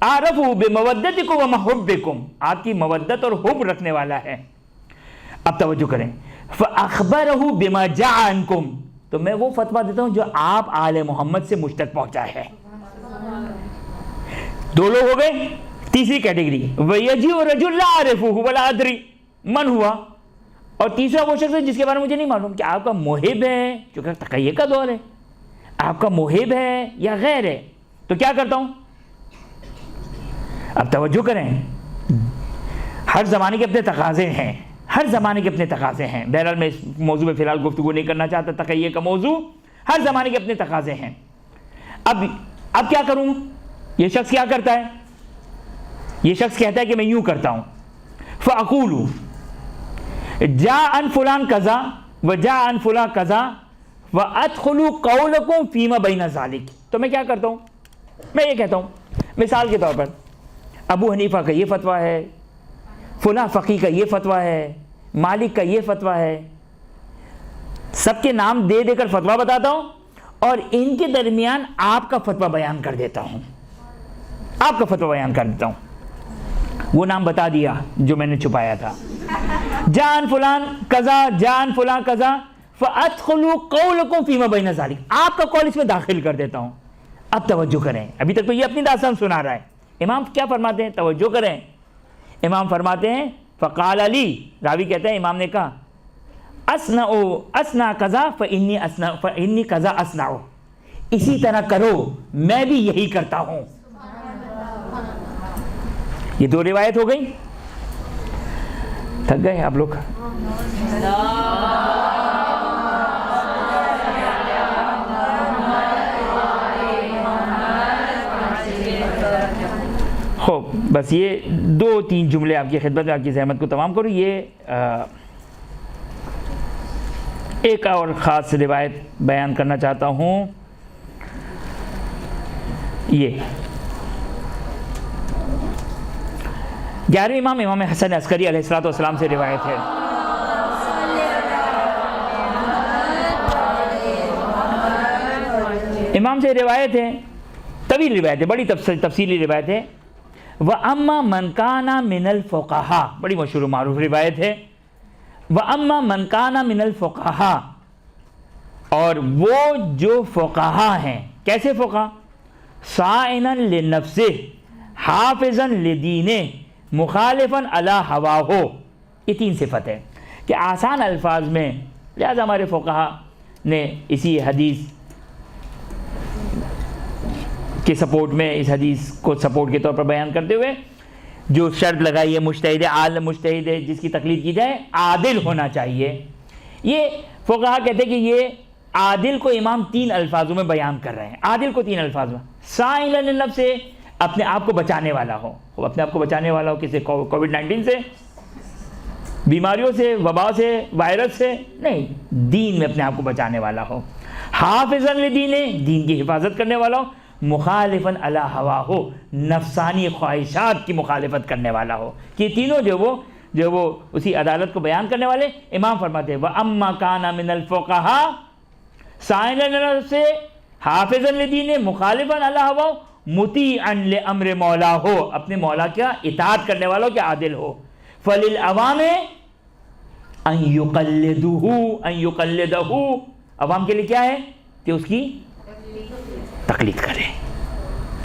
عَرَفُهُ بِمَوَدَّتِكُمْ وَمُحِبِّكُمْ، آپ کی مودت اور حب رکھنے والا ہے. اب توجہ کریں. فَأَخْبَرَهُ بِمَا جَاءَ عَنْكُمْ، تو میں وہ فتویٰ دیتا ہوں جو آپ آل محمد سے مجھ تک پہنچا ہے. دو لوگ ہو گئے. تیسری کیٹیگری وَيَجِئُ الرَّجُلُ لَا أَعْرِفُهُ وَلَا أَدْرِي مَنْ هُوَ، اور تیسرا وہ شخص ہے جس کے بارے میں مجھے نہیں معلوم کہ آپ کا محب ہے، کیونکہ تقیہ کا دور ہے، آپ کا محب ہے یا غیر ہے. تو کیا کرتا ہوں؟ اب توجہ کریں، ہر زمانے کے اپنے تقاضے ہیں، ہر زمانے کے اپنے تقاضے ہیں. بہرحال میں اس موضوع میں فی الحال گفتگو نہیں کرنا چاہتا، تقیہ کا موضوع، ہر زمانے کے اپنے تقاضے ہیں. اب کیا کروں؟ یہ شخص کیا کرتا ہے؟ یہ شخص کہتا ہے کہ میں یوں کرتا ہوں، فَأَقُولُ جَاءَ عَنْ فُلَانْ كَذَا وَجَاءَ عَنْ فُلَانْ كَذَا وَأَدْخُلُ قَوْلَكُمْ فِيمَا بَيْنَ ذَلِكَ. تو میں کیا کرتا ہوں، میں یہ کہتا ہوں مثال کے طور پر ابو حنیفہ کا یہ فتویٰ ہے، فلاں فقی کا یہ فتویٰ ہے، مالک کا یہ فتویٰ ہے، سب کے نام دے دے کر فتویٰ بتاتا ہوں اور ان کے درمیان آپ کا فتویٰ بیان کر دیتا ہوں، آپ کا فتویٰ بیان کر دیتا ہوں. وہ نام بتا دیا جو میں نے چھپایا تھا، جان فلان قضا جان فلان قضا فادخلوا قولکم فیما بین ذلک، آپ کا قول اس میں داخل کر دیتا ہوں. اب توجہ کریں، ابھی تک تو یہ اپنی داستان سنا رہا ہے. امام کیا فرماتے ہیں، توجہ کریں. امام فرماتے ہیں فقال علی، راوی کہتے ہیں امام نے کہا اسنا قضا فانی قضا اصنع، اسی طرح کرو میں بھی یہی کرتا ہوں. یہ دو روایت ہو گئی. تھک گئے آپ لوگ؟ خوب، بس یہ دو تین جملے آپ کی خدمت میں آپ کی زحمت کو تمام کروں. یہ ایک اور خاص روایت بیان کرنا چاہتا ہوں. یہ 11ویں امام حسن عسکری علیہ السلام سے روایت ہے. امام سے روایت ہے، طویل روایت ہے، بڑی تفصیلی روایت ہے. وَأَمَّا مَنْ كَانَ مِنَ الْفُقَهَاء، بڑی مشہور و معروف روایت ہے. وَأَمَّا مَنْ كَانَ مِنَ الْفُقَهَاء، اور وہ جو فقہا ہیں، کیسے فقہا؟ صَائِنًا لِنَفْسِهِ حَافِظًا لِدِينِهِ مخالفاً علی ہواہ. یہ تین صفت ہے کہ آسان الفاظ میں، لہذا ہمارے فقہا نے اسی حدیث کے سپورٹ میں، اس حدیث کو سپورٹ کے طور پر بیان کرتے ہوئے جو شرط لگائی ہے، مجتہد عالم مجتہد ہے جس کی تقلید کی جائے، عادل ہونا چاہیے. یہ فقہا کہتے ہیں کہ یہ عادل کو امام تین الفاظوں میں بیان کر رہے ہیں. عادل کو تین الفاظ میں، صائلا للنفس سے اپنے آپ کو بچانے والا ہو، اپنے آپ کو بچانے والا ہو کسی کووڈ-19 سے، بیماریوں سے، وبا سے، وائرس سے نہیں، دین میں اپنے آپ کو بچانے والا ہو. حافظا لدین، دین کی حفاظت کرنے والا ہو. مخالفاً علی ہوا ہو، نفسانی خواہشات کی مخالفت کرنے والا ہو. کہ تینوں جو وہ اسی عدالت کو بیان کرنے والے. امام فرماتے ہیں وَأَمَّا كَانَ مِنَ الْفُقَهَاء صَائِنًا لِنَفْسِهِ حَافِظًا لِدِينِهِ مُخَالِفًا عَلَى هَوَاهُ مُطِيعًا لِأَمْرِ مَوْلَاهُ، اپنے مولا کا اطاعت کرنے والوں کے عادل ہو. فَلِلْعَوَامِ أَن يُقَلِّدَهُ، عوام کے لیے کیا ہے کہ اس کی تقلید کریں.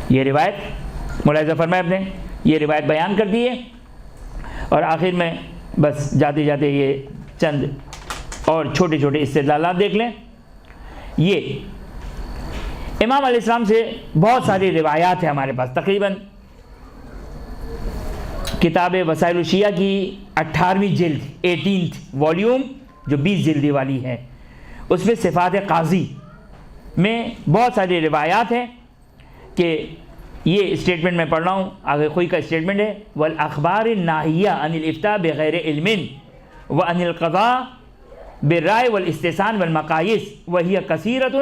یہ روایت ملاحظہ فرمائے، اپنے یہ روایت بیان کر دی ہے. اور آخر میں بس جاتے جاتے یہ چند اور چھوٹے چھوٹے استدلالات دیکھ لیں. یہ امام علیہ السلام سے بہت ساری روایات ہیں ہمارے پاس. تقریباً کتاب وسائل الشیعہ کی 18ویں جلد 18th والیوم جو 20 جلدی والی ہے، اس میں صفات قاضی میں بہت ساری روایات ہیں. کہ یہ اسٹیٹمنٹ میں پڑھ رہا ہوں، آگے خوئی کا اسٹیٹمنٹ ہے والاخبار الناہیہ عن الافتاء بغیر علم وعن القضاء بالرائے والاستحسان والمقایس وہی کثیرۃ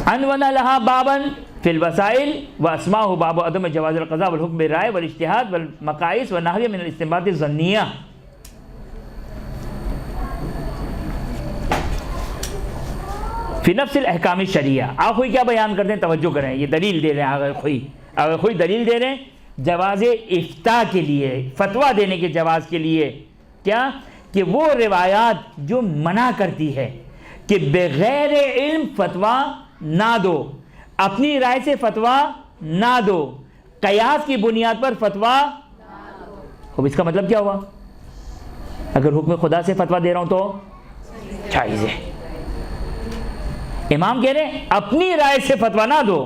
عنون لها بابا فی الوسائل واسماہ باب عدم جواز القضاء والحکم بالرائے والاجتہاد والمقایس والنحو من الاستنباط الظنیہ. فی نفس الاحکام الشرعیہ. آخوئی کیا بیان کرتے ہیں، توجہ کریں، یہ دلیل دے رہے ہیں. آگے خوئی دلیل دے رہے ہیں جواز افتاء کے لیے، فتویٰ دینے کے جواز کے لیے. کیا کہ وہ روایات جو منع کرتی ہے کہ بغیر علم فتویٰ نہ دو، اپنی رائے سے فتویٰ نہ دو، قیاس کی بنیاد پر فتویٰ. اب اس کا مطلب کیا ہوا؟ اگر حکم خدا سے فتویٰ دے رہا ہوں تو جائز ہے. امام کہہ رہے ہیں اپنی رائے سے فتویٰ نہ دو،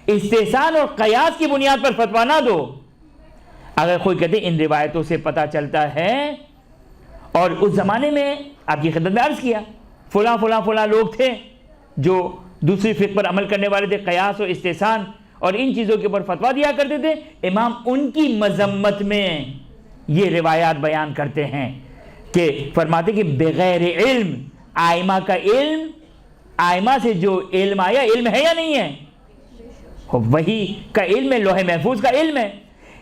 استحسان اور قیاس کی بنیاد پر فتویٰ نہ دو. اگر کوئی کہتے ہیں ان روایتوں سے پتہ چلتا ہے، اور اس زمانے میں آپ کی خدمت میں عرض کیا فلاں لوگ تھے جو دوسری فقہ پر عمل کرنے والے تھے، قیاس و استحسان اور ان چیزوں کے اوپر فتویٰ دیا کرتے تھے، امام ان کی مذمت میں یہ روایات بیان کرتے ہیں کہ فرماتے کہ بغیر علم، آئمہ کا علم، آئمہ سے جو علم آیا، علم ہے یا نہیں ہے؟ وہی کا علم ہے، لوح محفوظ کا علم ہے۔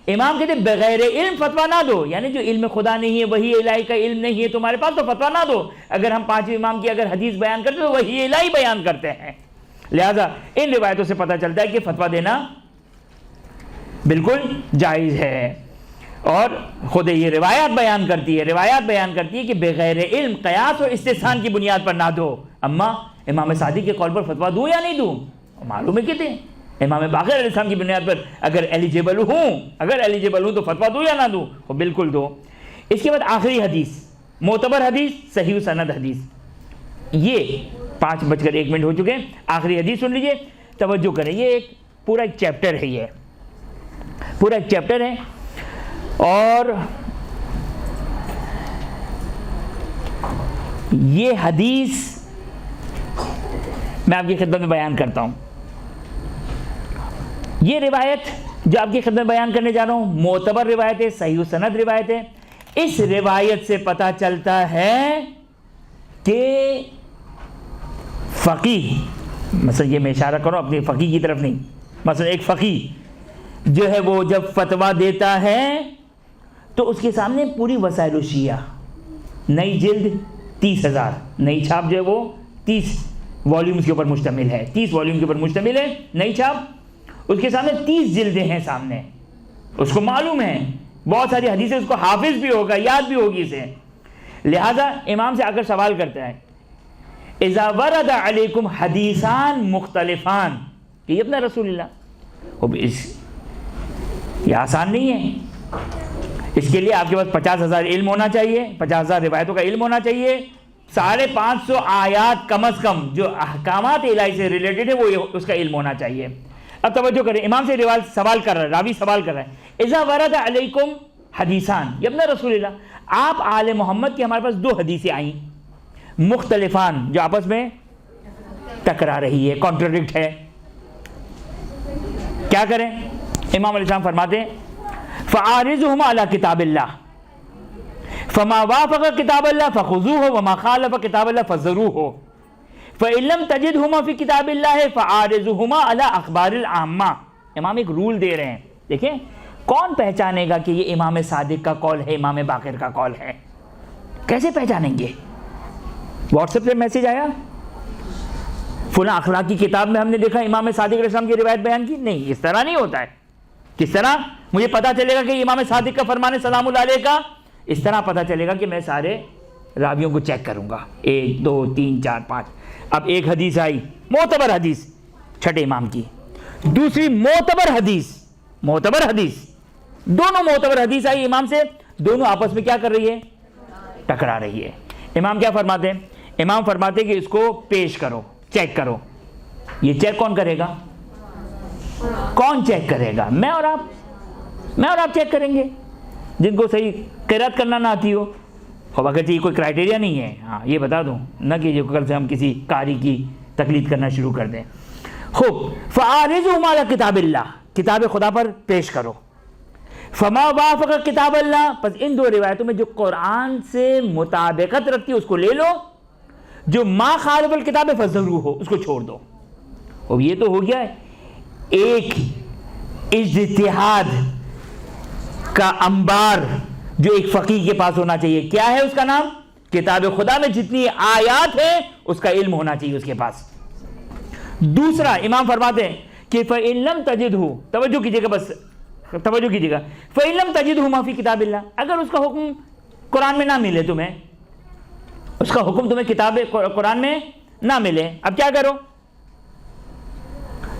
امام کہتے ہیں بغیر علم فتویٰ نہ دو، یعنی جو علم خدا نہیں ہے، وہی الہی کا علم نہیں ہے تمہارے پاس، تو فتویٰ نہ دو۔ اگر ہم پانچویں امام کی اگر حدیث بیان کرتے تو وہی الہی بیان کرتے ہیں۔ لہذا ان روایتوں سے پتہ چلتا ہے کہ فتویٰ دینا بالکل جائز ہے۔ اور خود یہ روایات بیان کرتی ہے کہ بغیر علم قیاس اور استحسان کی بنیاد پر نہ دو۔ اما امام صادق کے قول پر فتویٰ دوں یا نہیں دوں؟ معلوم ہے کہتے ہیں امام باقر علیہ السلام کی بنیاد پر اگر ایلیجیبل ہوں تو فتویٰ دوں یا نہ دوں؟ وہ بالکل دو۔ اس کے بعد آخری حدیث، معتبر حدیث، صحیح سند حدیث۔ یہ 5:01 ہو چکے ہیں، آخری حدیث سن لیجئے، توجہ کریں۔ یہ پورا ایک چیپٹر ہے، یہ پورا ایک چیپٹر ہے، اور یہ حدیث میں آپ کی خدمت میں بیان کرتا ہوں۔ یہ روایت جو آپ کی خدمت میں بیان کرنے جا رہا ہوں معتبر روایت ہے، صحیح سند روایت ہے۔ اس روایت سے پتہ چلتا ہے کہ فقیہ، مثلا یہ میں اشارہ کروں اپنی فقیہ کی طرف نہیں، مثلا ایک فقیہ جو ہے وہ جب فتویٰ دیتا ہے تو اس کے سامنے پوری وسائل الشیعہ، نئی جلد 30,000 نئی چھاپ جو ہے وہ 30 والیومز کے اوپر مشتمل ہے، 30 والیوم کے اوپر مشتمل ہے نئی چھاپ، اس کے سامنے 30 جلدیں ہیں سامنے، اس کو معلوم ہے بہت ساری حدیثیں، اس کو حافظ بھی ہوگا، یاد بھی ہوگی اسے۔ لہذا امام سے آ کر سوال کرتا ہے اذا ورد علیکم حدیثان مختلفان، یہ اپنا رسول اللہ، یہ آسان نہیں ہے، اس کے لیے آپ کے پاس 50,000 علم ہونا چاہیے، 50,000 روایتوں کا علم ہونا چاہیے، 550 آیات کم از کم جو احکامات الہی سے ریلیٹڈ ہے وہ اس کا علم ہونا چاہیے۔ اب توجہ کریں، امام سے سوال کر رہا ہے، راوی سوال کر رہا ہے اذا ورد علیکم حدیثان، یہ اپنا رسول اللہ، آپ آل محمد کی ہمارے پاس 2 حدیثیں آئیں مختلفان، جو آپس میں ٹکرا رہی ہے، کانٹرڈکٹ ہے، کیا کریں؟ امام علیہ السلام فرماتے ہیں فعارضهما علی کتاب اللہ فما وافق کتاب اللہ فخذوه وما خالف کتاب اللہ فذروه فإن لم تجدهما فی کتاب اللہ فعارضهما علی اخبار العامہ۔ امام ایک رول دے رہے ہیں، دیکھیں کون پہچانے گا کہ یہ امام صادق کا قول ہے، امام باقر کا قول ہے؟ کیسے پہچانیں گے؟ واٹس ایپ پہ میسج آیا فلاں اخلاق کی کتاب میں ہم نے دیکھا امام صادق علیہ السلام کی روایت بیان کی، نہیں، اس طرح نہیں ہوتا ہے۔ کس طرح مجھے پتا چلے گا کہ امام صادق کا فرمان ہے سلام اللہ علیہ کا؟ اس طرح پتا چلے گا کہ میں سارے راویوں کو چیک کروں گا، 1 2 3 4 5۔ اب ایک حدیث آئی معتبر حدیث چھٹے امام کی، دوسری معتبر حدیث، دونوں معتبر حدیث آئی امام سے، دونوں آپس میں کیا کر رہی ہے؟ ٹکرا رہی ہے۔ امام کیا فرماتے ہیں؟ امام فرماتے ہیں کہ اس کو پیش کرو، چیک کرو۔ یہ چیک کون کرے گا؟ کون چیک کرے گا؟ میں اور آپ چیک کریں گے، جن کو صحیح قرأت کرنا نہ آتی ہو۔ اب اگر یہ کوئی کرائٹیریا نہیں ہے، ہاں یہ بتا دوں نہ کہ جو کل سے ہم کسی قاری کی تقلید کرنا شروع کر دیں۔ خوب، فعارضهما علی کتاب اللہ، کتاب خدا پر پیش کرو۔ فما وافق کتاب اللہ، پس ان 2 روایتوں میں جو قرآن سے مطابقت رکھتی ہے اس کو لے لو، جو ما خالف الکتاب فذروہ ہو اس کو چھوڑ دو۔ اب یہ تو ہو گیا ایک اجتہاد کا انبار جو ایک فقیہ کے پاس ہونا چاہیے، کیا ہے اس کا نام؟ کتاب خدا میں جتنی آیات ہیں اس کا علم ہونا چاہیے اس کے پاس۔ دوسرا امام فرماتے ہیں کہ فَإِن لَمْ تَجِدْهُ، توجہ کیجئے گا، بس توجہ کیجئے گا، فَإِن لَمْ تَجِدْهُ مَا فِي کتاب اللہ، اگر اس کا حکم قرآن میں نہ ملے تمہیں، اس کا حکم تمہیں کتاب قرآن میں نہ ملے، اب کیا کرو؟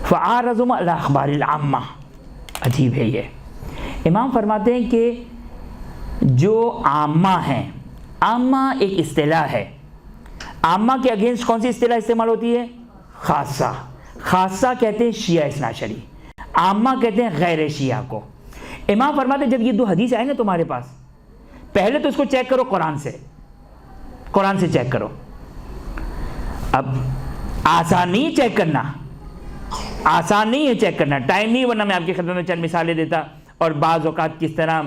فَعَارَضُهُمَا عَلَى أَخْبَارِ الْعَامَّةِ۔ عجیب ہے یہ، امام فرماتے ہیں کہ جو عامہ ہیں، عامہ ایک اصطلاح ہے، عامہ کے اگینسٹ کون سی اصطلاح استعمال ہوتی ہے؟ خاصہ۔ خاصہ کہتے ہیں شیعہ اثنا عشری، عامہ کہتے ہیں غیر شیعہ کو۔ امام فرماتے ہیں جب یہ 2 حدیث آئے نا تمہارے پاس، پہلے تو اس کو چیک کرو قرآن سے چیک کرو۔ اب آسان نہیں چیک کرنا، آسان نہیں ہے چیک کرنا، ٹائم نہیں، ورنہ میں آپ کی خدمت میں چند مثالیں دیتا، اور بعض اوقات کس طرح،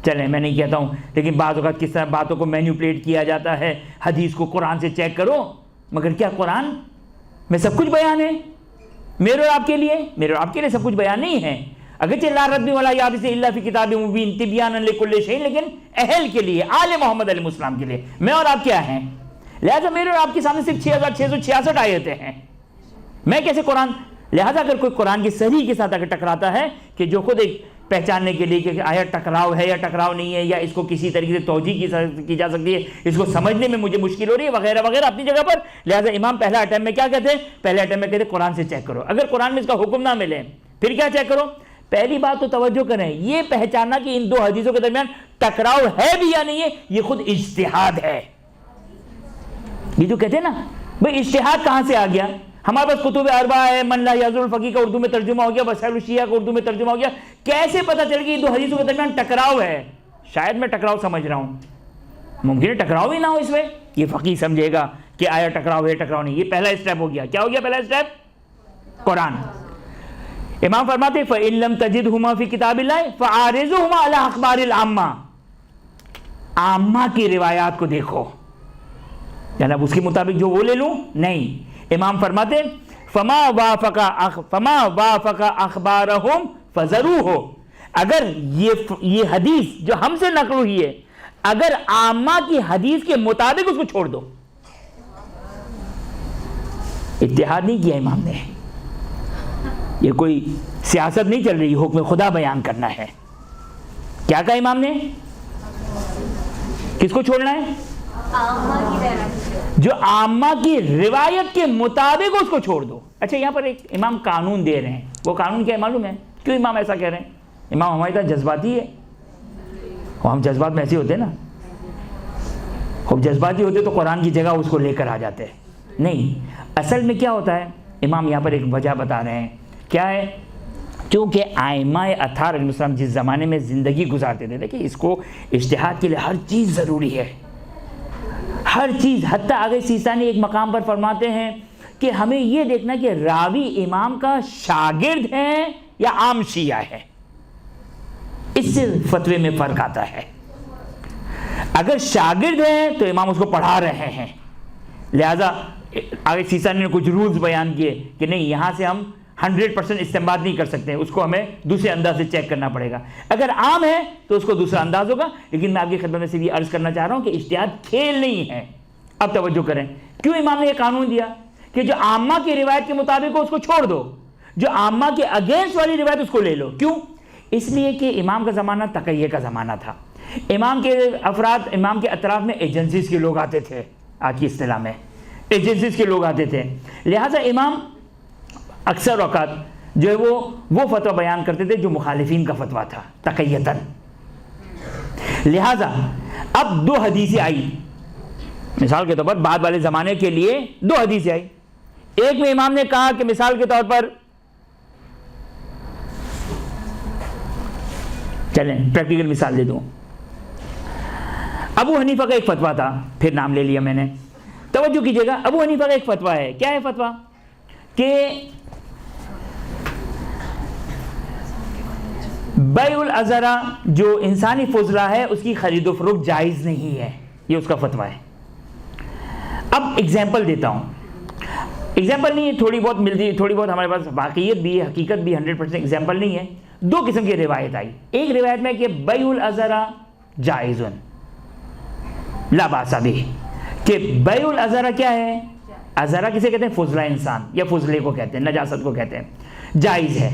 چلیں میں نہیں کہتا ہوں، لیکن بعض اوقات کس طرح باتوں کو مینیپولیٹ کیا جاتا ہے، حدیث کو قرآن سے چیک کرو، مگر کیا قرآن میں سب کچھ بیان ہے؟ میرے اور آپ کے لیے سب کچھ بیان نہیں ہے، اگرچہ لا رد ولا یابس الا فی کتاب مبین تبیانا لکل شیء، لیکن اہل کے لیے، آل محمد علیہ السلام کے لیے میں اور آپ کیا ہیں؟ لہذا میرے اور آپ کے سامنے صرف 6666 آیتیں ہیں، میں کیسے قرآن، لہذا اگر کوئی قرآن کی صحیح کے ساتھ اگر ٹکراتا ہے کہ جو خود ایک پہچاننے کے لیے کہ آیا ٹکراؤ ہے یا ٹکراؤ نہیں ہے، یا اس کو کسی طریقے سے توجیہ کی جا سکتی ہے، اس کو سمجھنے میں مجھے مشکل ہو رہی ہے وغیرہ وغیرہ اپنی جگہ پر، لہذا امام پہلا اٹیمپٹ میں کیا کہتے ہیں؟ پہلے اٹیمپٹ میں کہتے ہیں قرآن سے چیک کرو، اگر قرآن میں اس کا حکم نہ ملے پھر کیا چیک کرو؟ پہلی بات تو توجہ کریں، یہ پہچاننا کہ ان دو حدیثوں کے درمیان ٹکراؤ ہے بھی یا نہیں ہے، یہ خود اجتہاد ہے۔ یہ جو کہتے ہیں نا بھئی اجتہاد کہاں سے آ گیا؟ ہمارے پاس کتب اربعہ ہے، من لا یعذر الفقیہ کا اردو میں ترجمہ ہو گیا، وسائل الشیعہ کا اردو میں ترجمہ ہو گیا، کیسے پتہ چل گیا یہ دو حدیثوں کے درمیان ٹکراؤ ہے؟ شاید میں ٹکراؤ سمجھ رہا ہوں، ممکن ہے ٹکراؤ ہی نہ ہو اس میں، یہ فقیہ سمجھے گا کہ آیا ٹکراؤ ہے ٹکراؤ نہیں، یہ پہلا اسٹیپ ہو گیا۔ کیا ہو گیا پہلا اسٹیپ؟ قرآن۔ امام فرماتے فَإِن لَمْ تَجِدْهُمَا فِي كِتَابِ اللَّهِ فَعَارِضُهُمَا عَلَى أَخْبَارِ الْعَامَّةِ، عامہ کی روایات کو دیکھو، یعنی اب اس کے مطابق جو وہ لے لوں نہیں۔ امام فرماتے فما وافق اخبارهم فذروه، اگر یہ حدیث جو ہم سے نقل ہوئی ہے اگر عامہ کی حدیث کے مطابق اس کو چھوڑ دو۔ اتحاد نہیں کیا امام نے، یہ کوئی سیاست نہیں چل رہی، حکم خدا بیان کرنا ہے۔ کیا کہا امام نے؟ کس کو چھوڑنا ہے؟ جو عامہ کی روایت کے مطابق اس کو چھوڑ دو۔ اچھا یہاں پر ایک امام قانون دے رہے ہیں، وہ قانون کیا ہے معلوم ہے؟ کیوں امام ایسا کہہ رہے ہیں؟ امام ہماری طرح جذباتی ہے، ہم جذبات میں ایسے ہوتے ہیں نا، خوب جذباتی ہوتے تو قرآن کی جگہ اس کو لے کر آ جاتے، نہیں۔ اصل میں کیا ہوتا ہے، امام یہاں پر ایک وجہ بتا رہے ہیں، کیا ہے؟ کیونکہ ائمہ اطہار علیہ السلام جس زمانے میں زندگی گزارتے تھے، دیکھیں اس کو اجتہاد کے لیے ہر چیز ضروری ہے، ہر چیز، حتیٰ آگے سیستانی ایک مقام پر فرماتے ہیں کہ ہمیں یہ دیکھنا کہ راوی امام کا شاگرد ہے یا عام شیعہ ہے، اس سے فتوے میں فرق آتا ہے۔ اگر شاگرد ہیں تو امام اس کو پڑھا رہے ہیں، لہذا آگے سیستانی نے کچھ رولز بیان کیے کہ نہیں یہاں سے ہم 100% استنباط نہیں کر سکتے، اس کو ہمیں دوسرے انداز سے چیک کرنا پڑے گا۔ اگر عام ہے تو اس کو دوسرا انداز ہوگا، لیکن میں آپ کی خدمت میں سے یہ عرض کرنا چاہ رہا ہوں کہ اجتہاد کھیل نہیں ہے۔ اب توجہ کریں، کیوں امام نے یہ قانون دیا کہ جو عامہ کی روایت کے مطابق ہو اس کو چھوڑ دو، جو عامہ کے اگینسٹ والی روایت اس کو لے لو۔ کیوں؟ اس لیے کہ امام کا زمانہ تقیہ کا زمانہ تھا، امام کے افراد، امام کے اطراف میں ایجنسیز کے لوگ آتے تھے، آج کی اصطلاح میں ایجنسیز کے لوگ آتے تھے، لہٰذا امام اکثر اوقات جو ہے وہ فتویٰ بیان کرتے تھے جو مخالفین کا فتویٰ تھا تقیتاً۔ لہٰذا اب دو حدیثیں آئی، مثال کے طور پر بعد والے زمانے کے لیے دو حدیثیں آئی، ایک میں امام نے کہا کہ مثال کے طور پر چلیں پریکٹیکل مثال دے دوں، ابو حنیفہ کا ایک فتویٰ تھا، پھر نام لے لیا میں نے، توجہ کیجیے گا، ابو حنیفہ کا ایک فتویٰ ہے، کیا ہے فتویٰ؟ کہ بیع العذرہ جو انسانی فضلہ ہے اس کی خرید و فروخت جائز نہیں ہے، یہ اس کا فتویٰ ہے۔ اب ایگزامپل دیتا ہوں، ایگزامپل نہیں ہے، تھوڑی بہت ملتی، تھوڑی بہت ہمارے پاس واقعیت بھی ہے، حقیقت بھی، 100% ایگزامپل نہیں ہے۔ دو قسم کی روایت آئی، ایک روایت میں کہ بیع العذرہ جائز لا باس بہ، کہ بیع العذرہ کیا ہے؟ عذرہ کسے کہتے ہیں؟ فضلہ انسان یا فضلے کو کہتے ہیں، نجاست کو کہتے ہیں، جائز ہے۔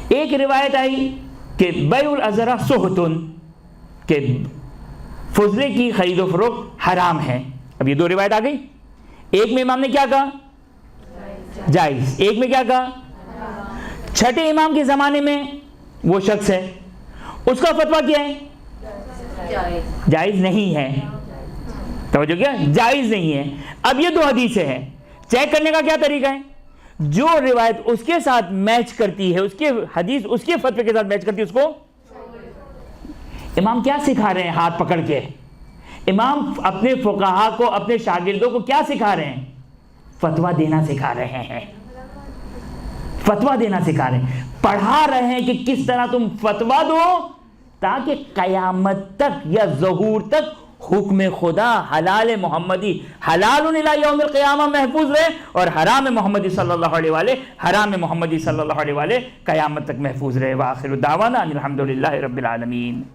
ایک روایت آئی کہ بیع العذرہ سہتن، کہ فضلے کی خرید و فروخت حرام ہے۔ اب یہ دو روایت آ گئی، ایک میں امام نے کیا کہا؟ جائز، ایک میں کیا کہا؟ چھٹے امام کے زمانے میں وہ شخص ہے، اس کا فتویٰ کیا ہے؟ جائز نہیں ہے، توجہ کیا؟ جائز نہیں ہے۔ اب یہ دو حدیثیں ہیں، چیک کرنے کا کیا طریقہ ہے؟ جو روایت اس کے ساتھ میچ کرتی ہے، اس کے حدیث اس کے فتوے کے ساتھ میچ کرتی ہے، اس کو امام کیا سکھا رہے ہیں؟ ہاتھ پکڑ کے امام اپنے فقہا کو، اپنے شاگردوں کو کیا سکھا رہے ہیں؟ فتویٰ دینا سکھا رہے ہیں۔ فتویٰ دینا سکھا رہے ہیں، پڑھا رہے ہیں کہ کس طرح تم فتویٰ دو تاکہ قیامت تک یا ظہور تک حکم خدا حلال محمدی حلال الی یوم القیامہ محفوظ رہے، اور حرام محمدی صلی اللہ علیہ وآلہ حرام محمدی صلی اللہ علیہ وآلہ قیامت تک محفوظ رہے۔ وآخر دعوانا ان الحمدللہ رب العالمین۔